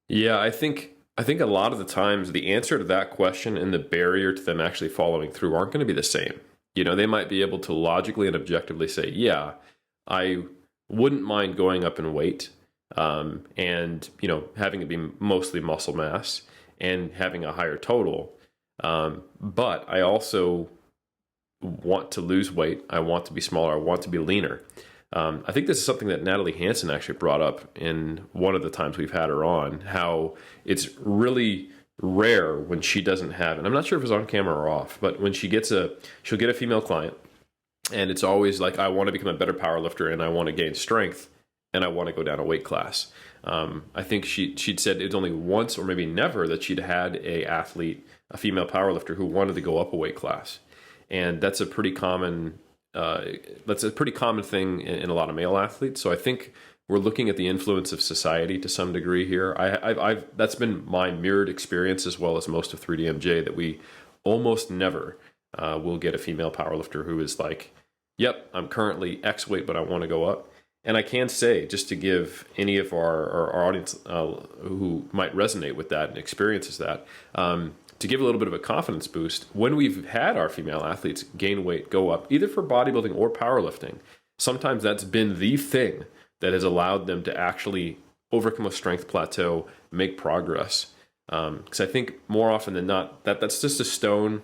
Yeah, I think a lot of the times the answer to that question and the barrier to them actually following through aren't going to be the same. You know, they might be able to logically and objectively say, yeah, I wouldn't mind going up in weight, and, you know, having it be mostly muscle mass and having a higher total. But I also want to lose weight. I want to be smaller. I want to be leaner. I think this is something that Natalie Hansen actually brought up in one of the times we've had her on, how it's really rare when she doesn't have, and I'm not sure if it's on camera or off, but when she'll get a female client, and it's always like, I want to become a better powerlifter, and I want to gain strength, and I want to go down a weight class. I think she'd said it's only once or maybe never that she'd had a female powerlifter who wanted to go up a weight class. And that's a pretty common thing in a lot of male athletes. So I think we're looking at the influence of society to some degree here. That's been my mirrored experience, as well as most of 3DMJ, that we almost never will get a female powerlifter who is like, yep, I'm currently X weight, but I want to go up. And I can say, just to give any of our audience who might resonate with that and experiences that, to give a little bit of a confidence boost, when we've had our female athletes gain weight, go up, either for bodybuilding or powerlifting, sometimes that's been the thing that has allowed them to actually overcome a strength plateau, make progress. Because I think more often than not, that's just a stone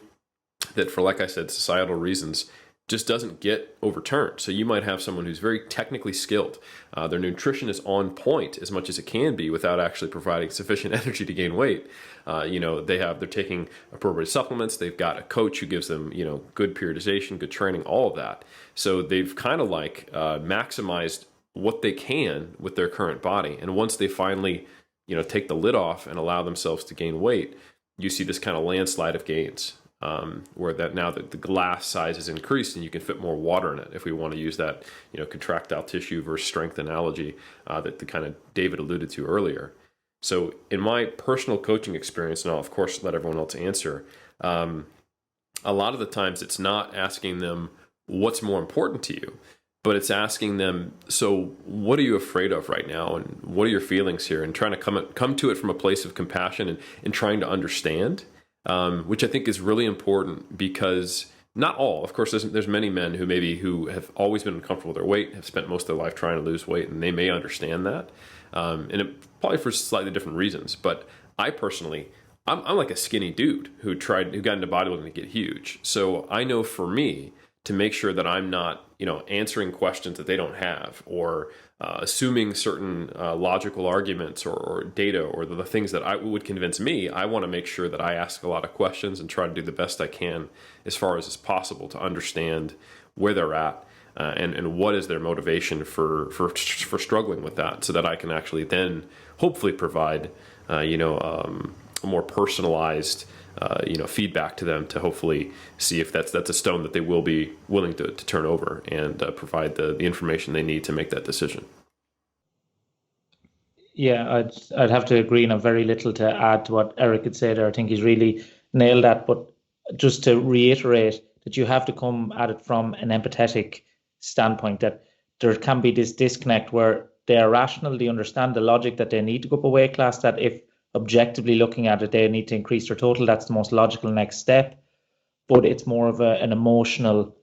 that, for, like I said, societal reasons, just doesn't get overturned. So you might have someone who's very technically skilled. Their nutrition is on point as much as it can be without actually providing sufficient energy to gain weight. They're taking appropriate supplements. They've got a coach who gives them, good periodization, good training, all of that. So they've kind of maximized what they can with their current body. And once they finally, take the lid off and allow themselves to gain weight, you see this kind of landslide of gains. Where that now that the glass size is increased and you can fit more water in it, if we want to use that contractile tissue versus strength analogy that the kind of David alluded to earlier. So in my personal coaching experience, and I'll of course let everyone else answer, a lot of the times it's not asking them what's more important to you, but it's asking them, so what are you afraid of right now, and what are your feelings here, and trying to come to it from a place of compassion and trying to understand. Which I think is really important, because not all, of course, there's many men who have always been uncomfortable with their weight, have spent most of their life trying to lose weight, and they may understand that, and probably for slightly different reasons. But I personally, I'm like a skinny dude who got into bodybuilding to get huge. So I know for me, to make sure that I'm not, answering questions that they don't have, or assuming certain logical arguments or data or the things that would convince me, I want to make sure that I ask a lot of questions and try to do the best I can as far as is possible to understand where they're at and what is their motivation for struggling with that, so that I can actually then hopefully provide, a more personalized feedback to them, to hopefully see if that's a stone that they will be willing to turn over, and provide the information they need to make that decision. Yeah, I'd have to agree, and I've very little to add to what Eric had said there. I think he's really nailed that. But just to reiterate that you have to come at it from an empathetic standpoint, that there can be this disconnect where they are rational, they understand the logic that they need to go up a weight class, that if objectively looking at it, they need to increase their total. That's the most logical next step. But it's more of an emotional,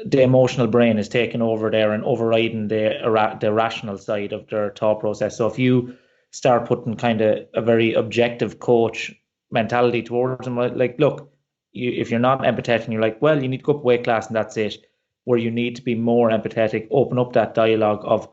the emotional brain is taking over there and overriding the rational side of their thought process. So if you start putting kind of a very objective coach mentality towards them, like, look, if you're not empathetic and you're like, well, you need to go up weight class and that's it, where you need to be more empathetic, open up that dialogue of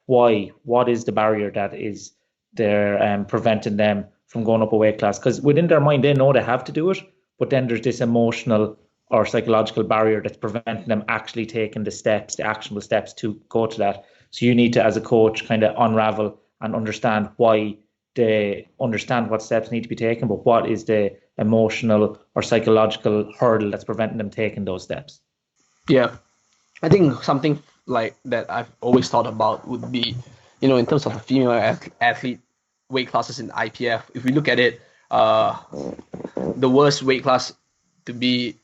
why, what is the barrier that is they're preventing them from going up a weight class, because within their mind they know they have to do it, but then there's this emotional or psychological barrier that's preventing them actually taking the actionable steps to go to that. So you need to, as a coach, kind of unravel and understand why they understand what steps need to be taken, but what is the emotional or psychological hurdle that's preventing them taking those steps. Yeah, I think something like that I've always thought about would be, in terms of a female athlete weight classes in IPF, if we look at it, the worst weight class to be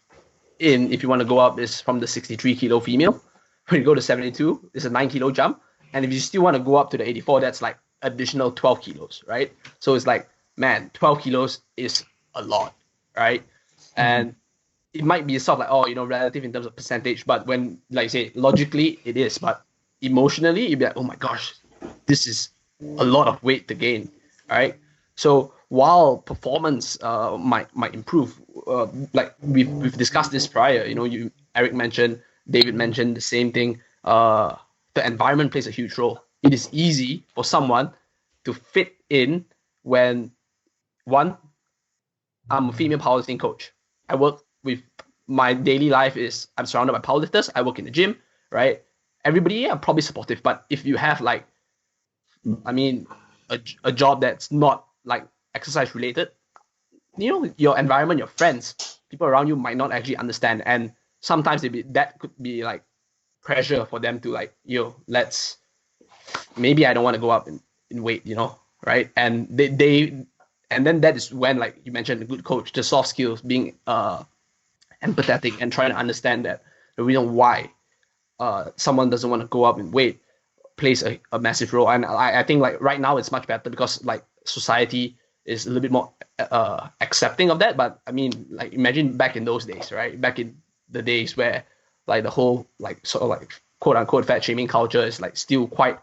in, if you want to go up, is from the 63 kilo female. When you go to 72, it's a 9 kilo jump. And if you still want to go up to the 84, that's like additional 12 kilos, right? So it's like, man, 12 kilos is a lot, right? And it might be sort of like, relative in terms of percentage, but when, like you say, logically it is, but emotionally you'd be like, oh my gosh, this is a lot of weight to gain, right? So while performance might improve, like we've discussed this prior, Eric mentioned, David mentioned the same thing. The environment plays a huge role. It is easy for someone to fit in when, one, I'm a female powerlifting coach. I work with, my daily life is, I'm surrounded by powerlifters. I work in the gym, right? Everybody are probably supportive, but if you have a job that's not like exercise related, your environment, your friends, people around you might not actually understand, and sometimes that could be like pressure for them to maybe I don't want to go up in weight, right? And and then that is when, like you mentioned, a good coach, the soft skills, being empathetic and trying to understand that the reason why someone doesn't want to go up in weight plays a massive role. And I think like right now it's much better because like society is a little bit more accepting of that. But I mean, like imagine back in those days, right? Back in the days where like the whole like sort of like quote unquote fat shaming culture is like still quite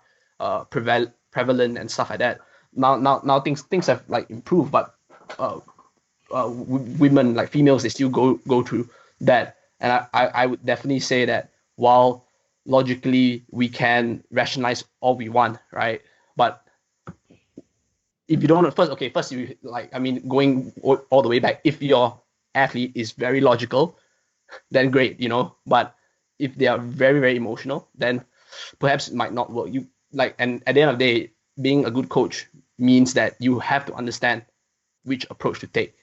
prevalent and stuff like that. Now things have like improved, but women, like females, they still go through that. And I would definitely say that while logically we can rationalize all we want, right? But if you don't want to, first you like, I mean, going all the way back, if your athlete is very logical, then great, But if they are very, very emotional, then perhaps it might not work. And at the end of the day, being a good coach means that you have to understand which approach to take.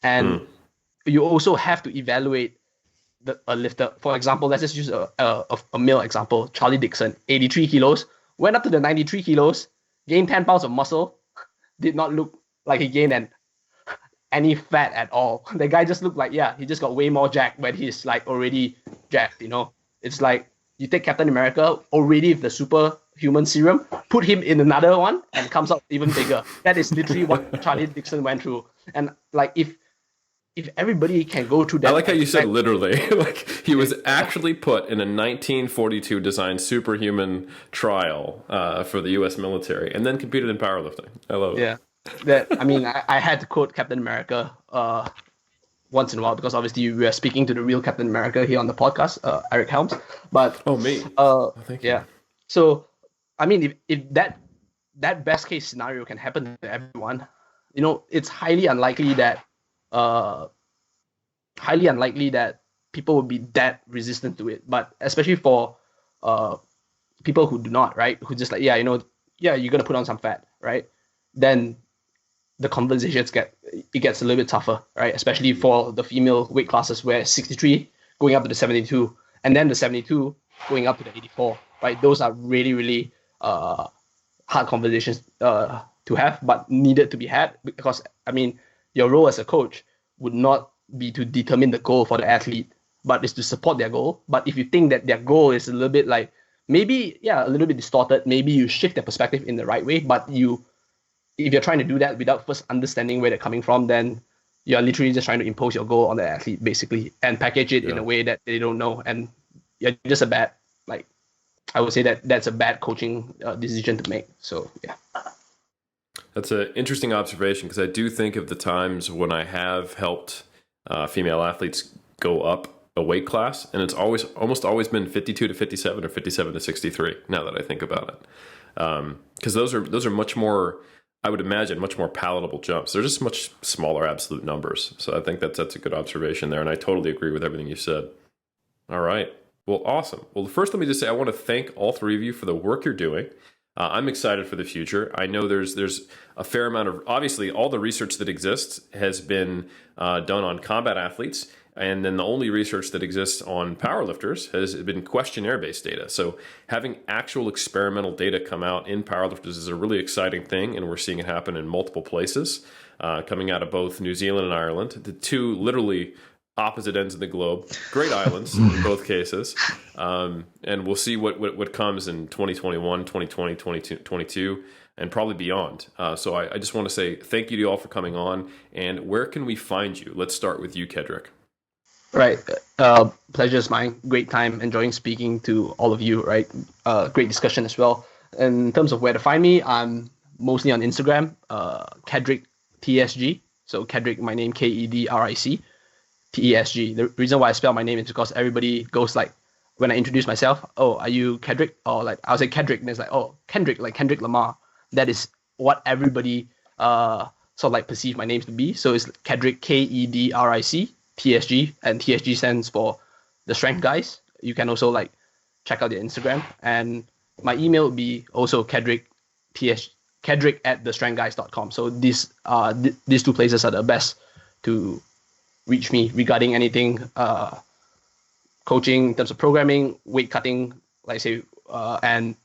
And you also have to evaluate a lifter. For example, let's just use a male example. Charlie Dixon, 83 kilos, went up to the 93 kilos, gained 10 pounds of muscle, did not look like he gained any fat at all. The guy just looked like, he just got way more jacked when he's like already jacked, It's like you take Captain America already with the superhuman serum, put him in another one and comes out even bigger. That is literally what Charlie Dixon went through. And like if everybody can go through that. I like how you said literally. Like he was actually put in a 1942 designed superhuman trial for the U.S. military and then competed in powerlifting. I love it. Yeah. I had to quote Captain America once in a while because obviously we are speaking to the real Captain America here on the podcast, Eric Helms. But me. Thank you. Yeah. So I mean, if that best case scenario can happen to everyone, it's highly unlikely that people would be that resistant to it. But especially for people who do not, right? Who just like, you're gonna put on some fat, right? Then the conversations gets a little bit tougher, right? Especially for the female weight classes where 63 going up to the 72, and then the 72 going up to the 84, right? Those are really, really hard conversations to have, but needed to be had because, I mean, your role as a coach would not be to determine the goal for the athlete, but is to support their goal. But if you think that their goal is a little bit like, maybe, a little bit distorted, maybe you shift their perspective in the right way, but if you're trying to do that without first understanding where they're coming from, then you're literally just trying to impose your goal on the athlete, basically, and package it in a way that they don't know. And you're just I would say that's a bad coaching decision to make. So, yeah. That's an interesting observation because I do think of the times when I have helped female athletes go up a weight class, and it's almost always been 52 to 57 or 57 to 63. Now that I think about it, because those are much more, I would imagine, much more palatable jumps. They're just much smaller absolute numbers. So I think that's a good observation there, and I totally agree with everything you said. All right. Well, awesome. Well, first, let me just say I want to thank all three of you for the work you're doing. I'm excited for the future. I know there's a fair amount of, obviously, all the research that exists has been done on combat athletes, and then the only research that exists on powerlifters has been questionnaire-based data. So having actual experimental data come out in powerlifters is a really exciting thing, and we're seeing it happen in multiple places, coming out of both New Zealand and Ireland, the two literally opposite ends of the globe, great islands in both cases. And we'll see what comes in 2021, 2020, 2022, and probably beyond. So I just want to say thank you to you all for coming on. And where can we find you? Let's start with you, Kedrick. Right. Pleasure is mine. Great time enjoying speaking to all of you, right? Great discussion as well. In terms of where to find me, I'm mostly on Instagram, Kedrick TSG. So Kedrick, my name, KEDRIC. TESG. The reason why I spell my name is because everybody goes like, when I introduce myself, oh, are you Kedrick? Or like, I'll say Kedrick, and it's like, oh, Kendrick, like Kendrick Lamar. That is what everybody sort of like perceive my name to be. So it's Kedrick, KEDRIC, TSG, and TSG stands for the Strength Guys. You can also like check out their Instagram, and my email would be also Kedrick at thestrengthguys.com. So these two places are the best to reach me regarding anything coaching in terms of programming, weight cutting, like I say, and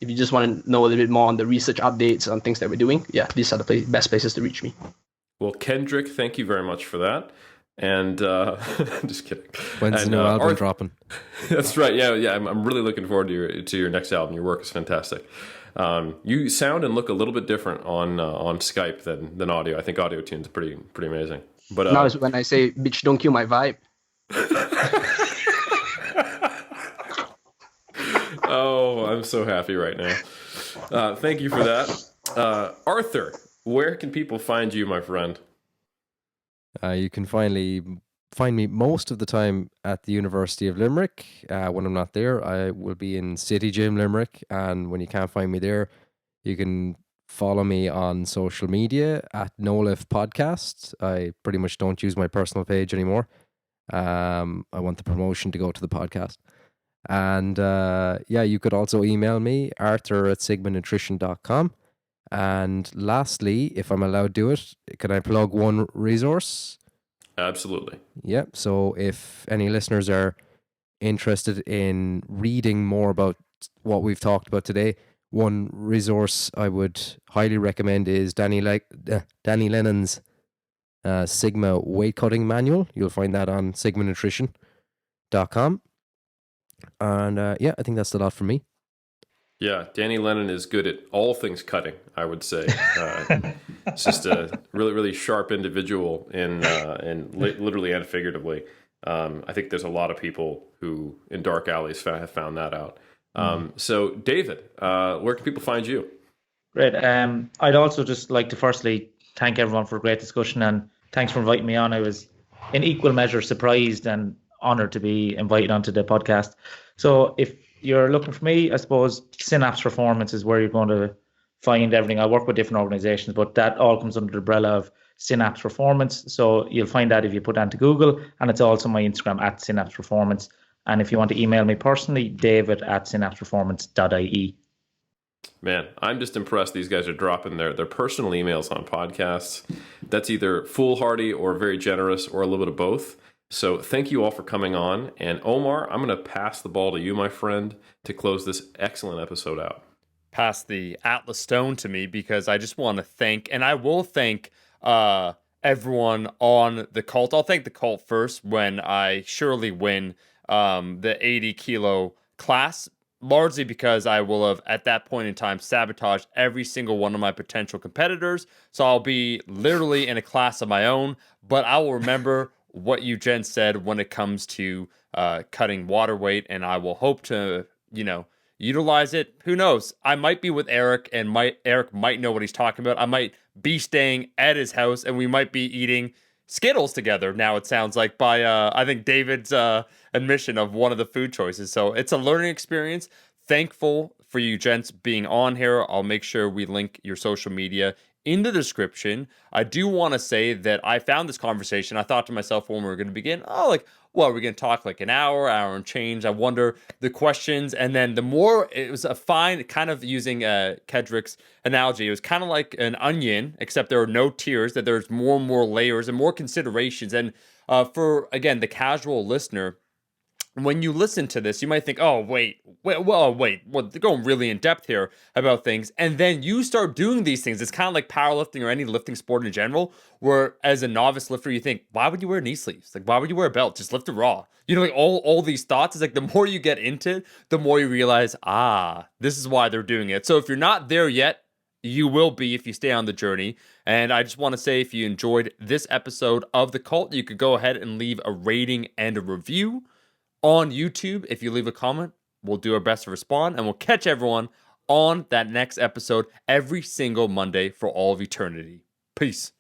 if you just want to know a little bit more on the research updates on things that we're doing, these are the best places to reach me. Well, Kendrick, thank you very much for that. And just kidding. When's the new album dropping? That's right. Yeah. I'm really looking forward to your next album. Your work is fantastic. You sound and look a little bit different on Skype than audio. I think audio tune's pretty amazing. But now is when I say, "Bitch, don't kill my vibe." Oh, I'm so happy right now. Thank you for that. Arthur, where can people find you, my friend? You can find me most of the time at the University of Limerick. When I'm not there, I will be in City Gym Limerick. And when you can't find me there, you can follow me on social media at No Lift Podcast. I pretty much don't use my personal page anymore. I want the promotion to go to the podcast. And yeah, you could also email me, arthur@sigmanutrition.com. And lastly, if I'm allowed to do it, can I plug one resource? Absolutely. Yeah. So if any listeners are interested in reading more about what we've talked about today, one resource I would highly recommend is Danny Lennon's Sigma Weight Cutting Manual. You'll find that on sigmanutrition.com. And yeah, I think that's a lot from me. Yeah, Danny Lennon is good at all things cutting, I would say. It's just a really, really sharp individual literally and figuratively. I think there's a lot of people who in dark alleys have found that out. So, David, where can people find you? Great. I'd also just like to firstly thank everyone for a great discussion, and thanks for inviting me on. I was in equal measure surprised and honored to be invited onto the podcast. So if you're looking for me, I suppose Synapse Performance is where you're going to find everything. I work with different organizations, but that all comes under the umbrella of Synapse Performance. So you'll find that if you put that into Google, and it's also my Instagram at Synapse Performance. And if you want to email me personally, david@synapseperformance.ie. Man, I'm just impressed these guys are dropping their personal emails on podcasts. That's either foolhardy or very generous or a little bit of both. So thank you all for coming on. And Omar, I'm going to pass the ball to you, my friend, to close this excellent episode out. Pass the Atlas Stone to me, because I just want to thank, and I will thank everyone on the cult. I'll thank the cult first when I surely win the 80 kilo class, largely because I will have at that point in time sabotaged every single one of my potential competitors. So I'll be literally in a class of my own, but I will remember what you, Jen, said when it comes to cutting water weight, and I will hope to, utilize it. Who knows? I might be with Eric, and Eric might know what he's talking about. I might be staying at his house, and we might be eating Skittles together. Now it sounds like by I think David's admission of one of the food choices. So it's a learning experience. Thankful for you gents being on here. I'll make sure we link your social media in the description. I do want to say that I found this conversation. I thought to myself when we were going to begin, we're going to talk like an hour and change. I wonder the questions. And then the more, it was a fine, kind of using Kedrick's analogy, it was kind of like an onion, except there are no tiers, that there's more and more layers and more considerations. And for, again, the casual listener, when you listen to this, you might think, wait, they're going really in depth here about things. And then you start doing these things. It's kind of like powerlifting or any lifting sport in general, where as a novice lifter, you think, why would you wear knee sleeves? Like, why would you wear a belt? Just lift it raw. Like all these thoughts. It's like the more you get into it, the more you realize, this is why they're doing it. So if you're not there yet, you will be if you stay on the journey. And I just want to say, if you enjoyed this episode of The Cult, you could go ahead and leave a rating and a review on YouTube. If you leave a comment, we'll do our best to respond, and we'll catch everyone on that next episode every single Monday for all of eternity. Peace.